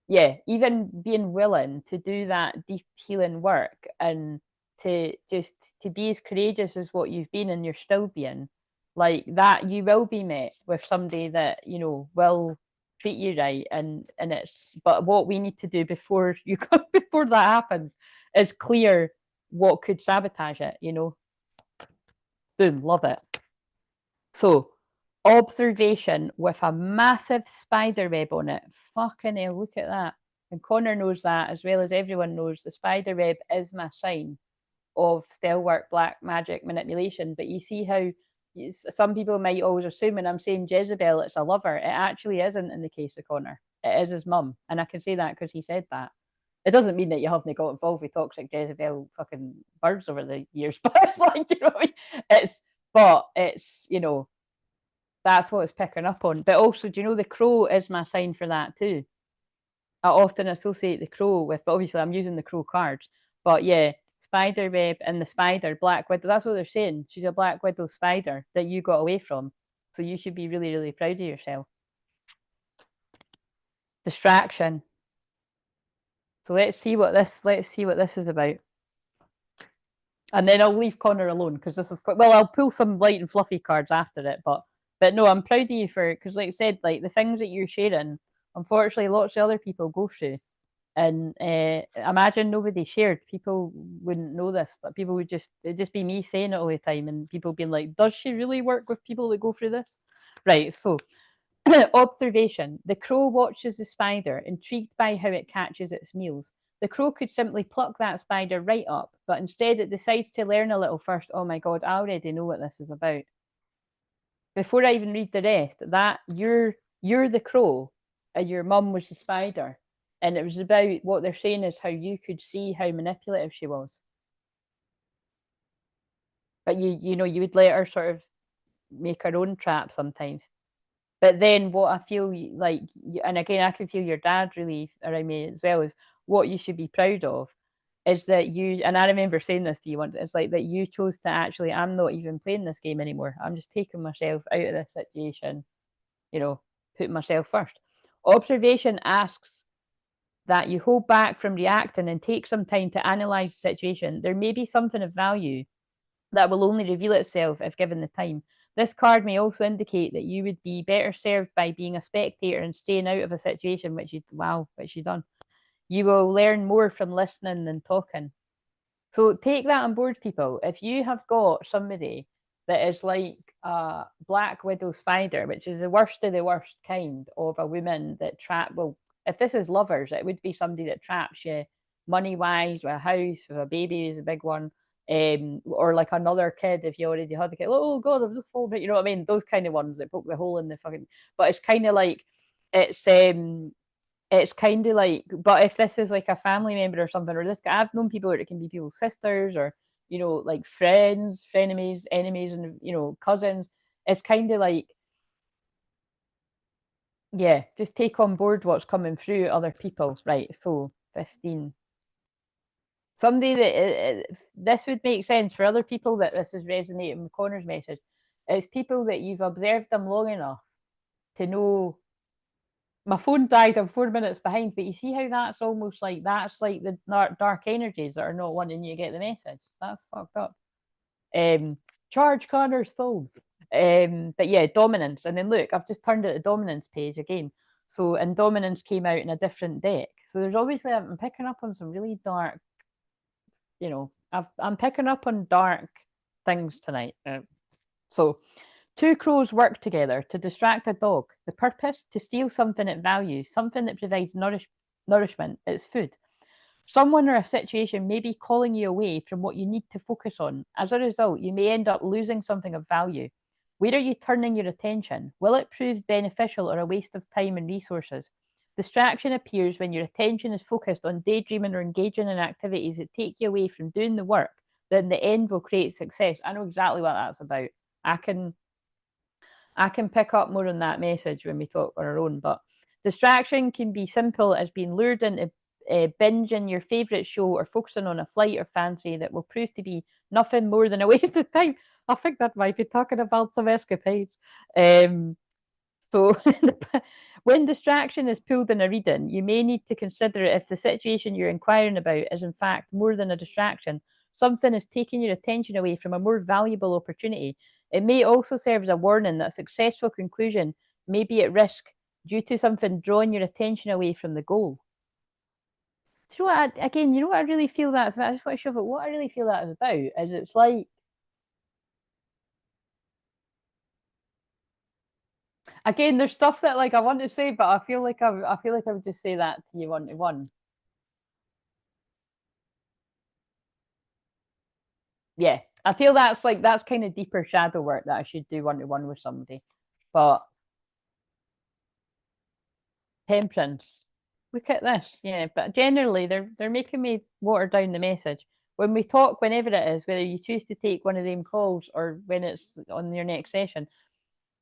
yeah, even being willing to do that deep healing work and to just to be as courageous as what you've been and you're still being, like that, you will be met with somebody that you know will treat you right. And it's, but what we need to do before you before that happens is clear what could sabotage it, you know. Boom, love it. So, observation with a massive spider web on it. Fucking hell, look at that. And Connor knows that as well as everyone knows. The spider web is my sign of spell work, black magic, manipulation. But you see how some people might always assume when I'm saying Jezebel, it's a lover. It actually isn't in the case of Connor. It is his mum. And I can say that because he said that. It doesn't mean that you haven't got involved with toxic Jezebel fucking birds over the years, but it's like, you know what I mean? But it's, you know, that's what it's picking up on. But also, do you know the crow is my sign for that too? I often associate the crow with, but obviously I'm using the crow cards. But yeah, spider web and the spider, black widow. That's what they're saying. She's a black widow spider that you got away from. So you should be really, really proud of yourself. Distraction. So let's see what this is about. And then I'll leave Connor alone because this is quite well. I'll pull some light and fluffy cards after it, but no, I'm proud of you for because, like I said, like the things that you're sharing, unfortunately, lots of other people go through. And imagine nobody shared. People wouldn't know this. Like, people would it'd just be me saying it all the time, and people being like, "Does she really work with people that go through this?" Right. So, observation: the crow watches the spider, intrigued by how it catches its meals. The crow could simply pluck that spider right up, but instead it decides to learn a little first. Oh my god, I already know what this is about. Before I even read the rest, that you're the crow and your mum was the spider. And it was about what they're saying is how you could see how manipulative she was. But you would let her sort of make her own trap sometimes. But then what I feel like, and again, I can feel your dad really around me as well, is what you should be proud of is that you, and I remember saying this to you once, it's like that you chose to actually, I'm not even playing this game anymore. I'm just taking myself out of this situation, putting myself first. Observation asks that you hold back from reacting and take some time to analyze the situation. There may be something of value that will only reveal itself if given the time. This card may also indicate that you would be better served by being a spectator and staying out of a situation, which you done. You will learn more from listening than talking. So take that on board, people. If you have got somebody that is like a black widow spider, which is the worst of the worst kind of a woman that if this is lovers, it would be somebody that traps you money wise, with a house, with a baby is a big one. Or like another kid if you already had the kid. Oh god, I've just fallen. You know what I mean? Those kind of ones that poke the hole in the fucking. But it's kind of like it's um it's kind of like, but if this is like a family member or something, or this guy, I've known people where it can be people's sisters or, like friends, frenemies, enemies, and, cousins. It's kind of like, yeah, just take on board what's coming through other people. Right. So 15. Somebody that this would make sense for other people that this is resonating with Connor's message. It's people that you've observed them long enough to know my phone died. I'm 4 minutes behind, but you see how that's almost like the dark energies that are not wanting you to get the message. That's fucked up. Charge Connor's phone. But yeah, dominance. And then look, I've just turned it to dominance page again. So and dominance came out in a different deck. So there's obviously I'm picking up on some really dark, I'm picking up on dark things tonight. So two crows work together to distract a dog. The purpose? To steal something it values, something that provides nourishment, its food. Someone or a situation may be calling you away from what you need to focus on. As a result, you may end up losing something of value. Where are you turning your attention? Will it prove beneficial or a waste of time and resources? Distraction appears when your attention is focused on daydreaming or engaging in activities that take you away from doing the work that in the end will create success. I know exactly what that's about. I can pick up more on that message when we talk on our own. But distraction can be simple as being lured into binging your favourite show or focusing on a flight or fancy that will prove to be nothing more than a waste of time. I think that might be talking about some escapades. So when distraction is pulled in a reading, you may need to consider if the situation you're inquiring about is in fact more than a distraction. Something is taking your attention away from a more valuable opportunity. It may also serve as a warning that a successful conclusion may be at risk due to something drawing your attention away from the goal. Do you know what? Again, you know what I really feel that's about? I just want to show it. What I really feel that is about is it's like, again, there's stuff that like I want to say, but I feel like I would just say that to you one to one. Yeah, I feel that's kind of deeper shadow work that I should do one to one with somebody. But temperance, look at this. Yeah, but generally they're making me water down the message. When we talk, whenever it is, whether you choose to take one of them calls or when it's on your next session,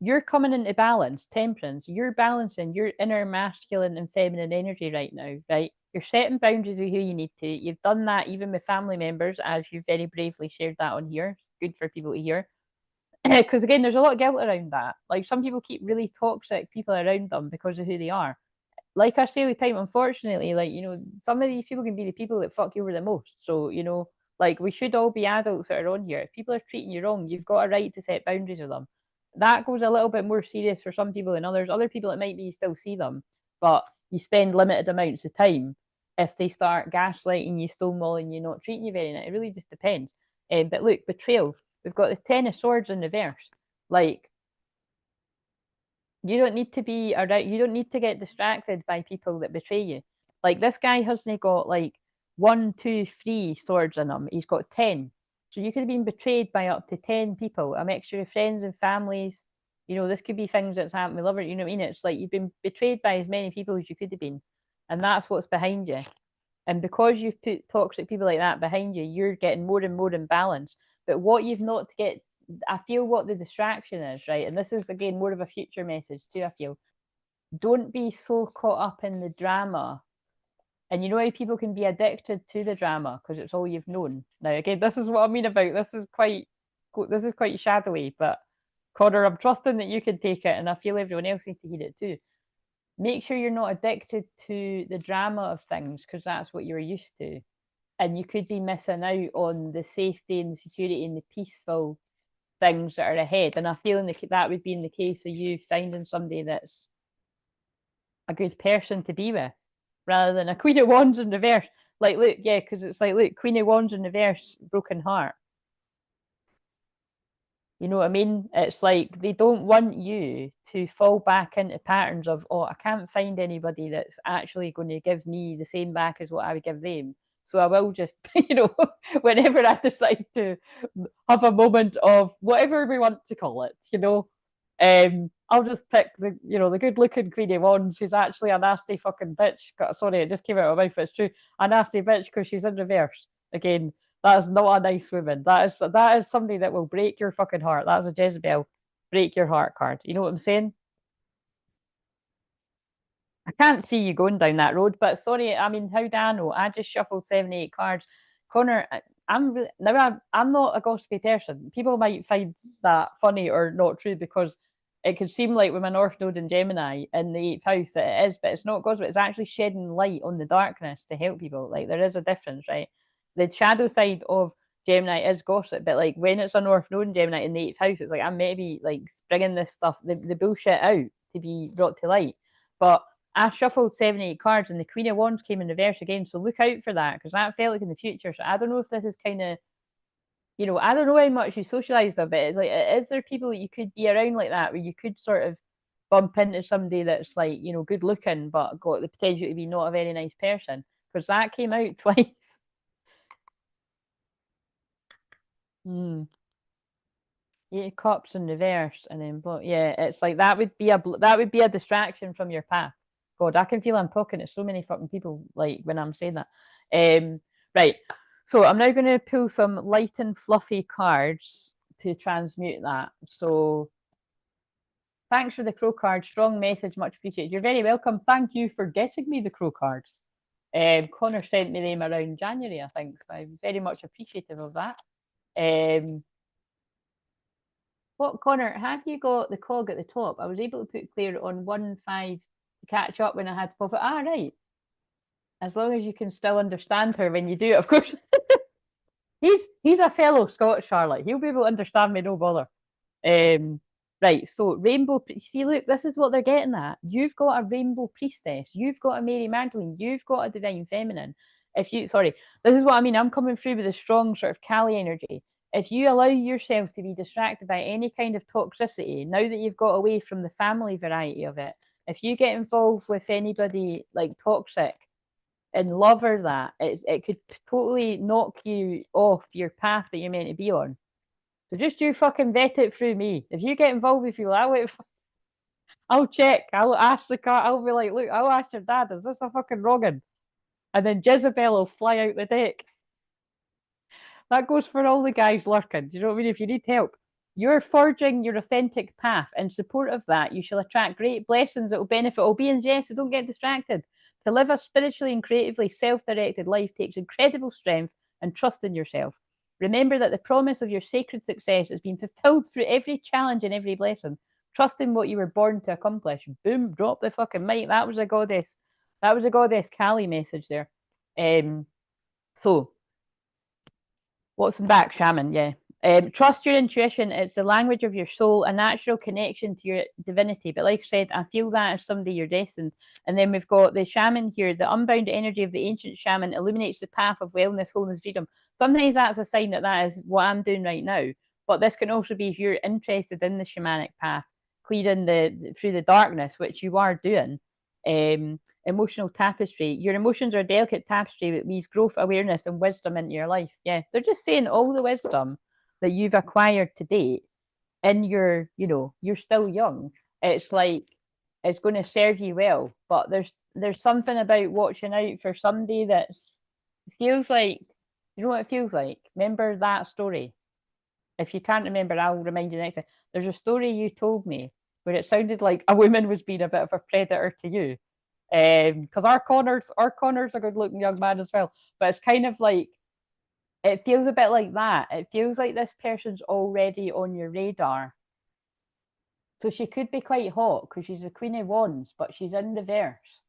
you're coming into balance, temperance. You're balancing your inner masculine and feminine energy right now, right? You're setting boundaries with who you need to. You've done that even with family members, as you very bravely shared that on here. Good for people to hear. Because again, there's a lot of guilt around that. Like some people keep really toxic people around them because of who they are. Like I say all the time, unfortunately, like some of these people can be the people that fuck you over the most. So Like, we should all be adults that are on here. If people are treating you wrong, you've got a right to set boundaries with them. That goes a little bit more serious for some people than others. Other people, it might be you still see them, but you spend limited amounts of time. If they start gaslighting you, stonewalling you, not treating you very nice, it really just depends. But look, betrayal. We've got the Ten of Swords in reverse. Like, you don't need to be around, you don't need to get distracted by people that betray you. Like, this guy hasn't got like 1, 2, 3 swords in him. He's got 10. So you could have been betrayed by up to 10 people, a mixture of friends and families. You know, this could be things that's happened with lovers. You know what I mean? It's like you've been betrayed by as many people as you could have been. And that's what's behind you. And because you've put toxic people like that behind you, you're getting more and more imbalanced. But what you've not to get, I feel what the distraction is, right? And this is again more of a future message too, I feel. Don't be so caught up in the drama. And you know how people can be addicted to the drama because it's all you've known. Now, again, this is what I mean about this is quite shadowy, but Connor, I'm trusting that you can take it, and I feel everyone else needs to hear it too. Make sure you're not addicted to the drama of things because that's what you're used to. And you could be missing out on the safety and the security and the peaceful things that are ahead. And I feel that would be in the case of you finding somebody that's a good person to be with rather than a Queen of Wands in reverse. Like, look, yeah, because it's like, look, Queen of Wands in reverse, broken heart. You know what I mean? It's like they don't want you to fall back into patterns of, oh, I can't find anybody that's actually going to give me the same back as what I would give them. So I will just, whenever I decide to have a moment of whatever we want to call it, I'll just pick the good looking Queen of Wands who's actually a nasty fucking bitch. Sorry, it just came out of my mouth, but it's true. A nasty bitch because she's in reverse. Again, that is not a nice woman. That is somebody that will break your fucking heart. That is a Jezebel break your heart card. You know what I'm saying? I can't see you going down that road, but sorry, I mean, how do I know? I just shuffled 7, 8 cards. Connor, I'm really, now I'm not a gossipy person. People might find that funny or not true because it could seem like with my North Node in Gemini in the 8th house that it is, but it's not gossip. It's actually shedding light on the darkness to help people. Like, there is a difference, right? The shadow side of Gemini is gossip, but like when it's a North Node in Gemini in the 8th house, it's like I'm maybe like bringing this stuff, the bullshit out to be brought to light. But I shuffled 7, 8 cards and the Queen of Wands came in reverse again. So look out for that because that felt like in the future. So I don't know if this is kind of, I don't know how much you socialized a bit. It's like, is there people that you could be around like that where you could sort of bump into somebody that's like, good looking but got the potential to be not a very nice person? Because that came out twice. Hmm. 8 cups in reverse and then yeah, it's like that would be a distraction from your path. God, I can feel I'm talking to so many fucking people like when I'm saying that. Right. So I'm now going to pull some light and fluffy cards to transmute that. So thanks for the crow card. Strong message, much appreciated. You're very welcome. Thank you for getting me the crow cards. Connor sent me them around January, I think. I'm very much appreciative of that. What, Connor, have you got the cog at the top? I was able to put Claire on 1-5 to catch up when I had to pop it. Ah, right. As long as you can still understand her when you do it, of course. he's a fellow Scot, Charlotte. He'll be able to understand me, no bother. Right, so rainbow. See, look, this is what they're getting at. You've got a rainbow priestess. You've got a Mary Magdalene. You've got a divine feminine. Sorry, this is what I mean. I'm coming through with a strong sort of Kali energy. If you allow yourself to be distracted by any kind of toxicity, now that you've got away from the family variety of it, if you get involved with anybody like toxic and love or that, it could totally knock you off your path that you're meant to be on. So just you fucking vet it through me. If you get involved with people, I'll check. I'll ask the car. I'll be like, look, I'll ask your dad, is this a fucking wrongin? And then Jezebel will fly out the deck. That goes for all the guys lurking. Do you know what I mean? If you need help, you're forging your authentic path. In support of that, you shall attract great blessings that will benefit all beings. Yes, so don't get distracted. To live a spiritually and creatively self-directed life takes incredible strength and trust in yourself. Remember that the promise of your sacred success has been fulfilled through every challenge and every blessing. Trust in what you were born to accomplish. Boom, drop the fucking mic. That was a goddess. That was a goddess Kali message there. So What's in back? Shaman, yeah. Trust your intuition. It's the language of your soul, a natural connection to your divinity. But like I said, I feel that as somebody you're destined. And then we've got the shaman here. The unbound energy of the ancient shaman illuminates the path of wellness, wholeness, freedom. Sometimes that's a sign that that is what I'm doing right now. But this can also be if you're interested in the shamanic path, clearing the through the darkness, which you are doing. Emotional tapestry. Your emotions are a delicate tapestry that weaves growth, awareness, and wisdom into your life. Yeah, they're just saying all the wisdom that you've acquired to date in your, you're still young. It's like it's going to serve you well. But there's something about watching out for somebody that's feels like, you know what it feels like? Remember that story? If you can't remember, I'll remind you next time. There's a story you told me where it sounded like a woman was being a bit of a predator to you. Because our Connor's a good looking young man as well. But it's kind of like it feels a bit like that. It feels like this person's already on your radar. So she could be quite hot because she's a Queen of Wands, but she's in reverse.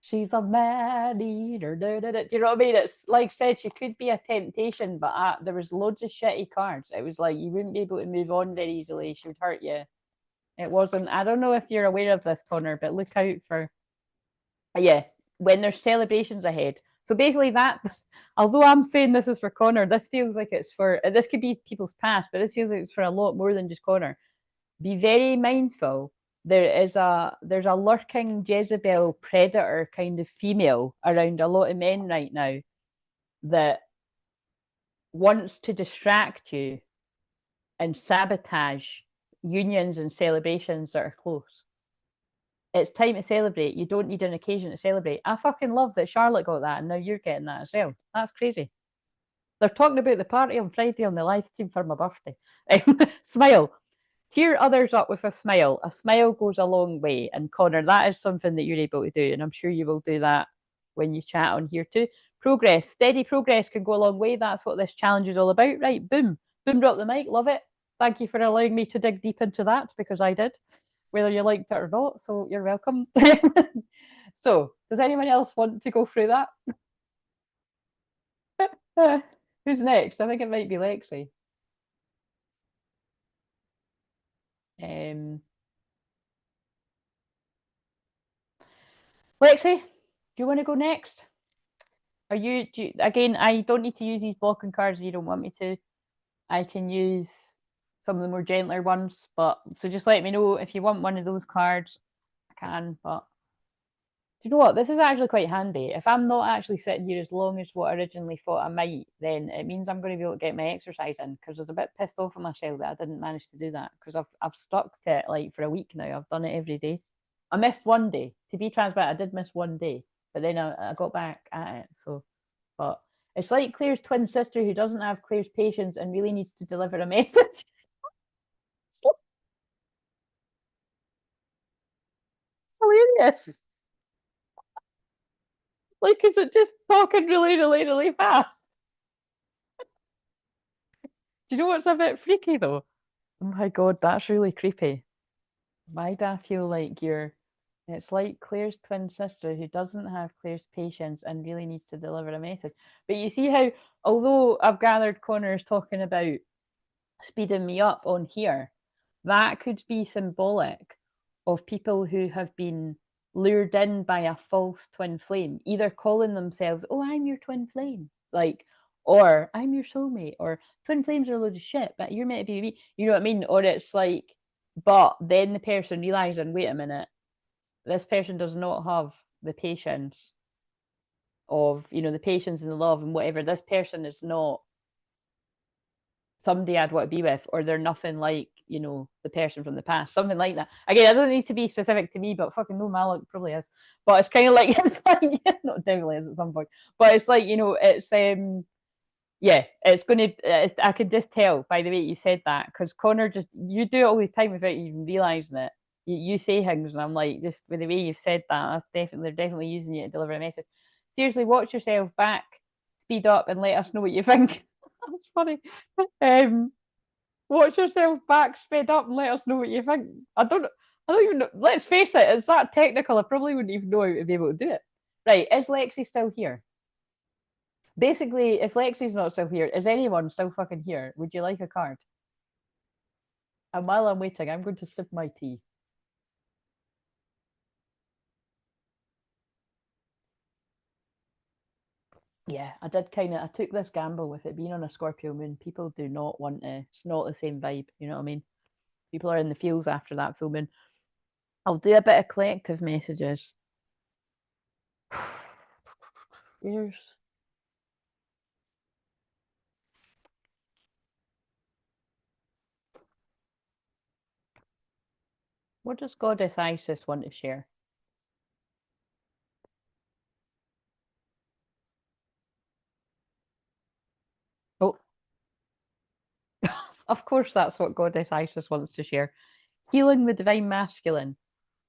She's a man eater. Do you know what I mean? It's like I said, she could be a temptation, but there was loads of shitty cards. It was like you wouldn't be able to move on very easily. She would hurt you. It wasn't. I don't know if you're aware of this, Connor, but look out for. Yeah, when there's celebrations ahead. So basically, that. Although I'm saying this is for Connor, this feels like it's for. This could be people's past, but this feels like it's for a lot more than just Connor. Be very mindful. There's a lurking Jezebel predator kind of female around a lot of men right now that wants to distract you and sabotage unions and celebrations that are close. It's time to celebrate. You don't need an occasion to celebrate. I fucking love that Charlotte got that and now you're getting that as well. That's crazy. They're talking about the party on Friday on the live stream for my birthday. Smile. Cheer others up with a smile. A smile goes a long way. And Connor, that is something that you're able to do. And I'm sure you will do that when you chat on here too. Progress. Steady progress can go a long way. That's what this challenge is all about. Right. Boom. Boom, drop the mic. Love it. Thank you for allowing me to dig deep into that because I did, whether you liked it or not. So you're welcome. So, does anyone else want to go through that? Who's next? I think it might be Lexi. Lexi, do you want to go next? Again, I don't need to use these blocking cards if you don't want me to. I can use some of the more gentler ones, but so just let me know if you want one of those cards. I can, but do you know what? This is actually quite handy. If I'm not actually sitting here as long as what I originally thought I might, then it means I'm going to be able to get my exercise in because I was a bit pissed off at myself that I didn't manage to do that because I've stuck to it like for a week now. I've done it every day. I missed one day. To be transparent, I did miss one day, but then I got back at it. So, but it's like Claire's twin sister who doesn't have Claire's patience and really needs to deliver a message. It's hilarious. Like, is it just talking really, really, really fast? Do you know what's a bit freaky though? Oh my god, that's really creepy. Why do I feel like you're? It's like Claire's twin sister who doesn't have Claire's patience and really needs to deliver a message. But you see how, although I've gathered Connor's talking about speeding me up on here, that could be symbolic of people who have been lured in by a false twin flame, either calling themselves, "Oh, I'm your twin flame," like, or "I'm your soulmate," or "Twin flames are a load of shit, but you're meant to be me." You know what I mean? Or it's like, but then the person realizing, "Wait a minute, this person does not have the patience of, the patience and the love and whatever. This person is not somebody I'd want to be with, or they're nothing like, the person from the past, something like that." Again, I don't need to be specific to me, but fucking no, Malik probably is. But it's kind of like, it's like, not definitely is at some point, but it's like, it's, yeah, it's going to, I could just tell by the way you said that, because Connor you do it all the time without even realizing it. You say things, and I'm like, just with the way you've said that, they're definitely using you to deliver a message. Seriously, watch yourself back, speed up, and let us know what you think. That's funny. Watch yourself back, sped up, and let us know what you think. I don't even know. Let's face it, it's that technical. I probably wouldn't even know how to be able to do it. Right, is Lexi still here? Basically, if Lexi's not still here, is anyone still fucking here? Would you like a card? And while I'm waiting, I'm going to sip my tea. Yeah, I did I took this gamble with it being on a Scorpio moon. People do not want to, it's not the same vibe, you know what I mean? People are in the feels after that full moon. I'll do a bit of collective messages. Here's what does Goddess Isis want to share? Oh, of course, that's what Goddess Isis wants to share. Healing the divine masculine.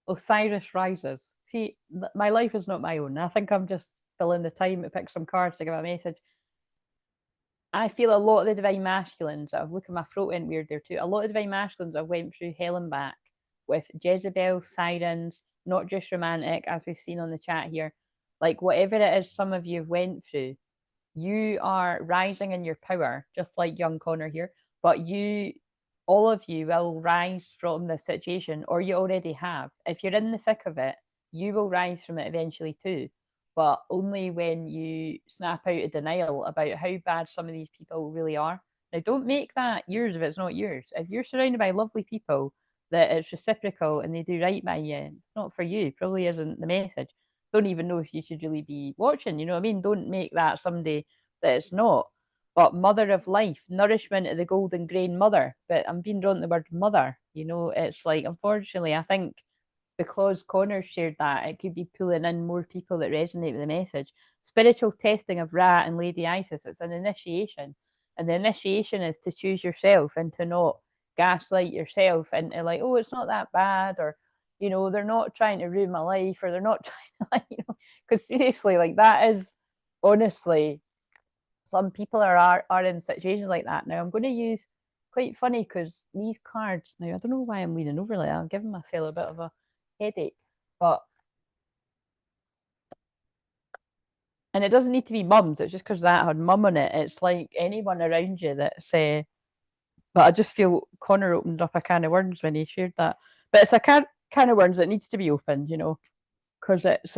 Osiris rises. See, my life is not my own. I think I'm just filling the time to pick some cards to give a message. I feel a lot of the divine masculines, I've looked at my throat went weird there too. A lot of divine masculines I've went through hell and back with Jezebel, sirens, not just romantic, as we've seen on the chat here. Like whatever it is some of you went through, you are rising in your power, just like young Connor here. But all of you will rise from this situation, or you already have. If you're in the thick of it, you will rise from it eventually too, but only when you snap out of denial about how bad some of these people really are. Now, don't make that yours if it's not yours. If you're surrounded by lovely people that it's reciprocal and they do right by you, it's not for you. Probably isn't the message. Don't even know if you should really be watching. You know what I mean? Don't make that someday that it's not. But mother of life, nourishment of the golden grain mother. But I'm being drawn to the word mother. You know, it's like, unfortunately, I think because Connor shared that, it could be pulling in more people that resonate with the message. Spiritual testing of Ra and Lady Isis, it's an initiation. And the initiation is to choose yourself and to not gaslight yourself into like, oh, it's not that bad, or, you know, they're not trying to ruin my life, or they're not trying to, like, you know, because seriously, like, that is honestly, some people are in situations like that. Now, I'm going to use quite funny because these cards, now, I don't know why I'm leaning over like that. I'm giving myself a bit of a headache. But and it doesn't need to be mums. It's just because that had mum on it. It's like anyone around you that's. But I just feel Connor opened up a can of worms when he shared that. But it's a can of worms that needs to be opened, you know, because it's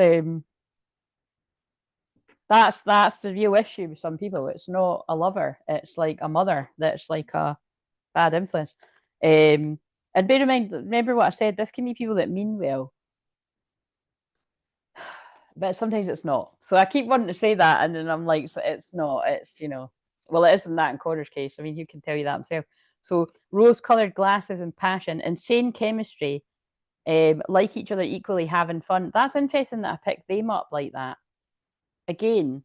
that's the real issue with some people. It's not a lover. It's like a mother that's like a bad influence. And bear in mind, remember what I said. This can be people that mean well, but sometimes it's not. So I keep wanting to say that, and then I'm like, it's not. It's, you know, well, it isn't that in Connor's case. I mean, he can tell you that himself. So rose-colored glasses and passion, insane chemistry, like each other equally, having fun. That's interesting that I picked them up like that. Again,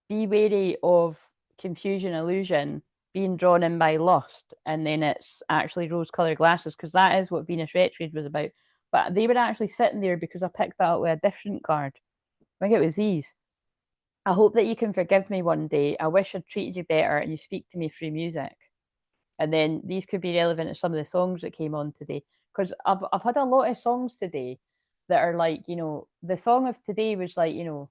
be wary of confusion, illusion, being drawn in by lust, and then it's actually rose-colored glasses, because that is what Venus retrograde was about. But they were actually sitting there because I picked that up with a different card. I think it was these. I hope that you can forgive me one day. I wish I'd treated you better and you speak to me through music. And then these could be relevant to some of the songs that came on today. Because I've had a lot of songs today that are like, you know, the song of today was like, you know,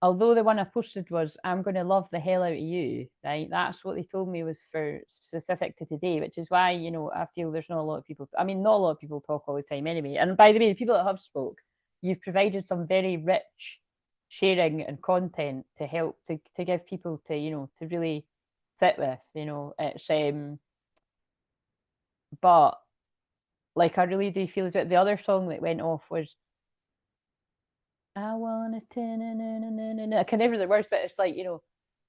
although the one I posted was I'm going to love the hell out of you, right? That's what they told me was for specific to today, which is why, you know, I feel there's not a lot of people. I mean, not a lot of people talk all the time anyway. And by the way, the people that have spoke, you've provided some very rich sharing and content to help to give people to, you know, to really sit with, you know. It's but like I really do feel as the other song that went off was I wanna I can never the words, but it's like, you know,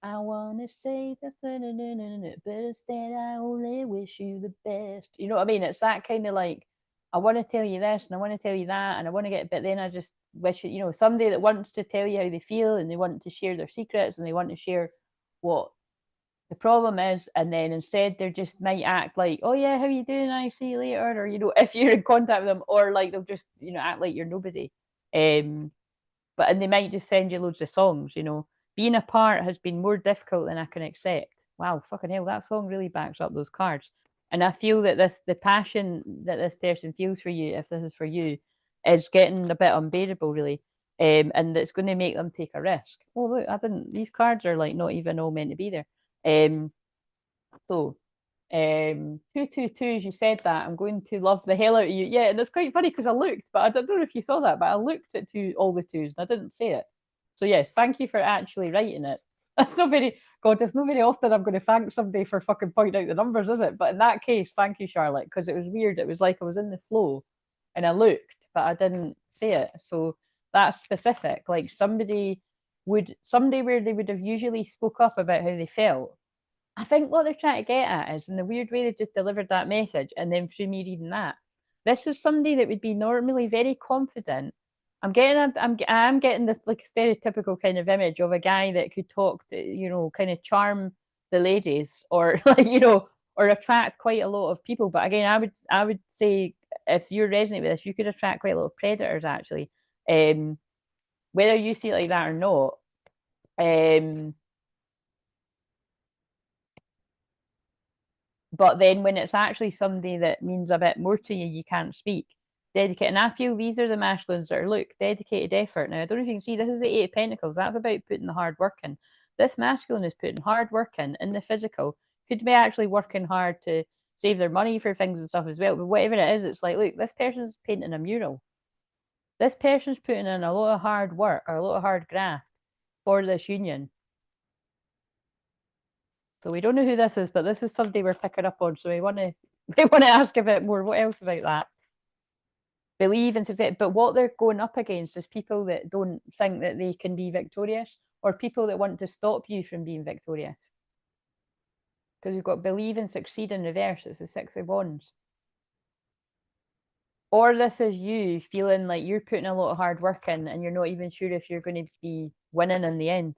I wanna say this, but instead I only wish you the best. You know what I mean? It's that kind of like, I want to tell you this and I want to tell you that and I want to get, but then I just wish you know, somebody that wants to tell you how they feel and they want to share their secrets and they want to share what the problem is, and then instead they just might act like, oh yeah, how you doing? I see you later, or you know, if you're in contact with them, or like they'll just, you know, act like you're nobody. But and they might just send you loads of songs, you know. Being apart has been more difficult than I can accept. Wow, fucking hell, that song really backs up those cards. And I feel that the passion that this person feels for you, if this is for you, is getting a bit unbearable, really. and it's going to make them take a risk. Oh look, I didn't. These cards are like not even all meant to be there. So 222, as you said that, I'm going to love the hell out of you. Yeah, and it's quite funny because I looked, but I don't know if you saw that, but I looked at all the twos and I didn't say it. So yes, thank you for actually writing it. That's not very God, it's not very often I'm going to thank somebody for fucking pointing out the numbers, is it? But in that case, thank you, Charlotte, because it was weird. It was like I was in the flow and I looked, but I didn't say it. So that's specific. Like somebody where they would have usually spoke up about how they felt. I think what they're trying to get at is, in the weird way, they've just delivered that message, and then through me reading that, this is somebody that would be normally very confident. I'm getting this like stereotypical kind of image of a guy that could talk, to, kind of charm the ladies, or like or attract quite a lot of people. But again, I would say if you resonate with this, you could attract quite a lot of predators actually. Whether you see it like that or not. But then when it's actually somebody that means a bit more to you, you can't speak. Dedicate. And I feel these are the masculines that are, look, dedicated effort. Now, I don't know if you can see, this is the Eight of Pentacles. That's about putting the hard work in. This masculine is putting hard work in the physical. Could be actually working hard to save their money for things and stuff as well. But whatever it is, it's like, look, this person's painting a mural. This person's putting in a lot of hard work or a lot of hard graft for this union. So we don't know who this is, but this is somebody we're picking up on. So we want to ask a bit more. What else about that? Believe in success, but what they're going up against is people that don't think that they can be victorious, or people that want to stop you from being victorious. Because you've got believe and succeed in reverse. It's the Six of Wands. Or this is you feeling like you're putting a lot of hard work in and you're not even sure if you're going to be winning in the end.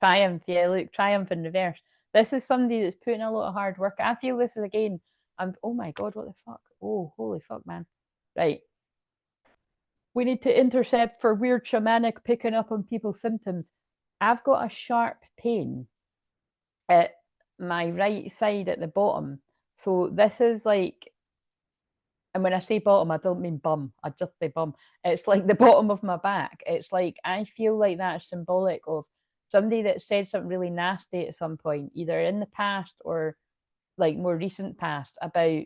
Triumph, yeah, look, triumph in reverse. This is somebody that's putting a lot of hard work. I feel this is again, oh my God, what the fuck? Oh, holy fuck, man. Right. We need to intercept for weird shamanic picking up on people's symptoms. I've got a sharp pain at my right side at the bottom. So this is like, and when I say bottom, I don't mean bum. I just say bum. It's like the bottom of my back. It's like I feel like that's symbolic of somebody that said something really nasty at some point, either in the past or like more recent past, about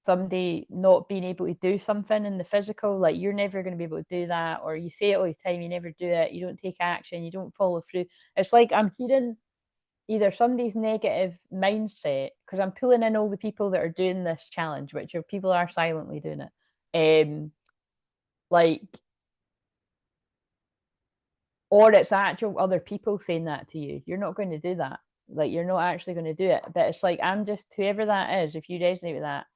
somebody not being able to do something in the physical, like you're never going to be able to do that, or you say it all the time, you never do it, you don't take action, you don't follow through. It's like I'm hearing either somebody's negative mindset, because I'm pulling in all the people that are doing this challenge, which are people are silently doing it. Like, or it's actual other people saying that to you. You're not going to do that. Like, you're not actually going to do it. But it's like, I'm just, whoever that is, if you resonate with that,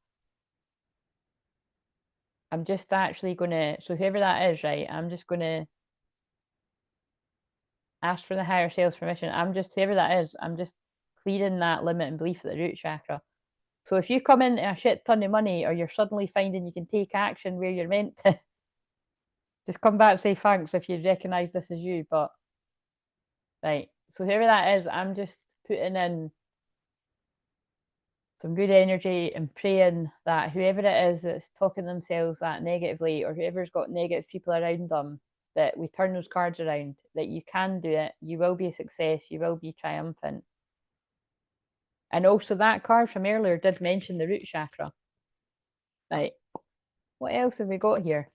I'm just actually going to, so whoever that is, right, I'm just going to ask for the higher self's permission. Whoever that is, I'm just clearing that limit and belief at the root chakra. So if you come into a shit ton of money, or you're suddenly finding you can take action where you're meant to, just come back and say thanks if you recognise this as you. But, right, so whoever that is, I'm just putting in some good energy and praying that whoever it is that's talking themselves that negatively, or whoever's got negative people around them, that we turn those cards around, that you can do it, you will be a success, you will be triumphant. And also that card from earlier did mention the root chakra. Right. What else have we got here?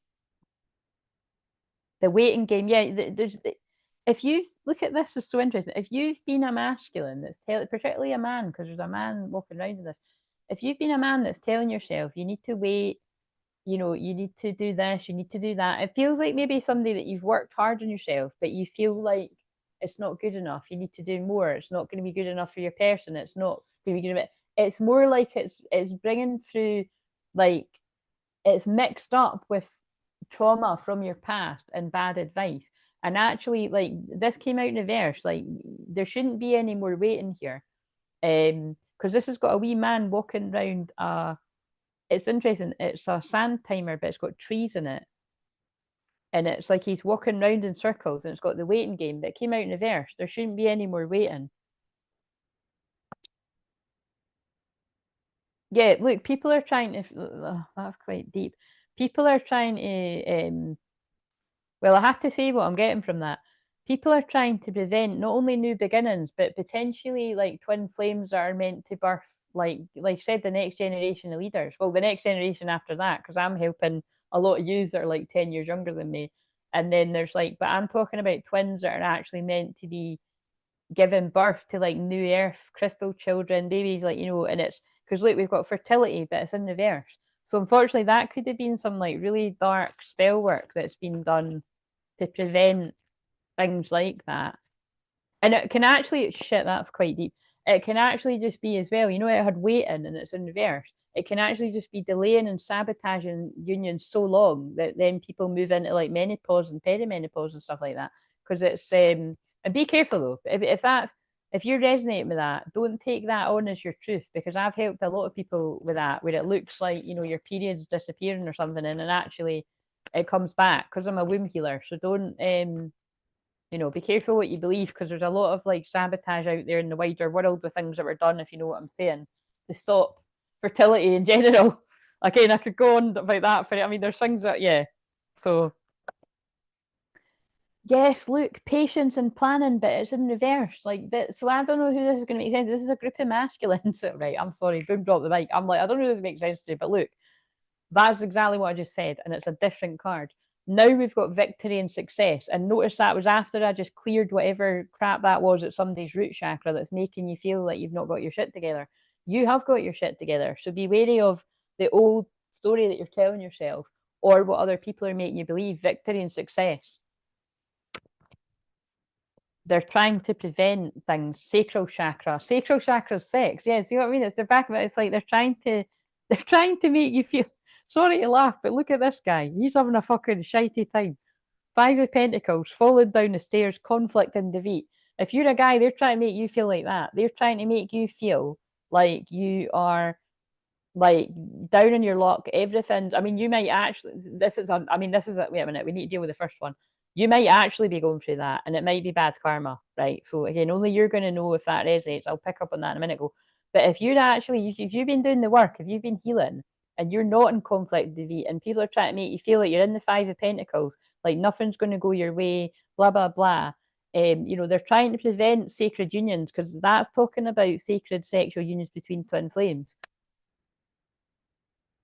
The waiting game. Yeah, there's if you look at this, is so interesting. If you've been a masculine that's particularly a man, because there's a man walking around in this, if you've been a man that's telling yourself you need to wait, you need to do this, you need to do that, it feels like maybe somebody that you've worked hard on yourself, but you feel like it's not good enough. You need to do more. It's not going to be good enough for your person. It's not going to be good enough. It's more like it's bringing through, like, it's mixed up with trauma from your past and bad advice. And actually, like, this came out in reverse. Like, there shouldn't be any more waiting here. Because this has got a wee man walking around. It's interesting. It's a sand timer, but it's got trees in it. And it's like he's walking round in circles, and it's got the waiting game, but it came out in reverse. There shouldn't be any more waiting. Yeah, look, people are trying to, that's quite deep. People are trying to, Well, I have to say what I'm getting from that. People are trying to prevent not only new beginnings, but potentially like twin flames that are meant to birth, like I said, the next generation of leaders. Well, the next generation after that, because I'm helping a lot of yous that are like 10 years younger than me. And then there's like, but I'm talking about twins that are actually meant to be giving birth to like new earth crystal children, babies, like, you know, and it's because look, we've got fertility, but it's in reverse. So unfortunately, that could have been some like really dark spell work that's been done to prevent things like that. And it can actually, shit, that's quite deep. It can actually just be as well, you know, it had waiting and it's in reverse. It can actually just be delaying and sabotaging unions so long that then people move into like menopause and perimenopause and stuff like that. Because it's, and be careful though, if that's, if you're resonating with that, don't take that on as your truth, because I've helped a lot of people with that, where it looks like, you know, your period's disappearing or something, and then actually it comes back, because I'm a womb healer. So don't, you know, be careful what you believe, because there's a lot of like sabotage out there in the wider world with things that were done, if you know what I'm saying, to stop fertility in general. Again, I could go on about that for it. I mean, there's things that, yeah. So, yes, look, patience and planning, but it's in reverse. Like that. So I don't know who this is going to make sense. This is a group of masculines. So, right, I'm sorry, boom, drop the mic. I'm like, I don't know if this makes sense to you, but look, that's exactly what I just said, and it's a different card. Now we've got victory and success. And notice that was after I just cleared whatever crap that was at somebody's root chakra that's making you feel like you've not got your shit together. You have got your shit together. So be wary of the old story that you're telling yourself or what other people are making you believe. Victory and success. They're trying to prevent things. Sacral chakra. Sacral chakra is sex. Yeah, see what I mean? It's the back of it. It's like they're trying to make you feel, sorry to laugh, but look at this guy. He's having a fucking shitey time. Five of Pentacles, falling down the stairs, conflict and defeat. If you're a guy, they're trying to make you feel like that. They're trying to make you feel like you are like down on your luck, everything. I mean, you might actually, wait a minute, we need to deal with the first one. You might actually be going through that, and it might be bad karma, right? So again, only you're going to know if that resonates. I'll pick up on that in a minute ago. But if you're actually, if you've been doing the work, if you've been healing, and you're not in conflict defeat, and people are trying to make you feel like you're in the Five of Pentacles, like nothing's going to go your way, blah blah blah. You know, they're trying to prevent sacred unions, because that's talking about sacred sexual unions between twin flames.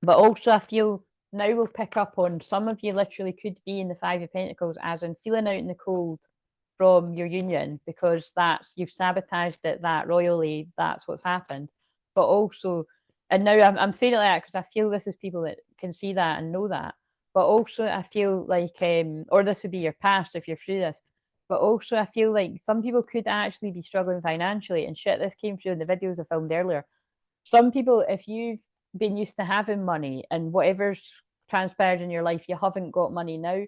But also, I feel now we'll pick up on some of you literally could be in the Five of Pentacles, as in feeling out in the cold from your union, because that's, you've sabotaged it that royally. That's what's happened. But also, and now I'm saying it like that because I feel this is people that can see that and know that. But also, I feel like, or this would be your past if you're through this. But also, I feel like some people could actually be struggling financially. And shit, this came through in the videos I filmed earlier. Some people, if you've been used to having money and whatever's transpired in your life, you haven't got money now.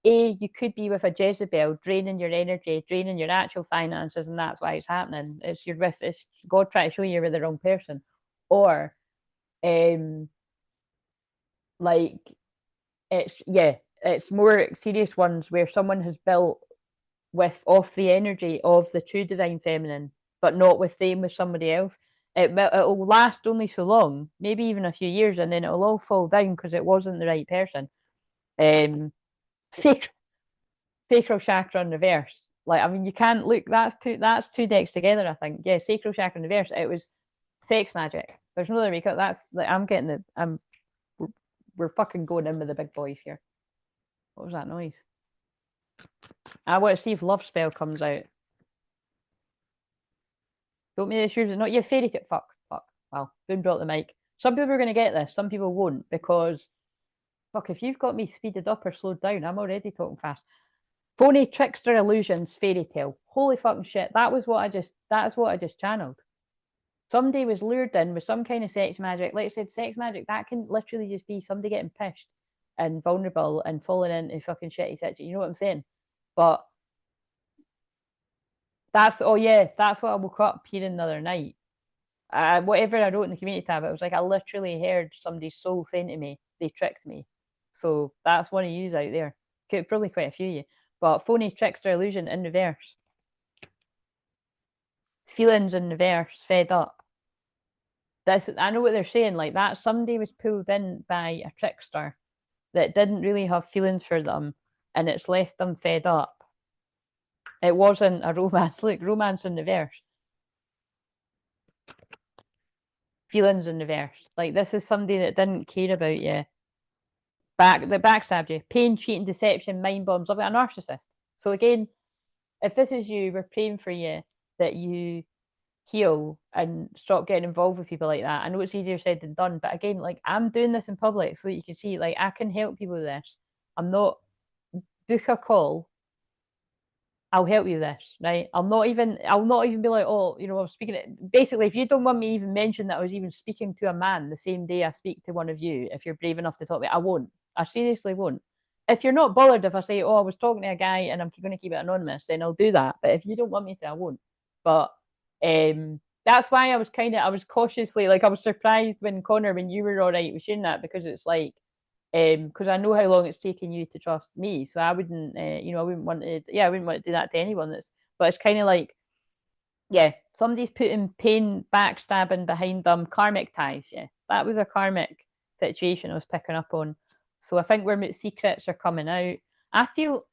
You could be with a Jezebel draining your energy, draining your actual finances, and that's why it's happening. It's it's God trying to show you you're with the wrong person. Or like it's more serious ones where someone has built with off the energy of the true divine feminine, but not with them, with somebody else. It'll last only so long, maybe even a few years, and then it'll all fall down because it wasn't the right person. Sacral, sacral chakra in reverse. Like, I mean, you can't look. That's two decks together. I think. Yeah, sacral chakra in reverse. It was sex magic. There's no other makeup. That's like, I'm getting the. We're fucking going in with the big boys here. What was that noise? I want to see if love spell comes out. Don't me the shoes. Not your fairy tale. Fuck. Well, boom, drop the mic. Some people are going to get this. Some people won't, because fuck, if you've got me speeded up or slowed down, I'm already talking fast. Phony trickster illusions, fairy tale. Holy fucking shit! That is what I just channeled. Somebody was lured in with some kind of sex magic. Like I said, sex magic, that can literally just be somebody getting pissed and vulnerable and falling into fucking shitty situation. You know what I'm saying? But that's, oh yeah, that's what I woke up hearing the other night. Whatever I wrote in the community tab, it was like I literally heard somebody's soul saying to me, they tricked me. So that's one of yous out there. Probably quite a few of you. But phony trickster illusion in reverse. Feelings in reverse, fed up. This, I know what they're saying, like that somebody was pulled in by a trickster that didn't really have feelings for them, and it's left them fed up. It wasn't a romance. Look, romance in reverse. Feelings in reverse. Like, this is somebody that didn't care about you. That backstabbed you. Pain, cheating, deception, mind bombs, like a narcissist. So again, if this is you, we're praying for you that you heal and stop getting involved with people like that. I know it's easier said than done, but again, like, I'm doing this in public so that you can see, like, I can help people with this. I'm not, book a call, I'll help you with this, right? I'll not even be like, oh, you know, I'm speaking it. Basically, if you don't want me even mention that I was even speaking to a man the same day I speak to one of you, if you're brave enough to talk to me, I won't. I seriously won't. If you're not bothered if I say, oh, I was talking to a guy and I'm going to keep it anonymous, then I'll do that. But if you don't want me to, I won't. But that's why I was cautiously, like, I was surprised when Connor, when you were all right with sharing that, because it's like, because I know how long it's taken you to trust me, so I wouldn't, I wouldn't want to, I wouldn't want to do that to anyone. But it's kind of like, yeah, somebody's putting pain, backstabbing behind them, karmic ties. Yeah, that was a karmic situation I was picking up on. So I think where secrets are coming out, I feel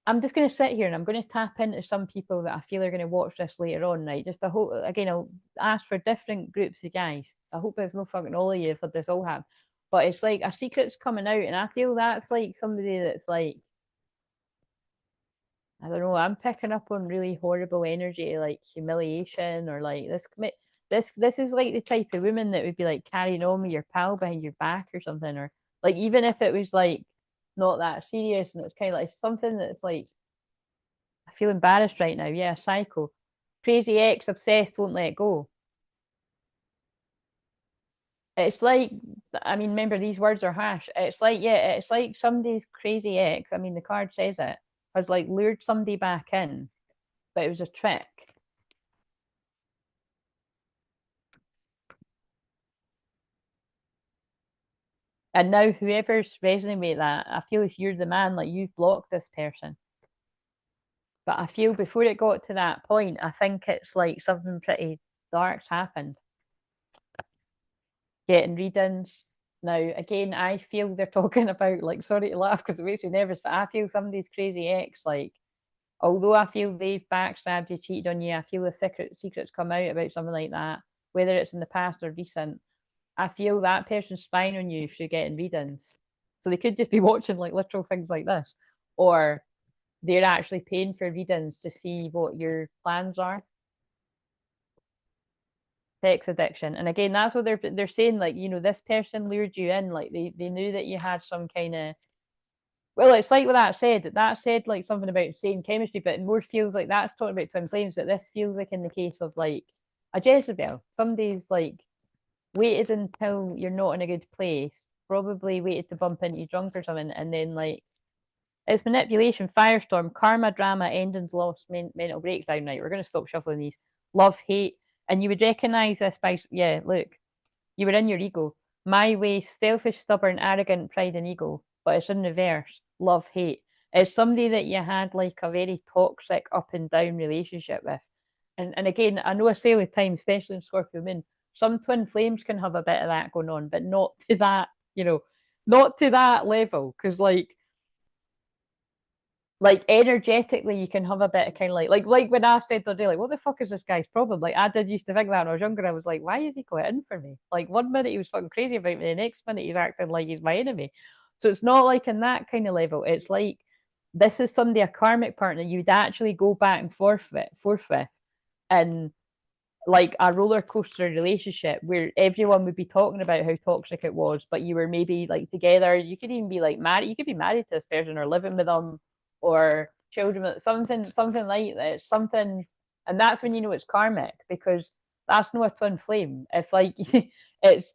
I'm just going to sit here and I'm going to tap into some people that I feel are going to watch this later on, right? Just I hope, again, I'll ask for different groups of guys. I hope there's no fucking all of you for this all happen. But it's like a secret's coming out, and I feel that's like somebody that's like, I don't know, I'm picking up on really horrible energy, like humiliation, or like this is like the type of woman that would be like carrying on with your pal behind your back or something, or like, even if it was like not that serious and it's kind of like something that's like, I feel embarrassed right now. Yeah, psycho. Crazy ex, obsessed, won't let go. It's like, I mean, remember, these words are harsh. It's like, yeah, it's like somebody's crazy ex, I mean, the card says it, has like lured somebody back in, but it was a trick. And now whoever's resonating with that, I feel if you're the man, like, you've blocked this person. But I feel before it got to that point, I think it's like something pretty dark's happened. Getting readings. Now, again, I feel they're talking about, like, sorry to laugh because it makes me nervous, but I feel somebody's crazy ex, like, although I feel they've backstabbed you, cheated on you, I feel the secrets come out about something like that, whether it's in the past or recent. I feel that person's spying on you through getting readings. So they could just be watching like literal things like this, or they're actually paying for readings to see what your plans are. Sex addiction. And again, that's what they're saying, like, you know, this person lured you in, like they knew that you had some kind of, well, it's like what that said like something about same chemistry, but it more feels like that's talking about twin flames, but this feels like in the case of like a Jezebel. Somebody's like waited until you're not in a good place, probably waited to bump into you drunk or something, and then like, it's manipulation, firestorm, karma, drama, endings, loss, mental breakdown. Right, we're going to stop shuffling these. Love, hate, and you would recognize this by, yeah, look, you were in your ego. My way, selfish, stubborn, arrogant, pride and ego, but it's in reverse. Love, hate. It's somebody that you had like a very toxic up and down relationship with. And again, I know I say all the time, especially in Scorpio Moon, some twin flames can have a bit of that going on, but not to that, not to that level. Because like energetically, you can have a bit of kind of like when I said the other day, like, what the fuck is this guy's problem? Like, I did used to think that when I was younger. I was like, why is he quitting for me? Like, one minute he was fucking crazy about me, the next minute he's acting like he's my enemy. So it's not like in that kind of level. It's like, this is somebody, a karmic partner you'd actually go back and forth with, and like a roller coaster relationship where everyone would be talking about how toxic it was, but you were maybe like together. You could even be like married. You could be married to this person or living with them or children, something like that. Something, and that's when you know it's karmic, because that's not a twin flame. If like it's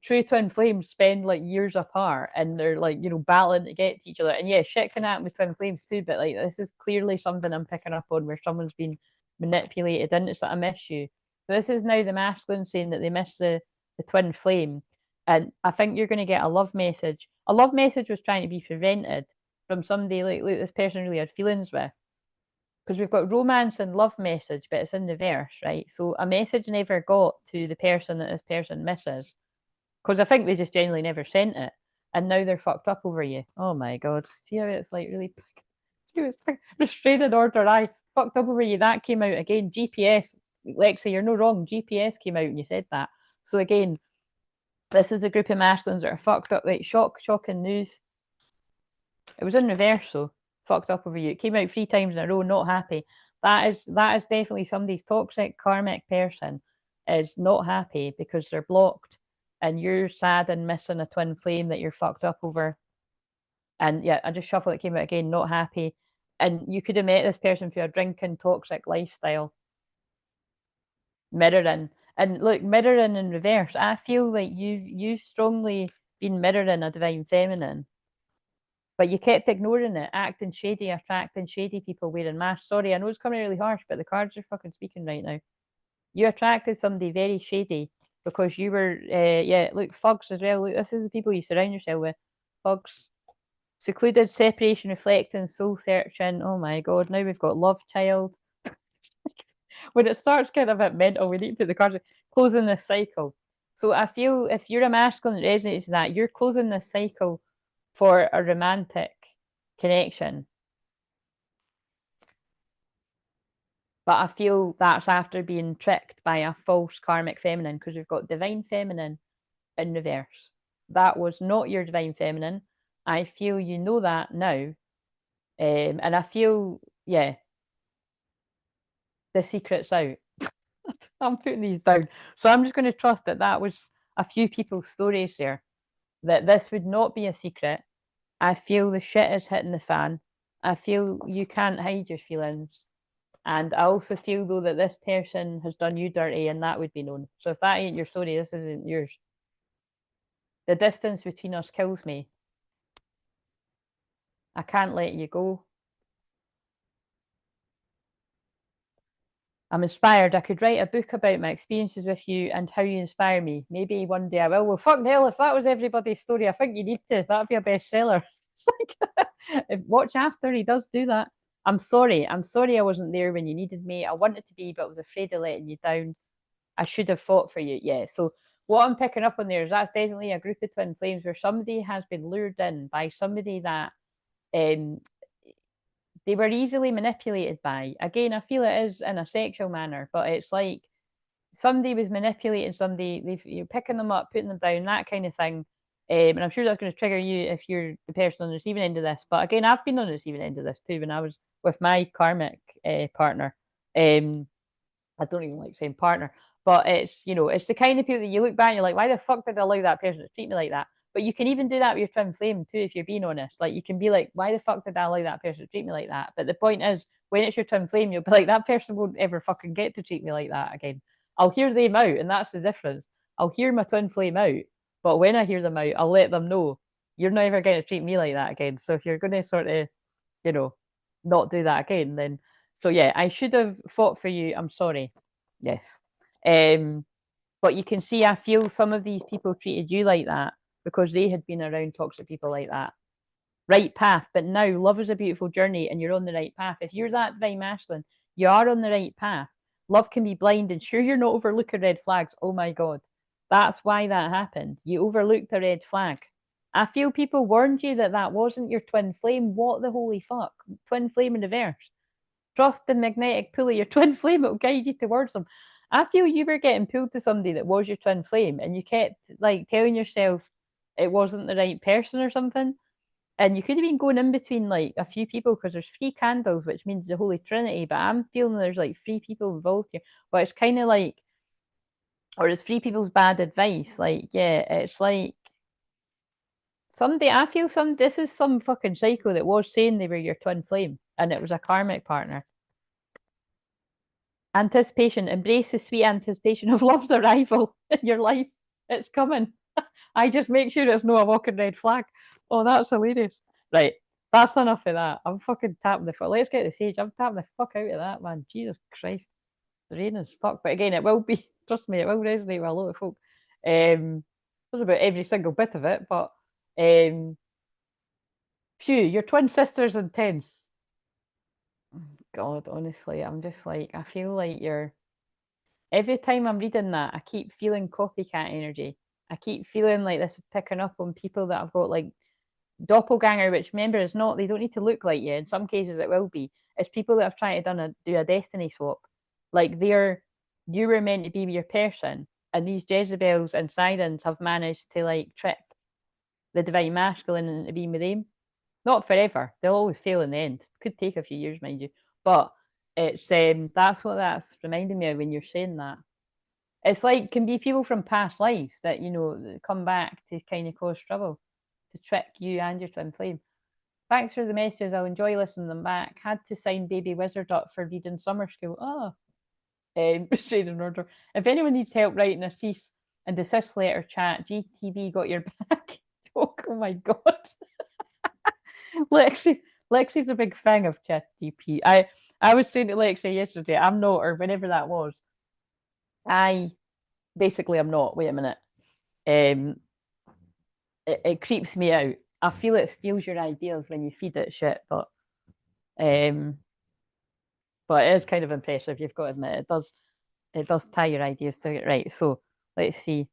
true twin flames spend like years apart and they're like, battling to get to each other. And yeah, shit can happen with twin flames too, but like, this is clearly something I'm picking up on where someone's been manipulated into sort of miss you. So this is now the masculine saying that they miss the twin flame. And I think you're going to get a love message. A love message was trying to be prevented from somebody like this person really had feelings with. Because we've got romance and love message, but it's in reverse, right? So a message never got to the person that this person misses. Because I think they just genuinely never sent it. and now they're fucked up over you. Oh my god. See how it's like really restraining order. I fucked up over you. That came out again. GPS, Lexi, you're no wrong. GPS came out and you said that. So again, this is a group of masculines that are fucked up. Like shocking news. It was in reverse, so fucked up over you. It came out 3 times in a row, not happy. That is definitely somebody's toxic karmic person is not happy because they're blocked and you're sad and missing a twin flame that you're fucked up over. And yeah, I just shuffled it, came out again, not happy. And you could have met this person through a drinking toxic lifestyle. Mirroring. And look, mirroring in reverse. I feel like you've strongly been mirroring a divine feminine. But you kept ignoring it, acting shady, attracting shady people wearing masks. Sorry, I know it's coming really harsh, but the cards are fucking speaking right now. You attracted somebody very shady because you were, yeah, look, thugs as well. Look, this is the people you surround yourself with. Thugs. Secluded, separation, reflecting, soul searching. Oh my god, now we've got love child. When it starts getting a bit mental, we need to put the cards closing this cycle. So I feel if you're a masculine that resonates with that, you're closing this cycle for a romantic connection. But I feel that's after being tricked by a false karmic feminine because we've got divine feminine in reverse. That was not your divine feminine. I feel you know that now. And I feel, yeah, the secret's out. I'm putting these down. So I'm just going to trust that that was a few people's stories there, that this would not be a secret. I feel the shit is hitting the fan. I feel you can't hide your feelings. And I also feel, though, that this person has done you dirty and that would be known. So if that ain't your story, this isn't yours. The distance between us kills me. I can't let you go. I'm inspired. I could write a book about my experiences with you and how you inspire me. Maybe one day I will. Well, fuck hell, if that was everybody's story, I think you need to. That'd be a bestseller. It's like, watch after he does do that. I'm sorry. I'm sorry I wasn't there when you needed me. I wanted to be, but I was afraid of letting you down. I should have fought for you. Yeah. So what I'm picking up on there is that's definitely a group of twin flames where somebody has been lured in by somebody that um, they were easily manipulated by. Again, I feel it is in a sexual manner, but it's like somebody was manipulating somebody, you're picking them up, putting them down, that kind of thing. And I'm sure that's going to trigger you if you're the person on the receiving end of this. But again, I've been on the receiving end of this too when I was with my karmic partner. I don't even like saying partner, but it's, you know, it's the kind of people that you look back and you're like, why the fuck did I allow that person to treat me like that? But you can even do that with your twin flame too, if you're being honest. Like you can be like, why the fuck did I allow that person to treat me like that? But the point is, when it's your twin flame, you'll be like, that person won't ever fucking get to treat me like that again. I'll hear them out, and that's the difference. I'll hear my twin flame out, but when I hear them out, I'll let them know you're never going to treat me like that again. So if you're going to sort of, you know, not do that again, then so yeah, I should have fought for you. I'm sorry. Yes. But you can see I feel some of these people treated you like that because they had been around toxic people like that. Right path, but now love is a beautiful journey and you're on the right path. If you're that very masculine, you are on the right path. Love can be blind, and sure, you're not overlooking red flags. Oh my God. That's why that happened. You overlooked a red flag. I feel people warned you that that wasn't your twin flame. What the holy fuck? Twin flame in reverse. Trust the magnetic pull of your twin flame. It will guide you towards them. I feel you were getting pulled to somebody that was your twin flame, and you kept like telling yourself it wasn't the right person or something. And you could have been going in between like a few people because there's 3 candles, which means the Holy Trinity. But I'm feeling there's like 3 people involved here. But it's kind of like, or it's 3 people's bad advice. Like, yeah, it's like somebody. I feel this is some fucking psycho that was saying they were your twin flame, and it was a karmic partner. Anticipation. Embrace the sweet anticipation of love's arrival in your life. It's coming. I just make sure it's not a walking red flag. Oh, that's hilarious. Right. That's enough of that. I'm fucking tapping the fuck. Let's get the sage. I'm tapping the fuck out of that, man. Jesus Christ. The rain is fuck. But again, it will be, trust me, it will resonate with a lot of folk. Not about every single bit of it, but phew, your twin sister's intense. God, honestly, I'm just like, I feel like you're every time I'm reading that, I keep feeling copycat energy. I keep feeling like this is picking up on people that have got like doppelganger, which remember is not, they don't need to look like you. In some cases it will be. It's people that have tried to do a destiny swap. Like you were meant to be your person, and these Jezebels and Sirens have managed to like trick the divine masculine into being with them. Not forever. They'll always fail in the end. Could take a few years, mind you. But it's that's what that's reminding me of when you're saying that. It's like can be people from past lives that come back to kind of cause trouble, to trick you and your twin flame. Thanks for the messages. I'll enjoy listening them back. Had to sign Baby Wizard up for reading summer school. Oh, straight in order. If anyone needs help writing a cease and desist letter, chat. GTV got your back. Oh my god. Lexi's a big fan of ChatGPT. I was saying to Lexi yesterday, I'm not, or whenever that was. I basically I'm not. Wait a minute. It creeps me out. I feel it steals your ideas when you feed it shit, but it is kind of impressive. You've got to admit it does tie your ideas to it. Right. So let's see.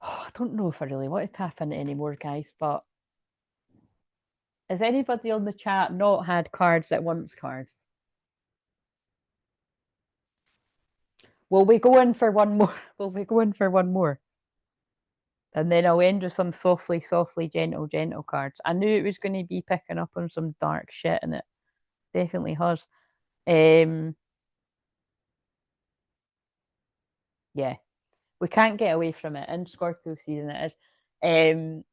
Oh, I don't know if I really want to tap into any more, guys, but has anybody on the chat not had cards that wants cards? Will we go in for one more? Will we go in for one more? And then I'll end with some softly, softly, gentle, gentle cards. I knew it was going to be picking up on some dark shit, and it definitely has. Yeah, we can't get away from it. In Scorpio season, it is.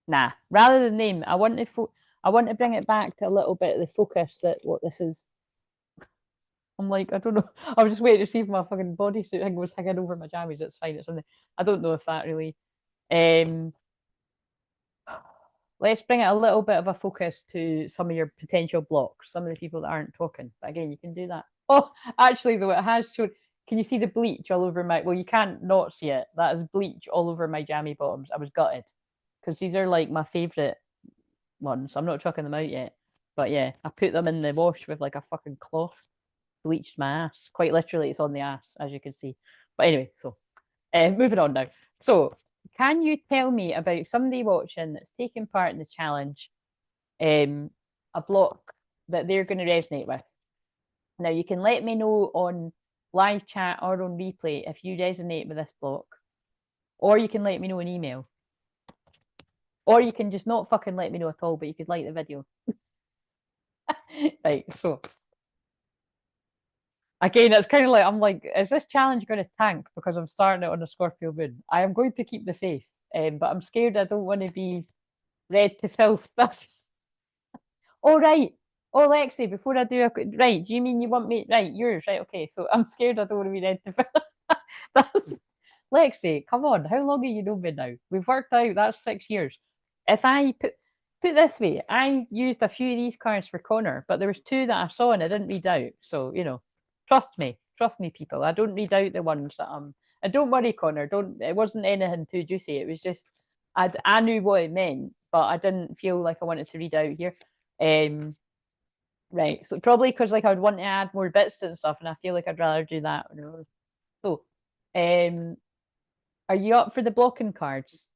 Nah, rather than name, I want to bring it back to a little bit of the focus that what this is. I'm like, I don't know. I was just waiting to see if my fucking bodysuit thing was hanging over my jammies. It's fine. It's in there. I don't know if that really. Um, let's bring it a little bit of a focus to some of your potential blocks, some of the people that aren't talking. But again, you can do that. Oh, actually, though, it has shown. Can you see the bleach all over my? Well, you can't not see it. That is bleach all over my jammy bottoms. I was gutted because these are like my favorite ones. I'm not chucking them out yet. But yeah, I put them in the wash with like a fucking cloth, bleached my ass. Quite literally, it's on the ass, as you can see. But anyway, so moving on now. So, can you tell me about somebody watching that's taking part in the challenge, a block that they're going to resonate with? Now, you can let me know on live chat or on replay if you resonate with this block, or you can let me know in email. Or you can just not fucking let me know at all, but you could like the video. Right, so again, it's kind of like I'm like, is this challenge going to tank because I'm starting it on a Scorpio moon? I am going to keep the faith, but I'm scared I don't want to be read to filth. That's all right. Oh, Lexi, before I do a right, do you mean you want me right? Yours, right? Okay, so I'm scared I don't want to be read to filth. That's Lexi. Come on, how long have you known me now? We've worked out that's 6 years. If I put this way, I used a few of these cards for Connor, but there was two that I saw and I didn't read out. So trust me, people. I don't read out the ones that And don't worry, Connor. Don't. It wasn't anything too juicy. It was just I knew what it meant, but I didn't feel like I wanted to read out here. Right. So probably because like I would want to add more bits and stuff, and I feel like I'd rather do that. So, are you up for the blocking cards?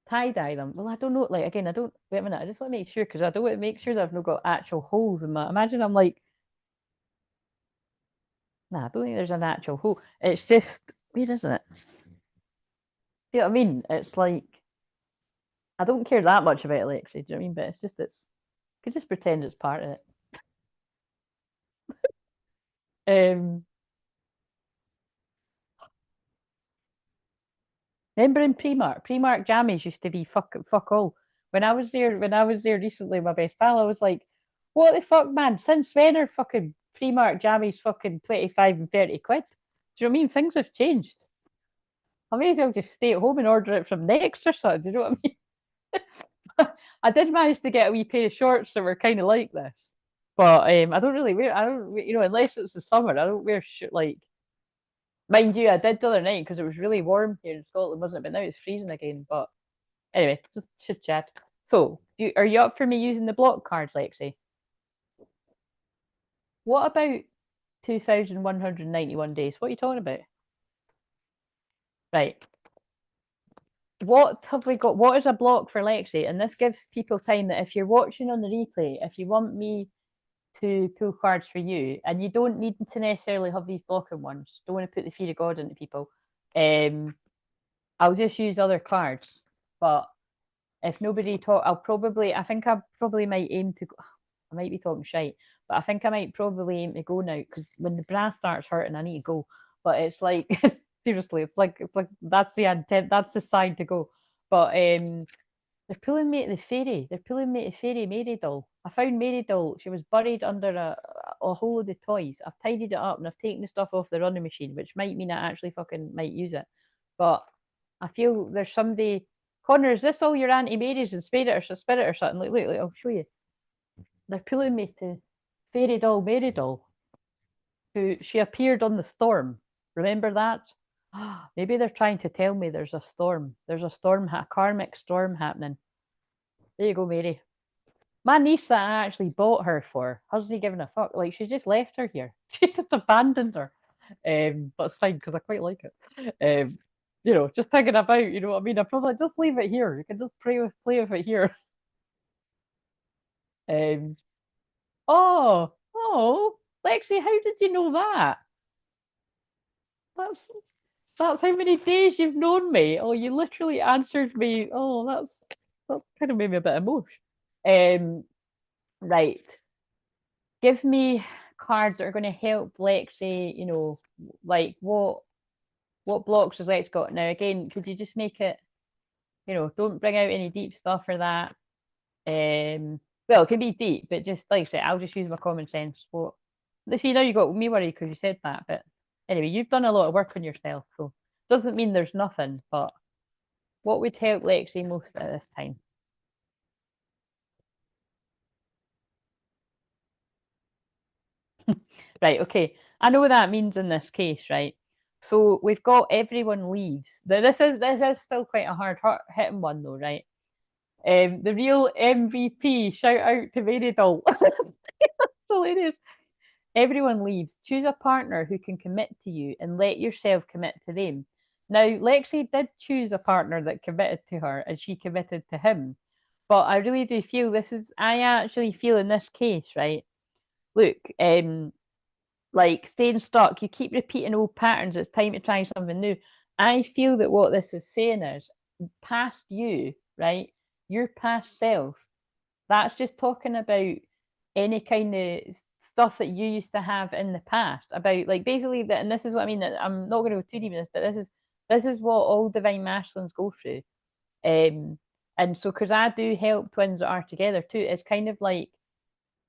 Tie dye them. Well, I don't know. Like again, I don't. Wait a minute. I just want to make sure because I don't want to make sure that I've not got actual holes in my. Imagine I'm like, nah, I don't think there's an actual hole. It's just weird, isn't it? See what I mean? It's like I don't care that much about it, actually. Do you know what I mean? But it's just I could just pretend it's part of it. Um, remember in Primark jammies used to be fuck all. When I was there recently, my best pal, I was like, "What the fuck, man? Since when are fucking Primark jammies fucking 25 and 30 quid?" Do you know what I mean? Things have changed. I may as well just stay at home and order it from Next or something. Do you know what I mean? I did manage to get a wee pair of shorts that were kind of like this, but I don't really wear. I don't, unless it's the summer, I don't wear shit like. Mind you, I did the other night because it was really warm here in Scotland, wasn't it? But now it's freezing again. But anyway, just chit chat. So, are you up for me using the block cards, Lexi? What about 2,191 days? What are you talking about? Right. What have we got? What is a block for Lexi? And this gives people time that if you're watching on the replay, if you want me to pull cards for you, and you don't need to necessarily have these blocking ones, don't want to put the fear of God into people. I'll just use other cards. But if nobody talk, I think I probably might aim to. I might be talking shite, but I think I might probably aim to go now because when the brass starts hurting, I need to go. But it's like seriously, it's like that's the intent, that's the sign to go. But they're pulling me to the fairy. They're pulling me to fairy Mary doll. I found Mary doll. She was buried under a whole load of toys. I've tidied it up and I've taken the stuff off the running machine, which might mean I actually fucking might use it. But I feel there's somebody. Connor, is this all your Auntie Mary's and spirit or something? Look, I'll show you. They're pulling me to fairy doll Mary doll, who she appeared on the storm. Remember that? Maybe they're trying to tell me there's a storm. There's a storm, a karmic storm happening. There you go, Mary. My niece that I actually bought her for hasn't given a fuck. Like she's just left her here. She's just abandoned her. But it's fine because I quite like it. Just thinking about, you know what I mean? I probably just leave it here. You can just play with it here. Um, oh, Lexi, how did you know that? That's that's how many days you've known me. Oh, you literally answered me. Oh, that kind of made me a bit emotional. Right. Give me cards that are going to help Lexi, like what blocks has Lex got? Now again, could you just make it, don't bring out any deep stuff for that. Well, it can be deep, but just like I said, I'll just use my common sense. What see now you got me worried because you said that, but anyway, you've done a lot of work on yourself, so doesn't mean there's nothing, but what would help Lexi most at this time? Right, okay. I know what that means in this case, right? So we've got everyone leaves. This is still quite a hard hitting one though, right? The real MVP, shout out to Mary Doll. That's hilarious. Everyone leaves. Choose a partner who can commit to you and let yourself commit to them. Now, Lexi did choose a partner that committed to her and she committed to him. But I really do feel I actually feel in this case, right? Look, like staying stuck, you keep repeating old patterns. It's time to try something new. I feel that what this is saying is past you, right? Your past self. That's just talking about any kind of stuff that you used to have in the past. About like basically that, and this is what I mean. I'm not going to go too deep in this, but this is what all divine masculines go through. And so because I do help twins that are together too, it's kind of like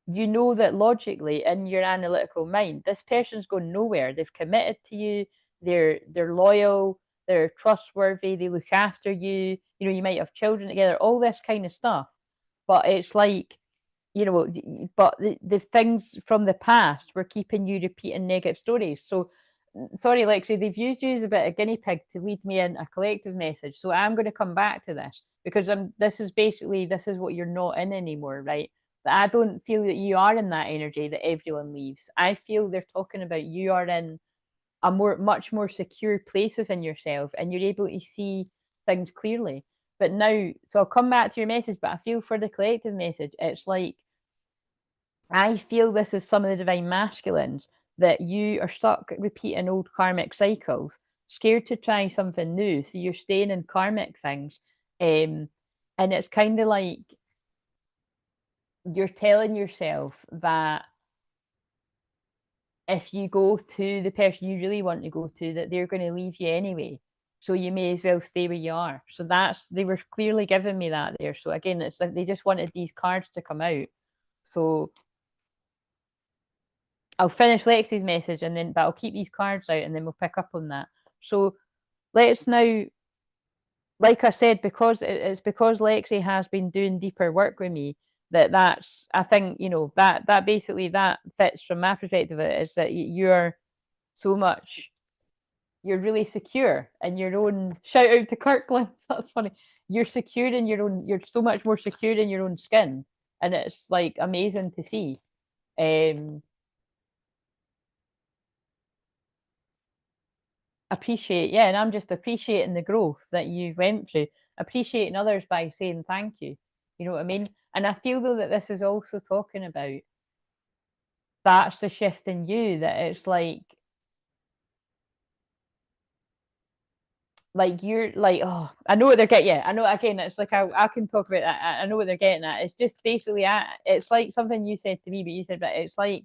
that logically in your analytical mind, this person's going nowhere. They've committed to you. They're loyal. They're trustworthy. They look after you. You might have children together. All this kind of stuff. But it's like, but the things from the past were keeping you repeating negative stories. So, sorry, Lexi, they've used you as a bit of guinea pig to lead me in a collective message. So I'm going to come back to this because this is what you're not in anymore, right? I don't feel that you are in that energy that everyone leaves. I feel they're talking about you are in a much more secure place within yourself and you're able to see things clearly. But now, so I'll come back to your message, but I feel for the collective message, it's like I feel this is some of the divine masculines that you are stuck repeating old karmic cycles, scared to try something new. So you're staying in karmic things. And it's kind of like you're telling yourself that if you go to the person you really want to go to, that they're going to leave you anyway. So you may as well stay where you are. So they were clearly giving me that there. So again, it's like they just wanted these cards to come out. So I'll finish Lexi's message but I'll keep these cards out and then we'll pick up on that. So let's now, like I said, it's because Lexi has been doing deeper work with me that's I think that basically that fits from my perspective is that you're really secure in your own. Shout out to Kirkland. That's funny. You're secure in your own. You're so much more secure in your own skin, and it's like amazing to see. appreciate, yeah, and I'm just appreciating the growth that you went through, appreciating others by saying thank you. You know what I mean? And I feel though that this is also talking about that's the shift in you, that it's like you're like, oh, I know what they're getting. Yeah, I know. Again, it's like I can talk about that. I know what they're getting at. It's just basically, it's like something you said to me, but you said, but it's like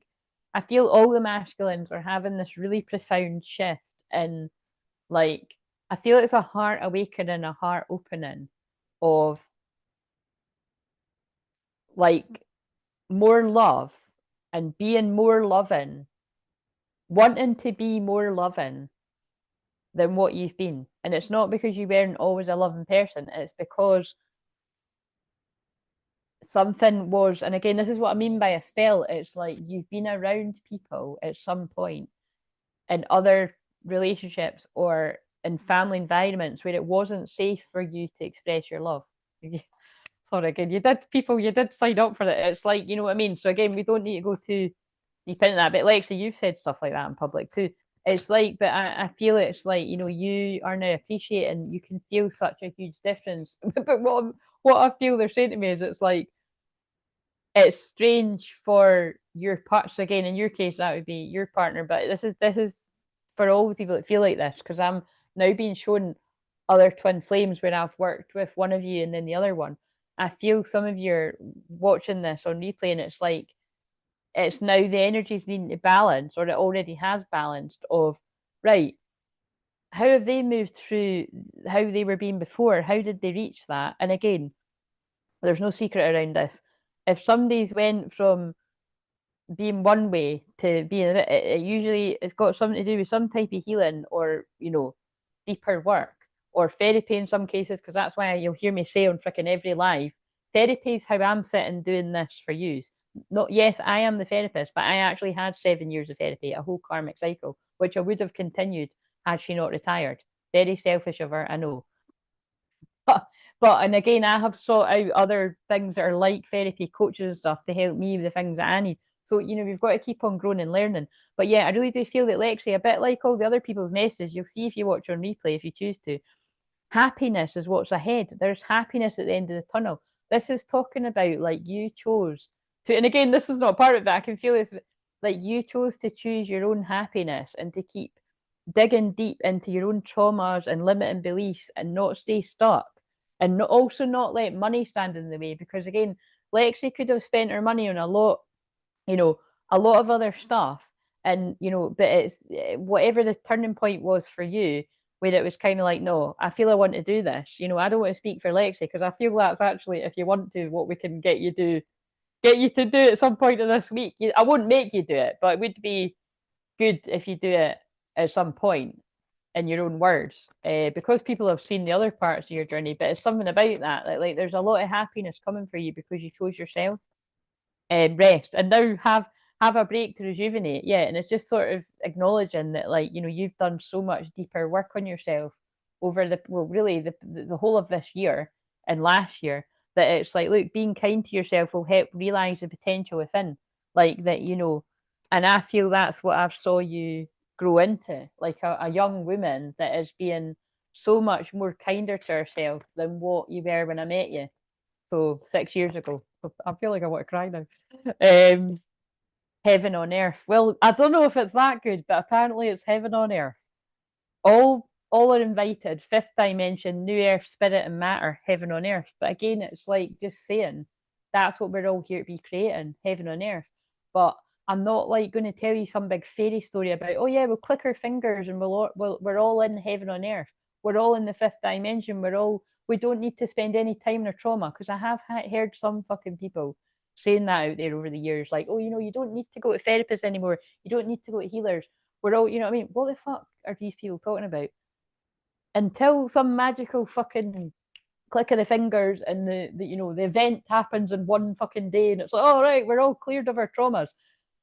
I feel all the masculines are having this really profound shift in, like, I feel it's a heart awakening, a heart opening of like more love and being more loving, wanting to be more loving than what you've been. And it's not because you weren't always a loving person, it's because something was, and again, this is what I mean by a spell. It's like you've been around people at some point in other relationships or in family environments where it wasn't safe for you to express your love. Sorry, again, you did sign up for it. It's like, you know what I mean? So again, we don't need to go too deep into that. But Lexi, you've said stuff like that in public too. It's like, but I feel it's like, you know, you are now appreciating, you can feel such a huge difference. But what I feel they're saying to me is it's like, it's strange for your part. So again, in your case, that would be your partner. But this is for all the people that feel like this, because I'm now being shown other twin flames where I've worked with one of you and then the other one. I feel some of you are watching this on replay, and it's like it's now the energies needing to balance, or it already has balanced. Of right, how have they moved through how they were being before? How did they reach that? And again, there's no secret around this. If somebody's went from being one way to being it usually it's got something to do with some type of healing, or you know, deeper work or therapy in some cases, because that's why you'll hear me say on freaking every live, therapy is how I'm sitting doing this for you. Not, yes, I am the therapist, but I actually had 7 years of therapy, a whole karmic cycle, which I would have continued had she not retired. Very selfish of her, I know. But and again, I have sought out other things that are like therapy, coaches and stuff to help me with the things that I need. So, you know, we've got to keep on growing and learning. But yeah, I really do feel that Lexi, a bit like all the other people's messages, you'll see if you watch on replay, if you choose to, happiness is what's ahead. There's happiness at the end of the tunnel. This is talking about like you chose to, and again, this is not part of it, I can feel this, like you chose to choose your own happiness and to keep digging deep into your own traumas and limiting beliefs and not stay stuck, and not, also not let money stand in the way, because again, Lexi could have spent her money on a lot, you know, a lot of other stuff. And, you know, but it's whatever the turning point was for you, where it was kind of like, no, I feel I want to do this. You know, I don't want to speak for Lexi because I feel that's actually, if you want to, what we can get you to do at some point in this week. I won't make you do it, but it would be good if you do it at some point in your own words, because people have seen the other parts of your journey. But it's something about that, like there's a lot of happiness coming for you because you chose yourself. Rest and now have a break to rejuvenate. Yeah, and it's just sort of acknowledging that, like, you know, you've done so much deeper work on yourself over the, well, really the whole of this year and last year, that it's like, look, being kind to yourself will help realize the potential within, like that, you know. And I feel that's what I've saw you grow into, like a young woman that is being so much more kinder to herself than what you were when I met you. So 6 years ago. I feel like I want to cry now. Um, heaven on earth. Well, I don't know if it's that good, but apparently it's heaven on earth. All are invited. Fifth dimension, new earth, spirit and matter, heaven on earth. But again, it's like just saying that's what we're all here to be creating, heaven on earth. But I'm not like going to tell you some big fairy story about, oh yeah, we'll click our fingers and we're all in heaven on earth. We're all in the fifth dimension. We don't need to spend any time in our trauma, because I have heard some fucking people saying that out there over the years, like, oh, you know, you don't need to go to therapists anymore. You don't need to go to healers. We're all, you know what I mean? What the fuck are these people talking about? Until some magical fucking click of the fingers and the you know, the event happens in one fucking day and it's like, all right, we're all cleared of our traumas.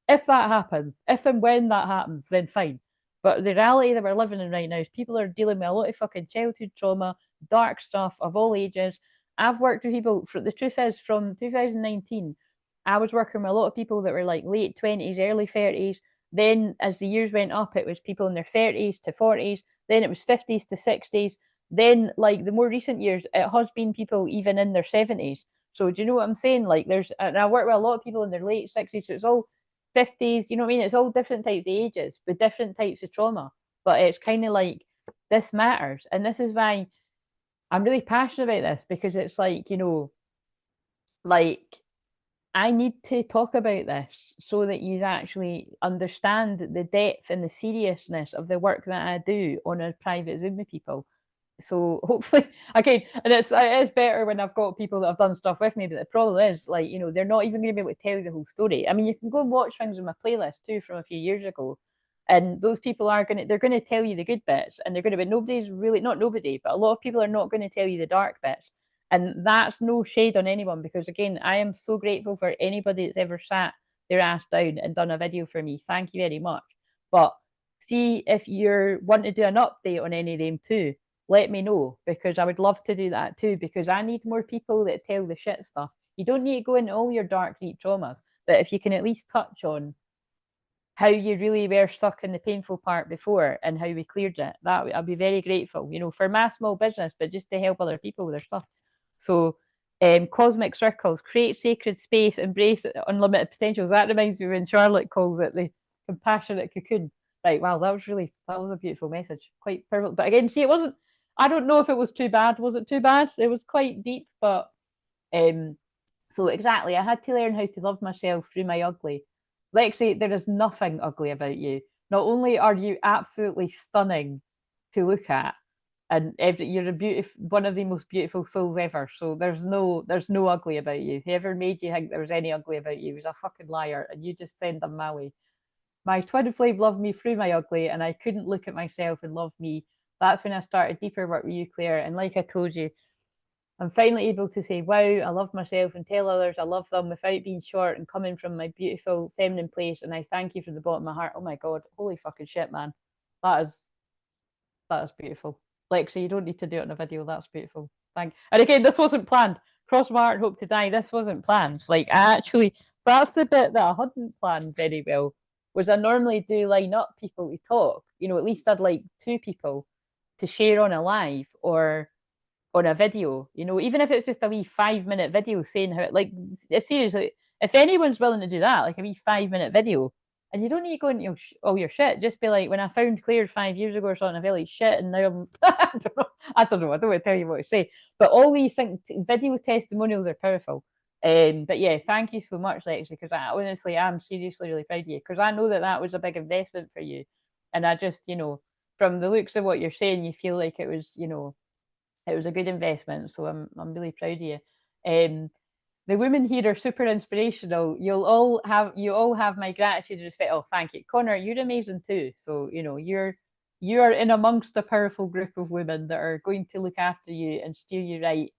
If that happens, if and when that happens, then fine. But the reality that we're living in right now is people are dealing with a lot of fucking childhood trauma, dark stuff of all ages. I've worked with people, for the truth is, from 2019, I was working with a lot of people that were like late 20s, early 30s. Then as the years went up, it was people in their 30s to 40s. Then it was 50s to 60s. Then like the more recent years, it has been people even in their 70s. So do you know what I'm saying? Like there's, and I work with a lot of people in their late 60s. So it's all 50s, you know what I mean? It's all different types of ages with different types of trauma. But it's kind of like this matters. And this is why I'm really passionate about this, because it's like, you know, like I need to talk about this so that you actually understand the depth and the seriousness of the work that I do on a private Zoom with people. So hopefully, again, and it is better when I've got people that have done stuff with me. But the problem is, like, you know, they're not even going to be able to tell you the whole story. I mean, you can go and watch things on my playlist too from a few years ago, and those people are they're going to tell you the good bits, and they're going to be nobody's really not nobody, but a lot of people are not going to tell you the dark bits, and that's no shade on anyone, because again, I am so grateful for anybody that's ever sat their ass down and done a video for me. Thank you very much. But see if you're wanting to do an update on any of them too, let me know, because I would love to do that too, because I need more people that tell the shit stuff. You don't need to go into all your dark, deep traumas, but if you can at least touch on how you really were stuck in the painful part before and how we cleared it, that I'd be very grateful, you know, for my small business, but just to help other people with their stuff. So, cosmic circles, create sacred space, embrace unlimited potentials. That reminds me when Charlotte calls it the compassionate cocoon. Right, wow, that was a beautiful message, quite perfect. But again, see, it wasn't. I don't know if it was too bad. Was it too bad? It was quite deep, but so exactly, I had to learn how to love myself through my ugly. Lexi, there is nothing ugly about you. Not only are you absolutely stunning to look at, and you're a beautiful, one of the most beautiful souls ever. So there's no ugly about you. Whoever made you think there was any ugly about you was a fucking liar, and you just send them my way. My twin flame loved me through my ugly, and I couldn't look at myself and love me. That's when I started deeper work with you, Claire. And like I told you, I'm finally able to say, wow, I love myself, and tell others I love them without being short and coming from my beautiful feminine place. And I thank you from the bottom of my heart. Oh my God, holy fucking shit, man. That is beautiful. Lexi, you don't need to do it in a video. That's beautiful. Thank. And again, this wasn't planned. Cross my heart, hope to die. This wasn't planned. Like I actually, that's the bit that I hadn't planned very well. Was I normally do line up people to talk. You know, at least I'd like two people to share on a live or on a video, you know, even if it's just a wee 5 minute video saying how, like, seriously, if anyone's willing to do that, like a wee 5 minute video, and you don't need to go into all your shit, just be like, when I found Claire 5 years ago or something, I felt like shit, and now I'm, I don't know, I don't want to tell you what to say, but all these things, video testimonials are powerful. But yeah, thank you so much, Lexi, because I honestly am seriously really proud of you, because I know that that was a big investment for you, and I just, you know, from the looks of what you're saying, you feel like it was, you know, it was a good investment. So I'm really proud of you. The women here are super inspirational. You all have my gratitude and respect. Oh, thank you, Connor. You're amazing too. So you know you are in amongst a powerful group of women that are going to look after you and steer you right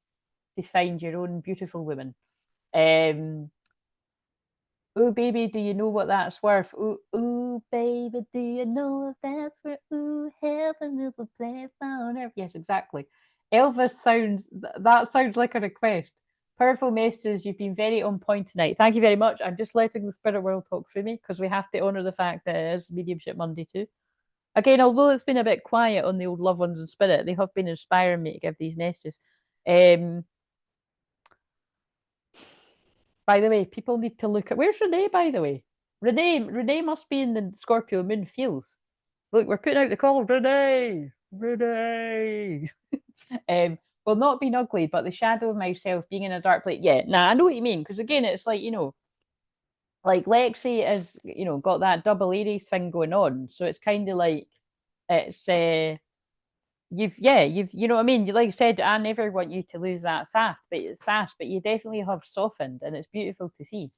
to find your own beautiful woman. Oh baby, do you know what that's worth? Ooh baby, do you know what that's worth? Ooh, heaven is a place on earth. Yes, exactly. Elvis sounds like a request. Powerful messages. You've been very on point tonight. Thank you very much. I'm just letting the spirit world talk through me, because we have to honour the fact that it is Mediumship Monday too. Again, although it's been a bit quiet on the old loved ones in spirit, they have been inspiring me to give these messages. By the way, people need to look at, where's Renee, by the way? Renee must be in the Scorpio moon fields. Look, we're putting out the call. Renee! Well, not being ugly, but the shadow of myself being in a dark place. Yeah, nah, I know what you mean. Because again, it's like, you know, like Lexi is, you know, got that double Aries thing going on. So it's kind of like, it's, you know what I mean? Like I said, I never want you to lose that sass, but you definitely have softened, and it's beautiful to see.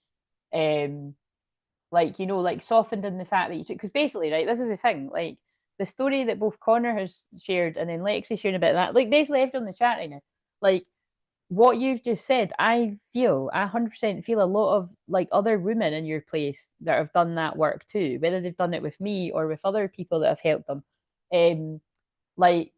Like, you know, like softened in the fact that you took, because basically, right, this is the thing, like the story that both Connor has shared and then Lexi sharing a bit of that, like basically everyone in the chat right now, like what you've just said, I 100% feel a lot of like other women in your place that have done that work too, whether they've done it with me or with other people that have helped them. Like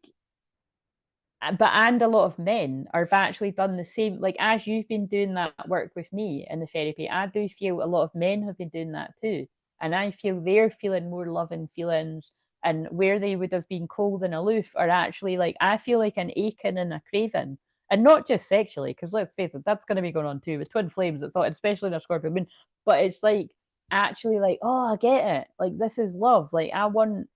but and a lot of men have actually done the same, like as you've been doing that work with me in the therapy, I do feel a lot of men have been doing that too, and I feel they're feeling more loving feelings, and where they would have been cold and aloof are actually like, I feel like an aching and a craving. And not just sexually, because let's face it, that's going to be going on too with twin flames. It's not, especially in a Scorpio moon, but it's like actually like, oh, I get it. Like, this is love. Like, I want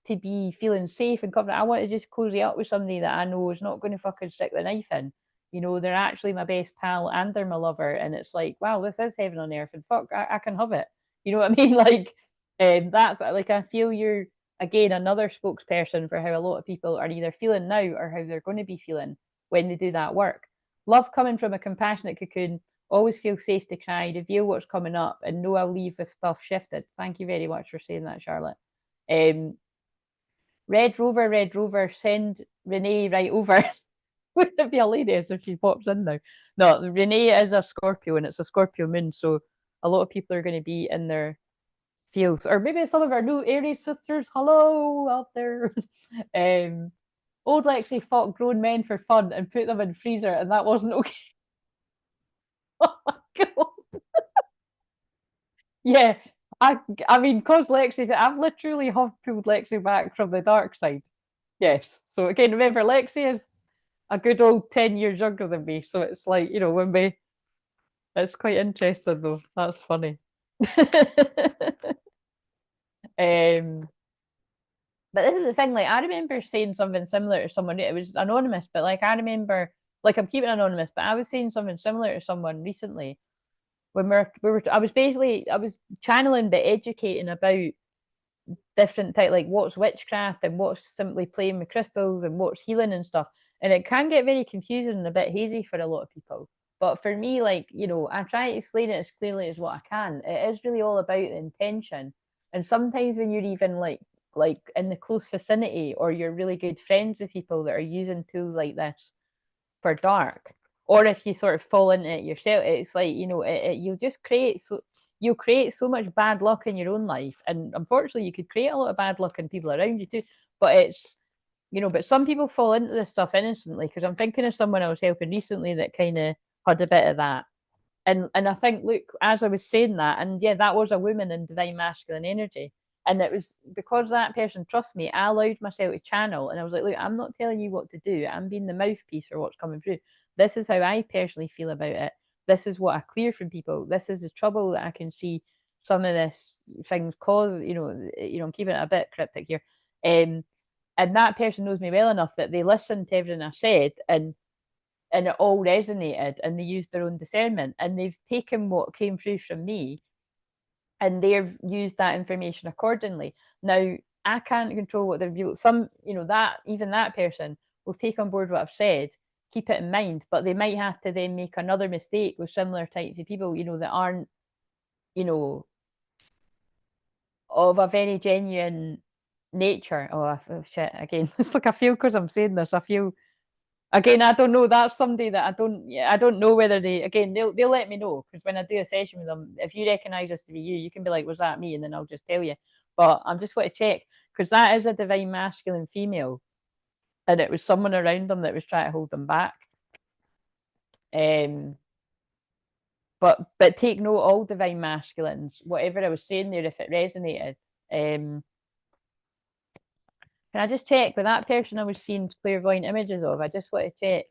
to be feeling safe and confident. I want to just cozy up with somebody that I know is not going to fucking stick the knife in. You know, they're actually my best pal and they're my lover. And it's like, wow, this is heaven on earth. And fuck, I can have it. You know what I mean? Like, that's like, I feel you're, again, another spokesperson for how a lot of people are either feeling now or how they're going to be feeling when they do that work. Love coming from a compassionate cocoon, always feel safe to cry, reveal what's coming up, and know I'll leave if stuff shifted. Thank you very much for saying that, Charlotte. Red Rover, send Renee right over. Wouldn't it be hilarious if she pops in now? No, Renee is a Scorpio and it's a Scorpio moon, so a lot of people are going to be in their fields, or maybe some of our new Aries sisters. Hello out there. Old Lexi fought grown men for fun and put them in freezer, and that wasn't okay. Oh my god. Yeah, I mean, cause Lexi, I've literally have pulled Lexi back from the dark side. Yes. So again, remember, Lexi is a good old 10 years younger than me. So it's like, you know, when we, it's quite interesting though. That's funny. um, but this is the thing, like, I remember saying something similar to someone, it was anonymous, but like, I remember, like, I'm keeping anonymous, but I was saying something similar to someone recently when I was basically, I was channeling but educating about different type, like what's witchcraft and what's simply playing with crystals and what's healing and stuff. And it can get very confusing and a bit hazy for a lot of people. But for me, like, you know, I try to explain it as clearly as what I can. It is really all about the intention. And sometimes when you're even like in the close vicinity or you're really good friends with people that are using tools like this for dark, or if you sort of fall into it yourself, it's like, you know, you'll just create you'll create so much bad luck in your own life, and unfortunately you could create a lot of bad luck in people around you too. But it's, you know, but some people fall into this stuff innocently, because I'm thinking of someone I was helping recently that kind of had a bit of that. And I think, look, as I was saying that, and yeah, that was a woman in divine masculine energy. And it was because that person trusts me, I allowed myself to channel. And I was like, look, I'm not telling you what to do. I'm being the mouthpiece for what's coming through. This is how I personally feel about it. This is what I clear from people. This is the trouble that I can see some of this things cause, I'm keeping it a bit cryptic here. And that person knows me well enough that they listened to everything I said, and it all resonated, and they used their own discernment, and they've taken what came through from me and they've used that information accordingly. Now, I can't control what they're viewing. Some, that even that person will take on board what I've said, keep it in mind, but they might have to then make another mistake with similar types of people, that aren't, of a very genuine nature. Oh, shit, again, it's like I feel, because I'm saying this, I feel, again, I don't know. That's somebody that I don't know whether they'll let me know, because when I do a session with them, if you recognise this to be you, you can be like, was that me? And then I'll just tell you. But I'm just want to check, because that is a divine masculine female, and it was someone around them that was trying to hold them back. But take note, all divine masculines, whatever I was saying there, if it resonated. Can I just check with that person I was seeing clairvoyant images of? I just want to check.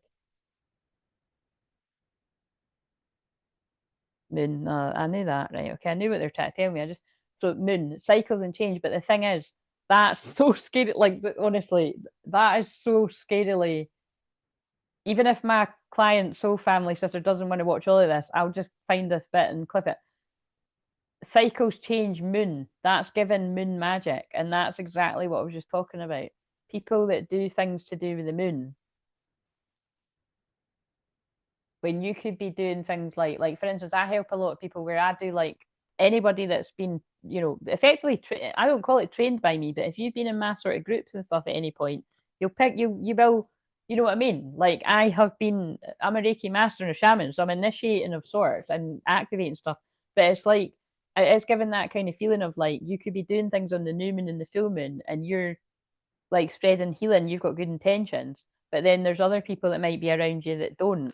Moon, I knew that, right? Okay, I knew what they were trying to tell me. So moon cycles and change, but the thing is, that's so scary. Like, honestly, that is so scarily. Even if my client, soul family sister, doesn't want to watch all of this, I'll just find this bit and clip it. Cycles change, moon. That's given moon magic, and that's exactly what I was just talking about. People that do things to do with the moon, when you could be doing things like for instance, I help a lot of people where I do, like, anybody that's been, effectively I don't call it trained by me, but if you've been in my sort of groups and stuff at any point, you will, you know what I mean? Like, I'm a Reiki master and a shaman, so I'm initiating of sorts and activating stuff. But it's like, it's given that kind of feeling of like, you could be doing things on the new moon and the full moon, and you're like spreading healing, you've got good intentions, but then there's other people that might be around you that don't,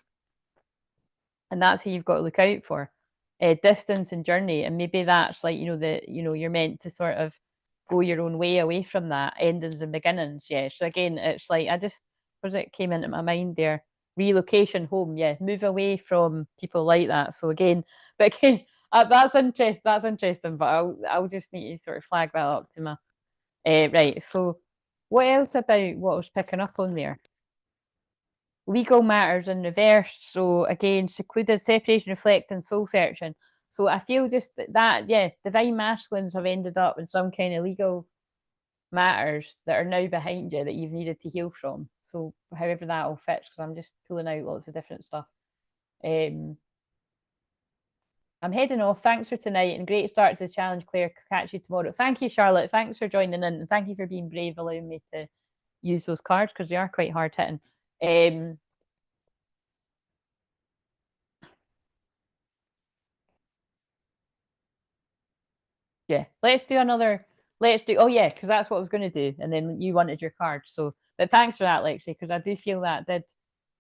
and that's who you've got to look out for. distance and journey, and maybe that's like, you know, you're meant to sort of go your own way away from that, endings and beginnings. Yeah, so again, it's like, I just, was it came into my mind there, relocation home. Yeah, move away from people like that. So again, but again, that's interesting, but I'll just need to sort of flag that up to my right. So what else about what I was picking up on there? Legal matters in reverse. So again, secluded, separation, reflecting, soul searching. So I feel just that, yeah, divine masculines have ended up in some kind of legal matters that are now behind you that you've needed to heal from. So however that all fits, because I'm just pulling out lots of different stuff. I'm heading off. Thanks for tonight and great start to the challenge, Claire. Catch you tomorrow. Thank you, Charlotte. Thanks for joining in, and thank you for being brave, allowing me to use those cards because they are quite hard hitting. Yeah, let's do another. Let's do. Oh yeah, because that's what I was going to do, and then you wanted your card. So, but thanks for that, Lexi, because I do feel that did.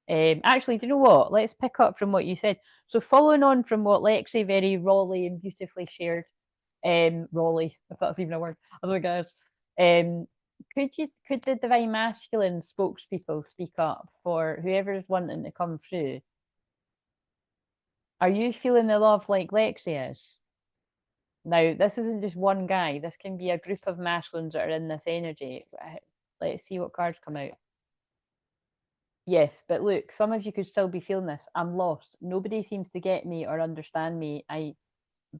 Actually, do you know what? Let's pick up from what you said. So, following on from what Lexi very rawly and beautifully shared, rawly, if that's even a word. Oh my gosh. Could the divine masculine spokespeople speak up for whoever's wanting to come through? Are you feeling the love like Lexi is? Now, this isn't just one guy. This can be a group of masculines that are in this energy. Let's see what cards come out. Yes, but look, some of you could still be feeling this. I'm lost. Nobody seems to get me or understand me.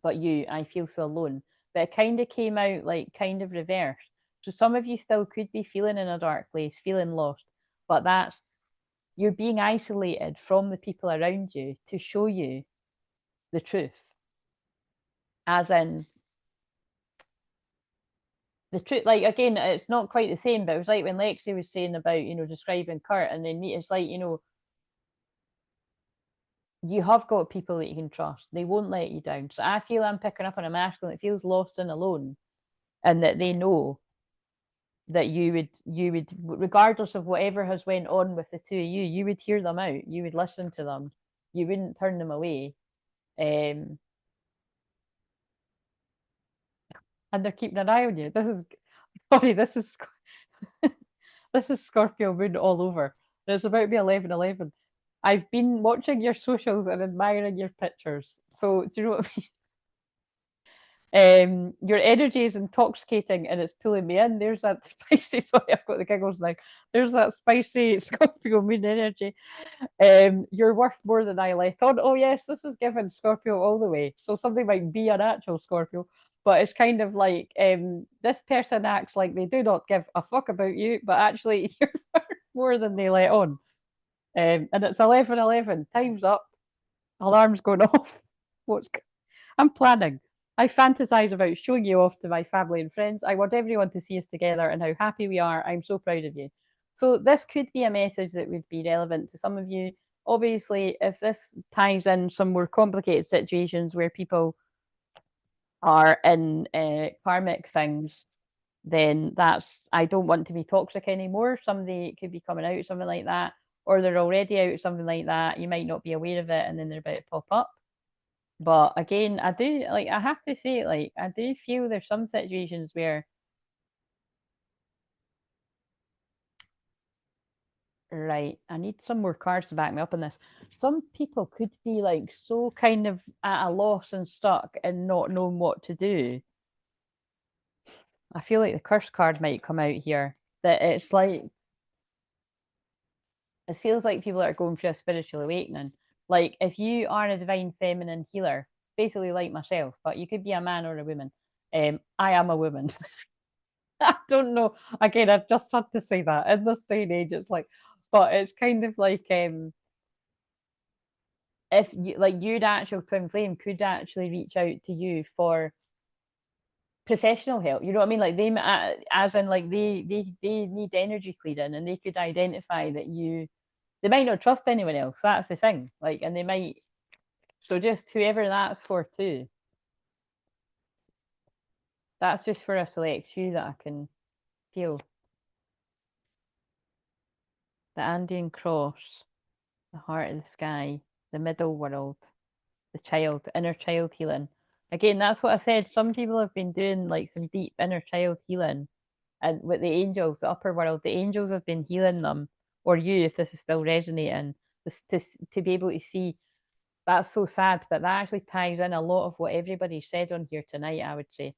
But you, I feel so alone. But it kind of came out like kind of reversed. So some of you still could be feeling in a dark place, feeling lost. But that's, you're being isolated from the people around you to show you the truth. As in, the truth, like again, it's not quite the same, but it was like when Lexi was saying about, you know, describing Kurt, and then it's like, you know, you have got people that you can trust. They won't let you down. So I feel I'm picking up on a masculine that feels lost and alone, and that they know that you would, regardless of whatever has went on with the two of you would hear them out. You would listen to them. You wouldn't turn them away. And they're keeping an eye on you. This is sorry. This is Scorpio moon all over. It's about to be 11:11. I've been watching your socials and admiring your pictures. So do you know what I mean? Your energy is intoxicating and it's pulling me in. There's that spicy, sorry, I've got the giggles now. There's that spicy Scorpio moon energy. You're worth more than I let on. Oh, yes, this is giving Scorpio all the way. So something might be an actual Scorpio, but it's kind of like this person acts like they do not give a fuck about you, but actually you're worth more than they let on. And it's 11:11. Time's up. Alarm's going off. What's I'm planning. I fantasize about showing you off to my family and friends. I want everyone to see us together and how happy we are. I'm so proud of you. So, this could be a message that would be relevant to some of you. Obviously, if this ties in some more complicated situations where people are in karmic things, then that's, I don't want to be toxic anymore. Somebody could be coming out, something like that, or they're already out, something like that. You might not be aware of it, and then they're about to pop up. But again, I do, like, I have to say, like, I do feel there's some situations where, right, I need some more cards to back me up on this. Some people could be like so kind of at a loss and stuck and not knowing what to do. I feel like the curse card might come out here. That it's like, it feels like people that are going through a spiritual awakening. Like, if you are a divine feminine healer, basically like myself, but you could be a man or a woman. I am a woman. I don't know. Again, I've just had to say that in this day and age, it's like, but it's kind of like if you like your actual twin flame could actually reach out to you for professional help. You know what I mean? Like they, as in like they need energy clearing, and they could identify that you. They might not trust anyone else. That's the thing. Like, and they might. So just whoever that's for too. That's just for a select few that I can feel. The Andean cross, the heart of the sky, the middle world, the child, inner child healing. Again, that's what I said. Some people have been doing like some deep inner child healing, and with the angels, the upper world, the angels have been healing them, or you, if this is still resonating, to be able to see. That's so sad, but that actually ties in a lot of what everybody said on here tonight, I would say.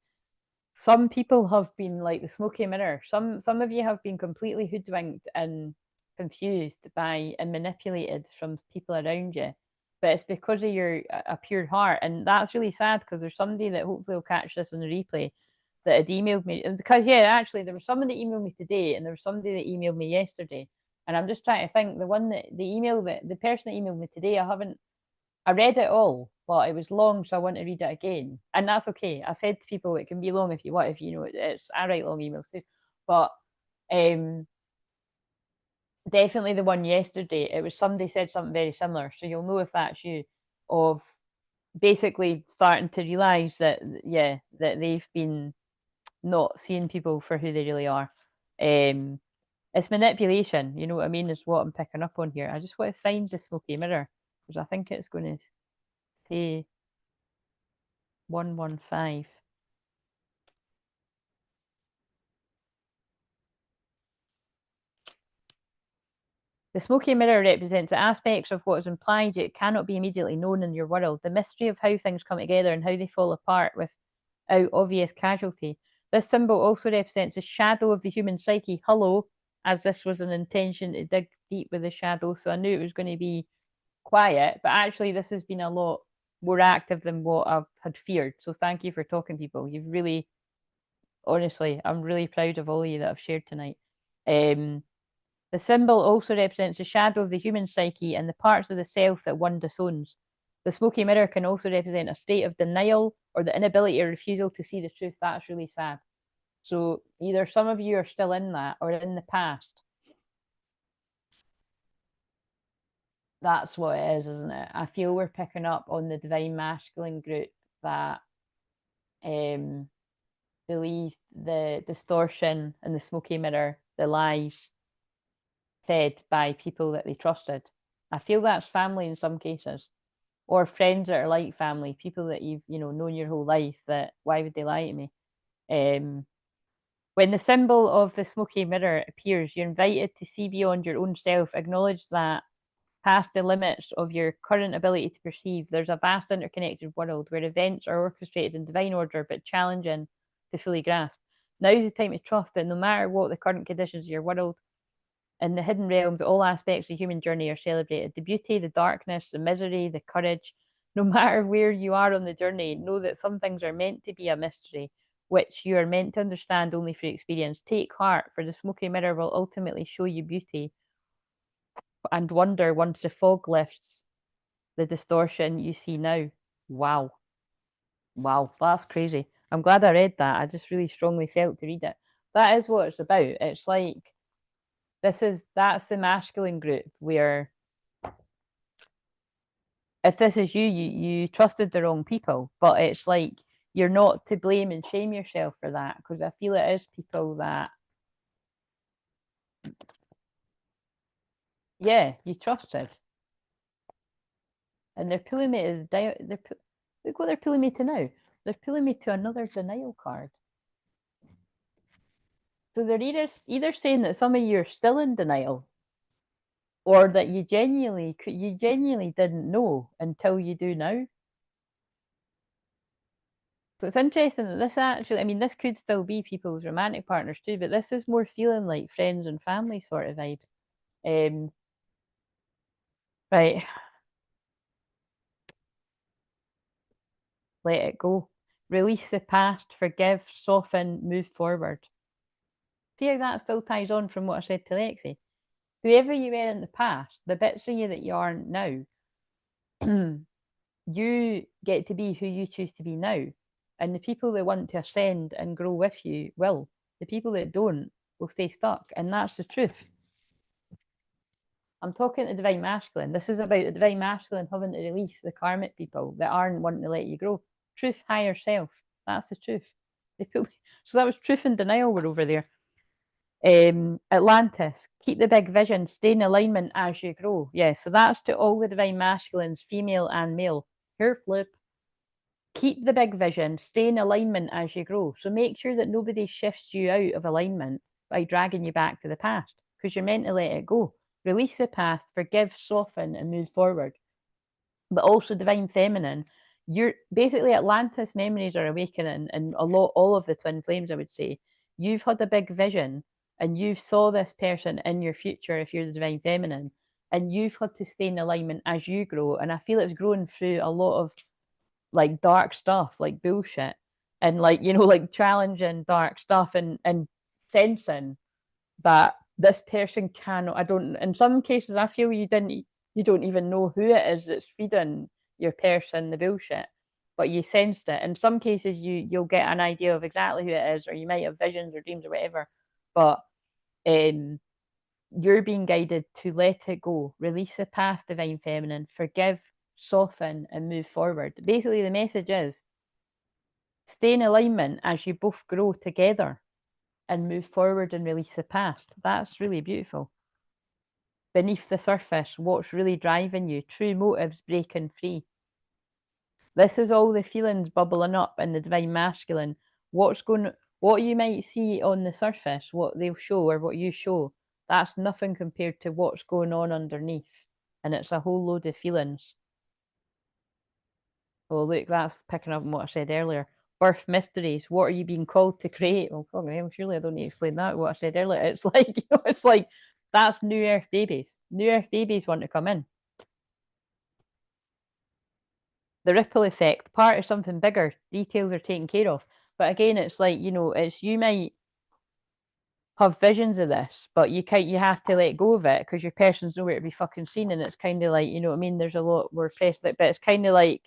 Some people have been like the smoky mirror. Some of you have been completely hoodwinked and confused by and manipulated from people around you. But it's because of your a pure heart. And that's really sad because there's somebody that hopefully will catch this on the replay that had emailed me. Because yeah, actually there was someone that emailed me today and there was somebody that emailed me yesterday. And I'm just trying to think the person that emailed me today, I read it all, but it was long, so I want to read it again. And that's okay. I said to people it can be long if you want, if you know it's I write long emails too. But definitely the one yesterday, it was somebody said something very similar. So you'll know if that's you, of basically starting to realise that yeah, that they've been not seeing people for who they really are. It's manipulation, you know what I mean, is what I'm picking up on here. I just want to find the smoky mirror because I think it's going to say 115. The smoky mirror represents aspects of what is implied yet cannot be immediately known in your world, the mystery of how things come together and how they fall apart without obvious casualty. This symbol also represents a shadow of the human psyche. Hello, as this was an intention to dig deep with the shadow, so I knew it was going to be quiet, but actually this has been a lot more active than what I had feared. So thank you for talking, people. You've really, honestly, I'm really proud of all of you that I've shared tonight. The symbol also represents the shadow of the human psyche and the parts of the self that one disowns. The smoky mirror can also represent a state of denial or the inability or refusal to see the truth. That's really sad. So either some of you are still in that or in the past. That's what it is, isn't it? I feel we're picking up on the divine masculine group that believe the distortion and the smoky mirror, the lies fed by people that they trusted. I feel that's family in some cases, or friends that are like family, people that you've known your whole life. That why would they lie to me? When the symbol of the smoky mirror appears, you're invited to see beyond your own self, acknowledge that past the limits of your current ability to perceive. There's a vast interconnected world where events are orchestrated in divine order but challenging to fully grasp. Now's the time to trust that no matter what the current conditions of your world, in the hidden realms, all aspects of the human journey are celebrated. The beauty, the darkness, the misery, the courage. No matter where you are on the journey, know that some things are meant to be a mystery, which you are meant to understand only through experience. Take heart, for the smoky mirror will ultimately show you beauty and wonder once the fog lifts the distortion you see now. Wow. Wow, that's crazy. I'm glad I read that. I just really strongly felt to read it. That is what it's about. It's like that's the masculine group where if this is you trusted the wrong people, but it's like you're not to blame and shame yourself for that, because I feel it is people that yeah, you trusted, and they're pulling me as down. Look what they're pulling me to now. They're pulling me to another denial card. So they're either saying that some of you are still in denial, or that you genuinely didn't know until you do now. So it's interesting that this actually, I mean, this could still be people's romantic partners too, but this is more feeling like friends and family sort of vibes. Right, let it go. Release the past, forgive, soften, move forward. See how that still ties on from what I said to Lexi? Whoever you were in the past, the bits of you that you aren't now, you get to be who you choose to be now. And the people that want to ascend and grow with you will. The people that don't will stay stuck. And that's the truth. I'm talking to divine masculine. This is about the divine masculine having to release the karmic people that aren't wanting to let you grow. Truth, higher self. That's the truth. So that was truth and denial were over there. Atlantis, keep the big vision, stay in alignment as you grow. Yeah, so that's to all the divine masculines, female and male. hair flip. Keep the big vision, stay in alignment as you grow. So make sure that nobody shifts you out of alignment by dragging you back to the past, because you're meant to let it go. Release the past, forgive, soften, and move forward. But also divine feminine, you're basically Atlantis memories are awakening, and all of the twin flames, I would say. You've had a big vision and you saw this person in your future if you're the divine feminine, and you've had to stay in alignment as you grow. And I feel it's growing through a lot of like dark stuff, like bullshit, and like, you know, like challenging dark stuff, and sensing that this person cannot, I don't, in some cases I feel you don't even know who it is that's feeding your person the bullshit, but you sensed it. In some cases you'll get an idea of exactly who it is, or you might have visions or dreams or whatever, but you're being guided to let it go, release the past, divine feminine, forgive, soften, and move forward. Basically the message is stay in alignment as you both grow together and move forward and release the past. That's really beautiful. Beneath the surface, what's really driving you, true motives breaking free. This is all the feelings bubbling up in the divine masculine. What you might see on the surface, what they'll show or what you show, that's nothing compared to what's going on underneath. And it's a whole load of feelings. Oh, look, that's picking up on what I said earlier. Birth mysteries. What are you being called to create? Well, hell, surely I don't need to explain that. What I said earlier. It's like, you know, it's like that's new earth babies. New earth babies want to come in. The ripple effect, part of something bigger. Details are taken care of. But again, it's like, you know, it's you might have visions of this, but you have to let go of it because your person's nowhere to be fucking seen, and it's kind of like, you know what I mean? There's a lot more pressed, but it's kind of like,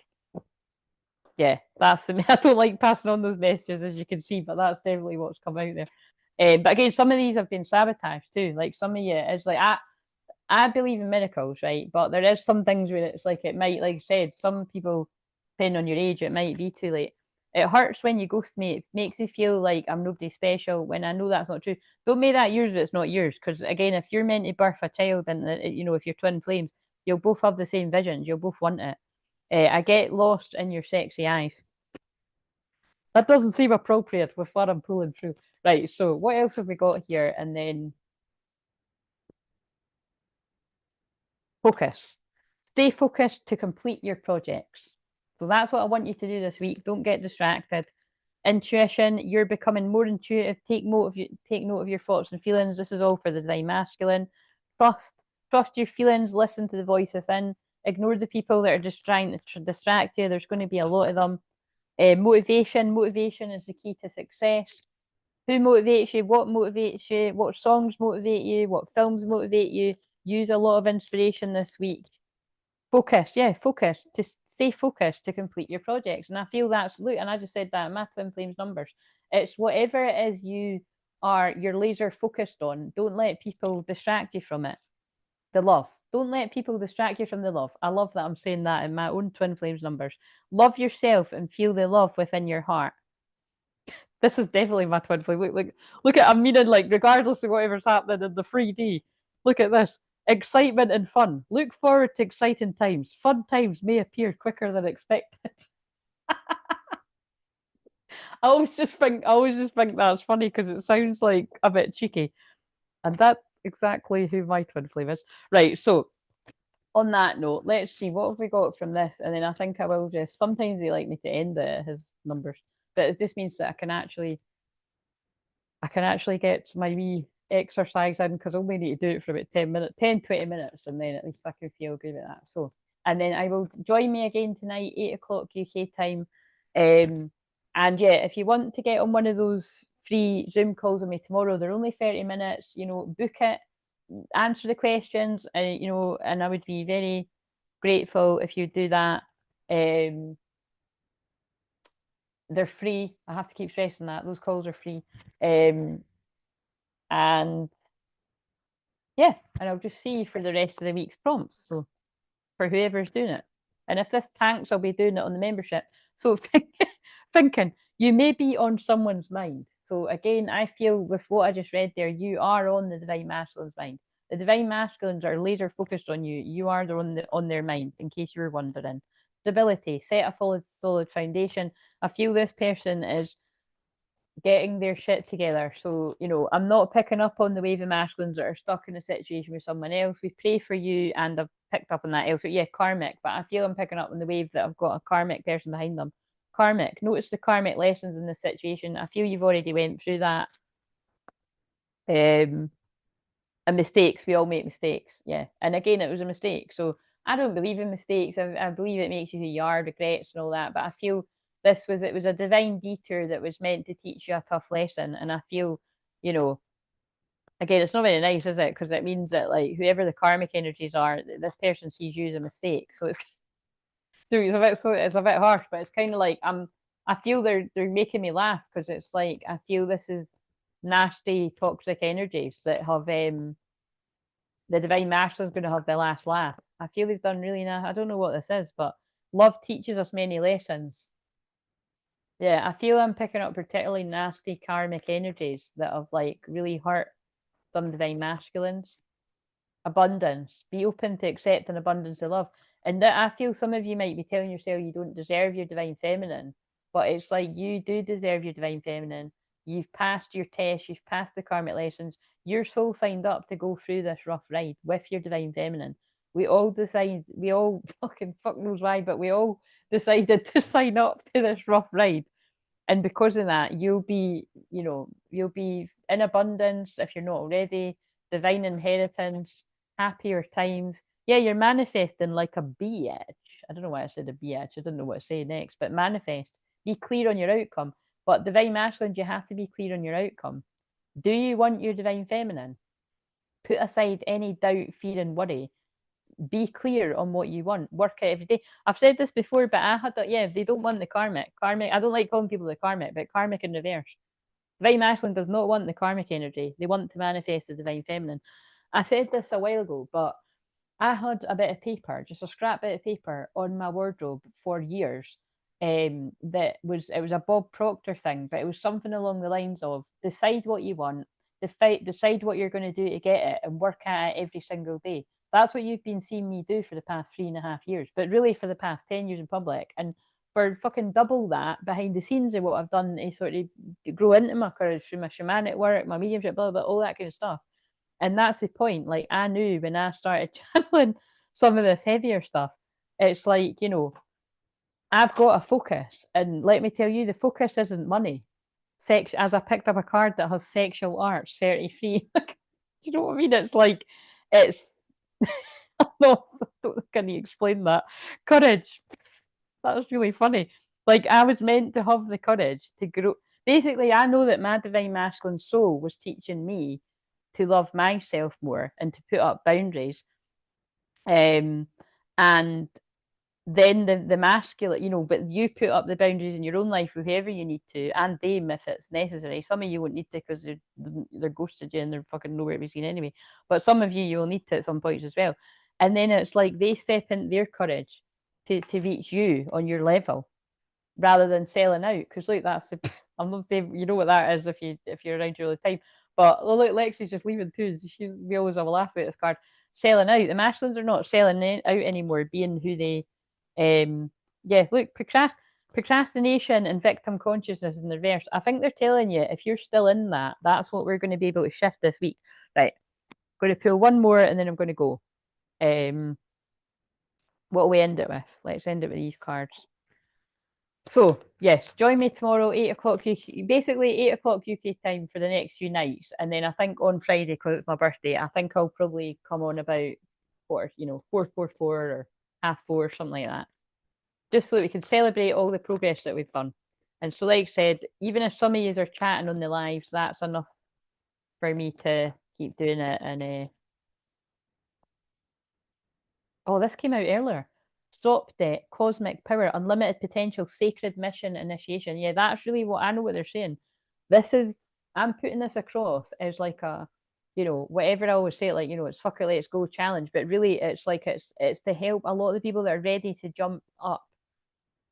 yeah, that's the. I don't like passing on those messages, as you can see, but that's definitely what's come out there. But again, some of these have been sabotaged too. Like some of you, it's like I believe in miracles, right? But there is some things where it's like it might, like I said, some people, depending on your age, it might be too late. It hurts when you ghost me. It makes me feel like I'm nobody special when I know that's not true. Don't make that yours if it's not yours. Because again, if you're meant to birth a child and you know, if you're twin flames, you'll both have the same visions. You'll both want it. I get lost in your sexy eyes. That doesn't seem appropriate with what I'm pulling through. Right, so what else have we got here? And then focus. Stay focused to complete your projects. So that's what I want you to do this week. Don't get distracted. Intuition, you're becoming more intuitive. Take note of your thoughts and feelings. This is all for the divine masculine. Trust your feelings. Listen to the voice within. Ignore the people that are just trying to distract you. There's going to be a lot of them. Motivation is the key to success. Who motivates you? What motivates you? What songs motivate you? What films motivate you? Use a lot of inspiration this week. Focus, focus, to stay focused to complete your projects. And I feel that's, look, and I just said that in my twin flames numbers. It's whatever it is you're laser focused on. Don't let people distract you from it. The love. Don't let people distract you from the love. I love that I'm saying that in my own twin flames numbers. Love yourself and feel the love within your heart. This is definitely my twin flame. Look at, I'm meaning, like, regardless of whatever's happening in the 3D, look at this. Excitement and fun. Look forward to exciting times. Fun times may appear quicker than expected. I always just think that's funny because it sounds like a bit cheeky. And that's exactly who my twin flame is. Right, so on that note, let's see what have we got from this, and then I think I will just, sometimes they like me to end his numbers, but it just means that I can actually get my wee exercise in, because I only need to do it for about 20 minutes, and then at least I can feel good about that. So, and then I will join me again tonight, 8 o'clock UK time. And yeah, if you want to get on one of those free Zoom calls with me tomorrow, they're only 30 minutes, you know, book it, answer the questions, you know, and I would be very grateful if you do that. They're free. I have to keep stressing that. Those calls are free. And yeah, and I'll just see you for the rest of the week's prompts. So for whoever's doing it. And if this tanks, I'll be doing it on the membership. So thinking, you may be on someone's mind. So again, I feel with what I just read there, you are on the divine masculine's mind. The divine masculines are laser focused on you. You are on their mind, in case you were wondering. stability, set a solid foundation. I feel this person is getting their shit together. So, you know, I'm not picking up on the wave of masculines that are stuck in a situation with someone else. We pray for you, and I've picked up on that elsewhere. Yeah, karmic, but I feel I'm picking up on the wave that I've got a karmic person behind them. Karmic. Notice the karmic lessons in this situation. I feel you've already went through that. And mistakes. We all make mistakes. Yeah. And again, it was a mistake. So I don't believe in mistakes. I believe it makes you who you are, regrets and all that. But I feel it was a divine detour that was meant to teach you a tough lesson. And I feel, you know, again, it's not very nice, is it? Because it means that like whoever the karmic energies are, this person sees you as a mistake. So it's it's a bit harsh, but it's kind of like I feel they're making me laugh because it's like I feel this is nasty toxic energies that have the divine masculine's going to have the last laugh. I feel they've done really nice. I don't know what this is, but love teaches us many lessons. Yeah, I feel I'm picking up particularly nasty karmic energies that have like really hurt some divine masculines. Abundance. Be open to accept an abundance of love. And that I feel some of you might be telling yourself you don't deserve your divine feminine, but it's like you do deserve your divine feminine. You've passed your test, you've passed the karmic lessons. Your soul signed up to go through this rough ride with your divine feminine. We all fucking fuck knows why, but we all decided to sign up to this rough ride. And because of that, you'll be in abundance if you're not already, divine inheritance, happier times. Yeah, you're manifesting like a bitch. I don't know why I said a bitch. I don't know what to say next, but manifest. Be clear on your outcome. But divine masculine, you have to be clear on your outcome. Do you want your divine feminine? Put aside any doubt, fear, and worry. Be clear on what you want. Work it every day. I've said this before, but they don't want the karmic. Karmic, I don't like calling people the karmic, but karmic in reverse. Divine masculine does not want the karmic energy. They want to manifest the divine feminine. I said this a while ago, but I had a bit of paper, just a scrap bit of paper on my wardrobe for years. It was a Bob Proctor thing, but it was something along the lines of decide what you want, decide what you're going to do to get it, and work at it every single day. That's what you've been seeing me do for the past 3.5 years, but really for the past 10 years in public. And for fucking double that behind the scenes of what I've done to sort of grow into my courage through my shamanic work, my mediumship, blah, blah, blah, all that kind of stuff. And that's the point. Like I knew when I started channeling some of this heavier stuff, it's like, you know, I've got a focus. And let me tell you, the focus isn't money. As I picked up a card that has sexual arts 33. Do you know what I mean? It's like it's no, can you explain that? Courage. That was really funny. Like I was meant to have the courage to grow. Basically, I know that my divine masculine soul was teaching me to love myself more and to put up boundaries. And then the masculine, you know, but you put up the boundaries in your own life with whoever you need to, and them if it's necessary. Some of you won't need to because they're ghosted you and they're fucking nowhere to be seen anyway. But some of you will need to at some points as well. And then it's like they step in their courage to reach you on your level rather than selling out. Because look, that's the I'm not saying you know what that is if you're around here all the time. But look, Lexi's just leaving too. We always have a laugh about this card. Selling out. The masculines are not selling out anymore, being who they yeah, look, procrastination and victim consciousness in the reverse. I think they're telling you if you're still in that, that's what we're going to be able to shift this week. Right. I'm going to pull one more and then I'm going to go. What will we end it with? Let's end it with these cards. So, yes, join me tomorrow, 8 o'clock UK, basically 8 o'clock UK time for the next few nights. And then I think on Friday, because it's my birthday, I think I'll probably come on about 4:44 or 4:30, something like that. Just so that we can celebrate all the progress that we've done. And so, like I said, even if some of you are chatting on the lives, that's enough for me to keep doing it. And oh, this came out earlier. Stop debt, cosmic power, unlimited potential, sacred mission, initiation. Yeah, that's really what I know what they're saying. I'm putting this across as like a, you know, whatever I always say, like, you know, it's fuck it, let's go challenge. But really, it's like it's to help a lot of the people that are ready to jump up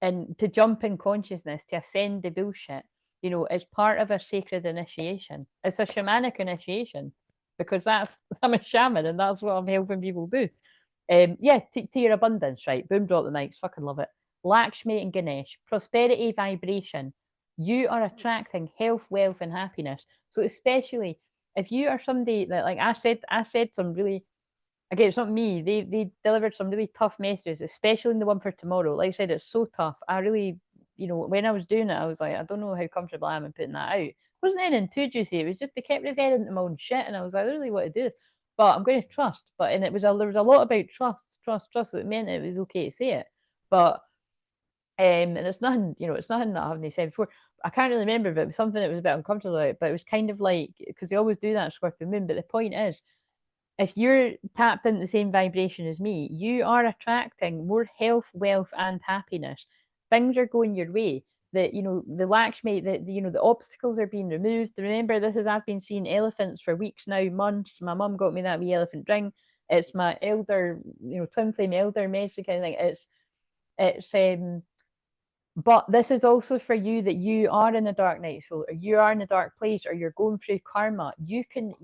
and to jump in consciousness, to ascend the bullshit, you know, as part of a sacred initiation. It's a shamanic initiation because I'm a shaman and that's what I'm helping people do. Yeah, to your abundance, right? Boom, drop the mics. Fucking love it. Lakshmi and Ganesh, prosperity vibration. You are attracting health, wealth, and happiness. So especially if you are somebody that, like I said some really, again, it's not me. They delivered some really tough messages, especially in the one for tomorrow. Like I said, it's so tough. I really, when I was doing it, I was like, I don't know how comfortable I am in putting that out. It wasn't anything too juicy. It was just they kept referring to my own shit, and I was like, I really want to do this, but I'm going to trust. But and there was a lot about trust. That meant it was okay to say it, but. And it's nothing, it's nothing that I haven't said before. I can't really remember, but it was something that was a bit uncomfortable about it. But it was kind of like, because they always do that in Scorpio Moon. But the point is, if you're tapped into the same vibration as me, you are attracting more health, wealth, and happiness. Things are going your way. That the Lakshmi, the obstacles are being removed. Remember, I've been seeing elephants for weeks now, months. My mum got me that wee elephant ring. It's my elder, Twinflame elder message kind of thing. It's but this is also for you, that you are in a dark night soul, or you are in a dark place, or you're going through karma. You can,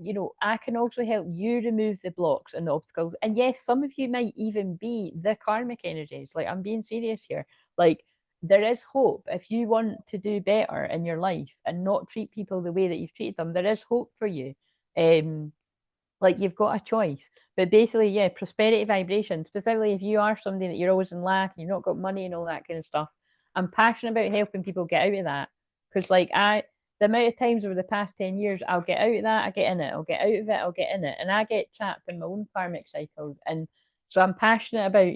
I can also help you remove the blocks and the obstacles. And yes, some of you might even be the karmic energies. Like, I'm being serious here. Like, there is hope. If you want to do better in your life and not treat people the way that you've treated them, there is hope for you. Like, you've got a choice. But basically, yeah, prosperity vibration, specifically if you are somebody that you're always in lack and you've not got money and all that kind of stuff. I'm passionate about helping people get out of that. Because like the amount of times over the past 10 years, I'll get out of that, I get in it, I'll get out of it, I'll get in it. And I get trapped in my own karmic cycles. And so I'm passionate about,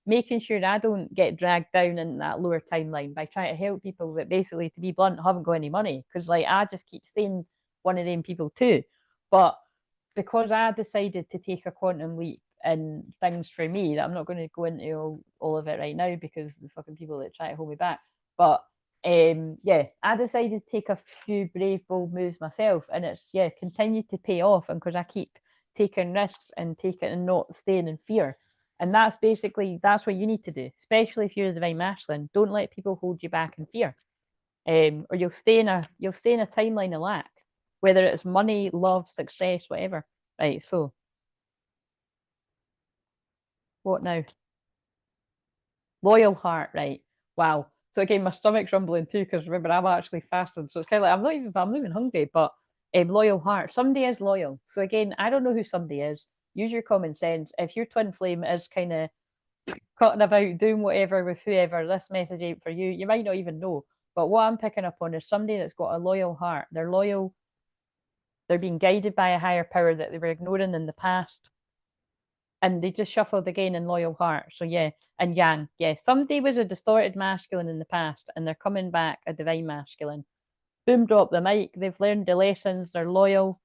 making sure I don't get dragged down in that lower timeline by trying to help people that basically, to be blunt, haven't got any money. Because like I just keep staying one of them people too. But because I decided to take a quantum leap in things for me, that I'm not going to go into all of it right now because the fucking people that try to hold me back. But yeah, I decided to take a few brave, bold moves myself, and it's continued to pay off. And because I keep taking risks and not staying in fear. And that's what you need to do, especially if you're the divine masculine. Don't let people hold you back in fear. Or you'll stay in a timeline of lack, whether it's money, love, success, whatever. Right, so what now? Loyal heart, right? Wow. So again, my stomach's rumbling too, because remember, I'm actually fasting. So it's kind of like I'm not even hungry, but loyal heart. Somebody is loyal. So again, I don't know who somebody is. Use your common sense. If your twin flame is kind of cutting about, doing whatever with whoever, this message ain't for you. You might not even know. But what I'm picking up on is somebody that's got a loyal heart. They're loyal. They're being guided by a higher power that they were ignoring in the past. And they just shuffled again in loyal heart. So yeah, and yang, yeah. Somebody was a distorted masculine in the past, and they're coming back a divine masculine. Boom, drop the mic. They've learned the lessons. They're loyal.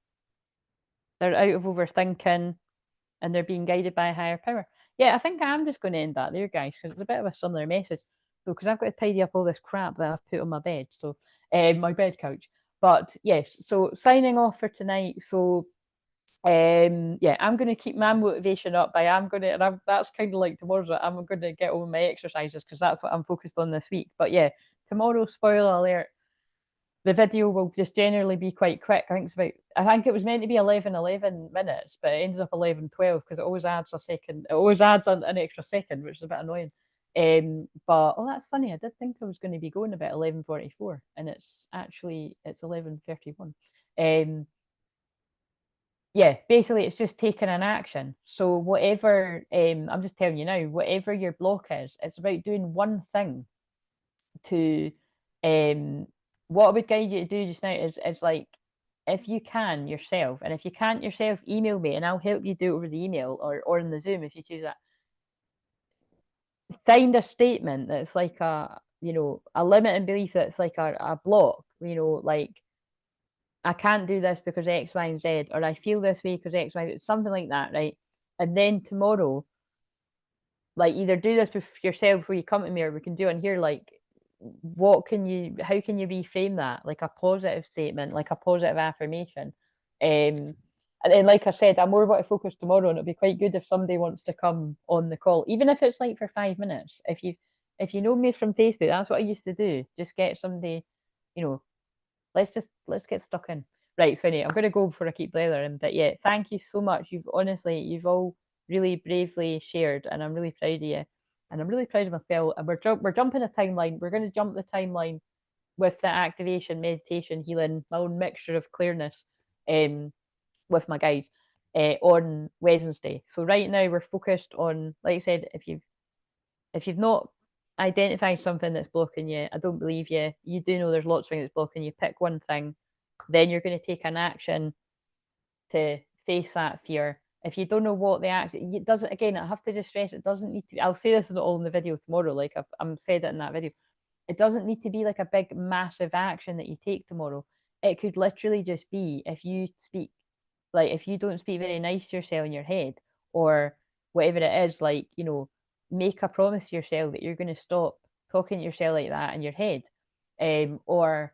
They're out of overthinking, and they're being guided by a higher power. Yeah, I think I'm just going to end that there, guys, because it's a bit of a similar message. So, because I've got to tidy up all this crap that I've put on my bed, so my bed couch. But yes, so signing off for tonight. So yeah, I'm going to keep my motivation up by that's kind of like tomorrow's, I'm going to get on my exercises because that's what I'm focused on this week. But yeah, tomorrow, spoiler alert, the video will just generally be quite quick. I think it was meant to be 11 minutes, but it ended up 11:12 because it always adds a second. It always adds an extra second, which is a bit annoying. But that's funny. I did think I was going to be going about 11:44, and it's 11:31. Yeah, basically it's just taking an action. So whatever, I'm just telling you now, whatever your block is, it's about doing one thing to, what I would guide you to do just now is like, if you can yourself, and if you can't yourself, email me and I'll help you do it over the email or in the Zoom if you choose that. Find a statement that's like a limiting belief that's like a block, like, I can't do this because X, Y, and Z, or I feel this way because X, Y, something like that, right? And then tomorrow, like, either do this with yourself before you come to me, or we can do it in here. Like, how can you reframe that? Like a positive statement, like a positive affirmation. And then, like I said, I'm more about to focus tomorrow, and it'll be quite good if somebody wants to come on the call, even if it's like for 5 minutes. If you know me from Facebook, that's what I used to do. Just get somebody, you know, let's get stuck in. Right, so anyway, I'm going to go before I keep blathering. But yeah, thank you so much. You've all really bravely shared, and I'm really proud of you. and I'm really proud of myself. And we're jumping a timeline. We're going to jump the timeline with the activation, meditation, healing, my own mixture of clearness, with my guys, on Wednesday. So right now we're focused on, like I said, if you've not identified something that's blocking you, I don't believe you. You do know there's lots of things that's blocking you. Pick one thing, then you're going to take an action to face that fear. If you don't know what the action, it doesn't. Again, I have to just stress it doesn't need to. I'll say this all in the video tomorrow. Like I'm said it in that video. It doesn't need to be like a big massive action that you take tomorrow. It could literally just be if you speak, like if you don't speak very nice to yourself in your head, or whatever it is, like, you know, make a promise to yourself that you're going to stop talking to yourself like that in your head, or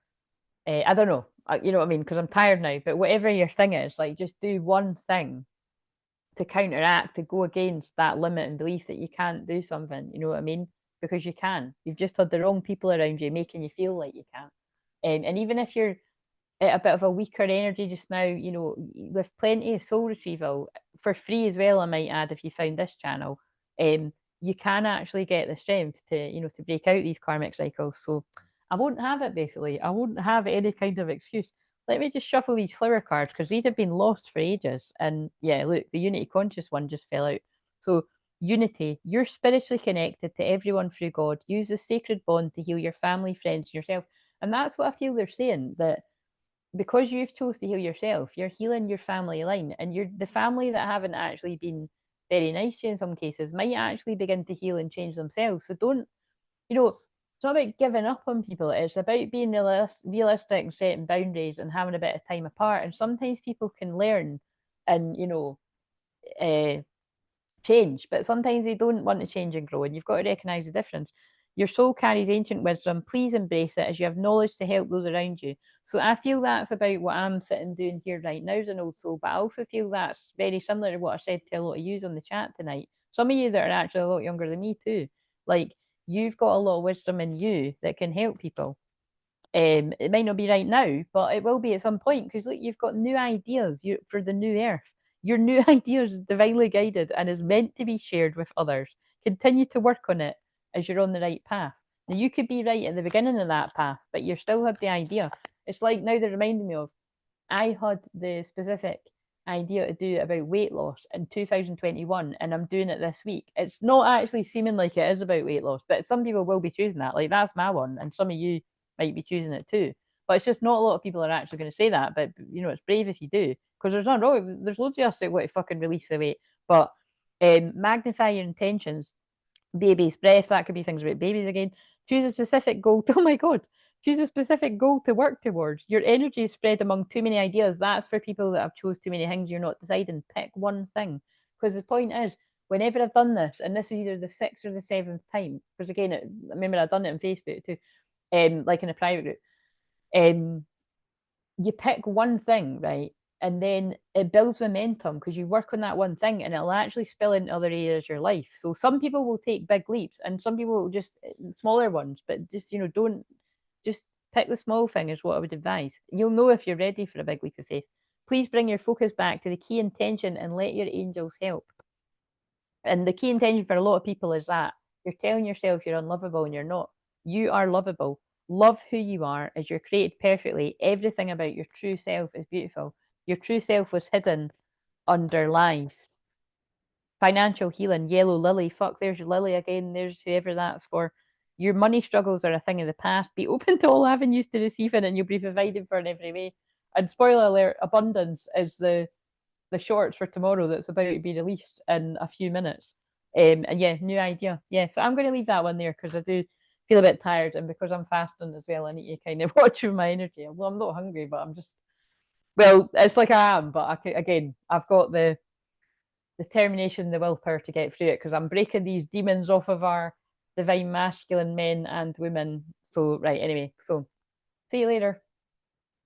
I don't know, you know what I mean, because I'm tired now, but whatever your thing is, like just do one thing to counteract, to go against that limit and belief that you can't do something, you know what I mean, because you can. You've just had the wrong people around you making you feel like you can't. And even if you're a bit of a weaker energy just now, you know, with plenty of soul retrieval for free as well, I might add, if you found this channel, you can actually get the strength to, you know, to break out these karmic cycles. So I won't have it, basically. I won't have any kind of excuse. Let me just shuffle these flower cards because these have been lost for ages. And yeah, look, the Unity Conscious one just fell out. So unity, you're spiritually connected to everyone through God. Use the sacred bond to heal your family, friends, and yourself. And that's what I feel they're saying, that because you've chose to heal yourself, you're healing your family line, and you're the family that haven't actually been very nice to you in some cases might actually begin to heal and change themselves. So don't, you know, it's not about giving up on people. It's about being realistic and setting boundaries and having a bit of time apart. And sometimes people can learn and, you know, uh, change, but sometimes they don't want to change and grow, and you've got to recognize the difference. Your soul carries ancient wisdom. Please embrace it as you have knowledge to help those around you. So I feel that's about what I'm sitting doing here right now as an old soul, but I also feel that's very similar to what I said to a lot of you on the chat tonight. Some of you that are actually a lot younger than me too. Like, you've got a lot of wisdom in you that can help people. It might not be right now, but it will be at some point, because look, you've got new ideas for the new earth. Your new idea is divinely guided and is meant to be shared with others. Continue to work on it as you're on the right path. Now, you could be right at the beginning of that path, but you still had the idea. It's like now they're reminding me of, I had the specific idea to do about weight loss in 2021, and I'm doing it this week. It's not actually seeming like it is about weight loss, but some people will be choosing that. Like, that's my one, and some of you might be choosing it too. But it's just not a lot of people are actually going to say that. But, you know, it's brave if you do, because there's not wrong. There's loads of us that want to fucking release the weight, but magnify your intentions. Baby's breath, that could be things about babies again. Choose a specific goal. Oh my god. Choose a specific goal to work towards. Your energy is spread among too many ideas. That's for people that have chose too many things. You're not deciding. Pick one thing. Because the point is, whenever I've done this, and this is either the sixth or the seventh time, because again, I remember I've done it on Facebook too, like in a private group, you pick one thing, right? And then it builds momentum because you work on that one thing, and it'll actually spill into other areas of your life. So some people will take big leaps, and some people will just smaller ones, but just, you know, don't just pick the small thing is what I would advise. You'll know if you're ready for a big leap of faith. Please bring your focus back to the key intention and let your angels help. And the key intention for a lot of people is that you're telling yourself you're unlovable, and you're not. You are lovable. Love who you are, as you're created perfectly. Everything about your true self is beautiful. Your true self was hidden under lies. Financial healing, yellow lily. Fuck, there's your lily again. There's whoever that's for. Your money struggles are a thing of the past. Be open to all avenues to receive it, and you'll be provided for in every way. And spoiler alert, abundance is the shorts for tomorrow that's about to be released in a few minutes. And yeah, new idea. Yeah, so I'm going to leave that one there because I do feel a bit tired, and because I'm fasting as well, I need to kind of watch with my energy. Well, I'm not hungry, but I'm just, well, it's like I am, but again, I've got the determination, the willpower to get through it, because I'm breaking these demons off of our divine masculine men and women. So, right, anyway, so see you later.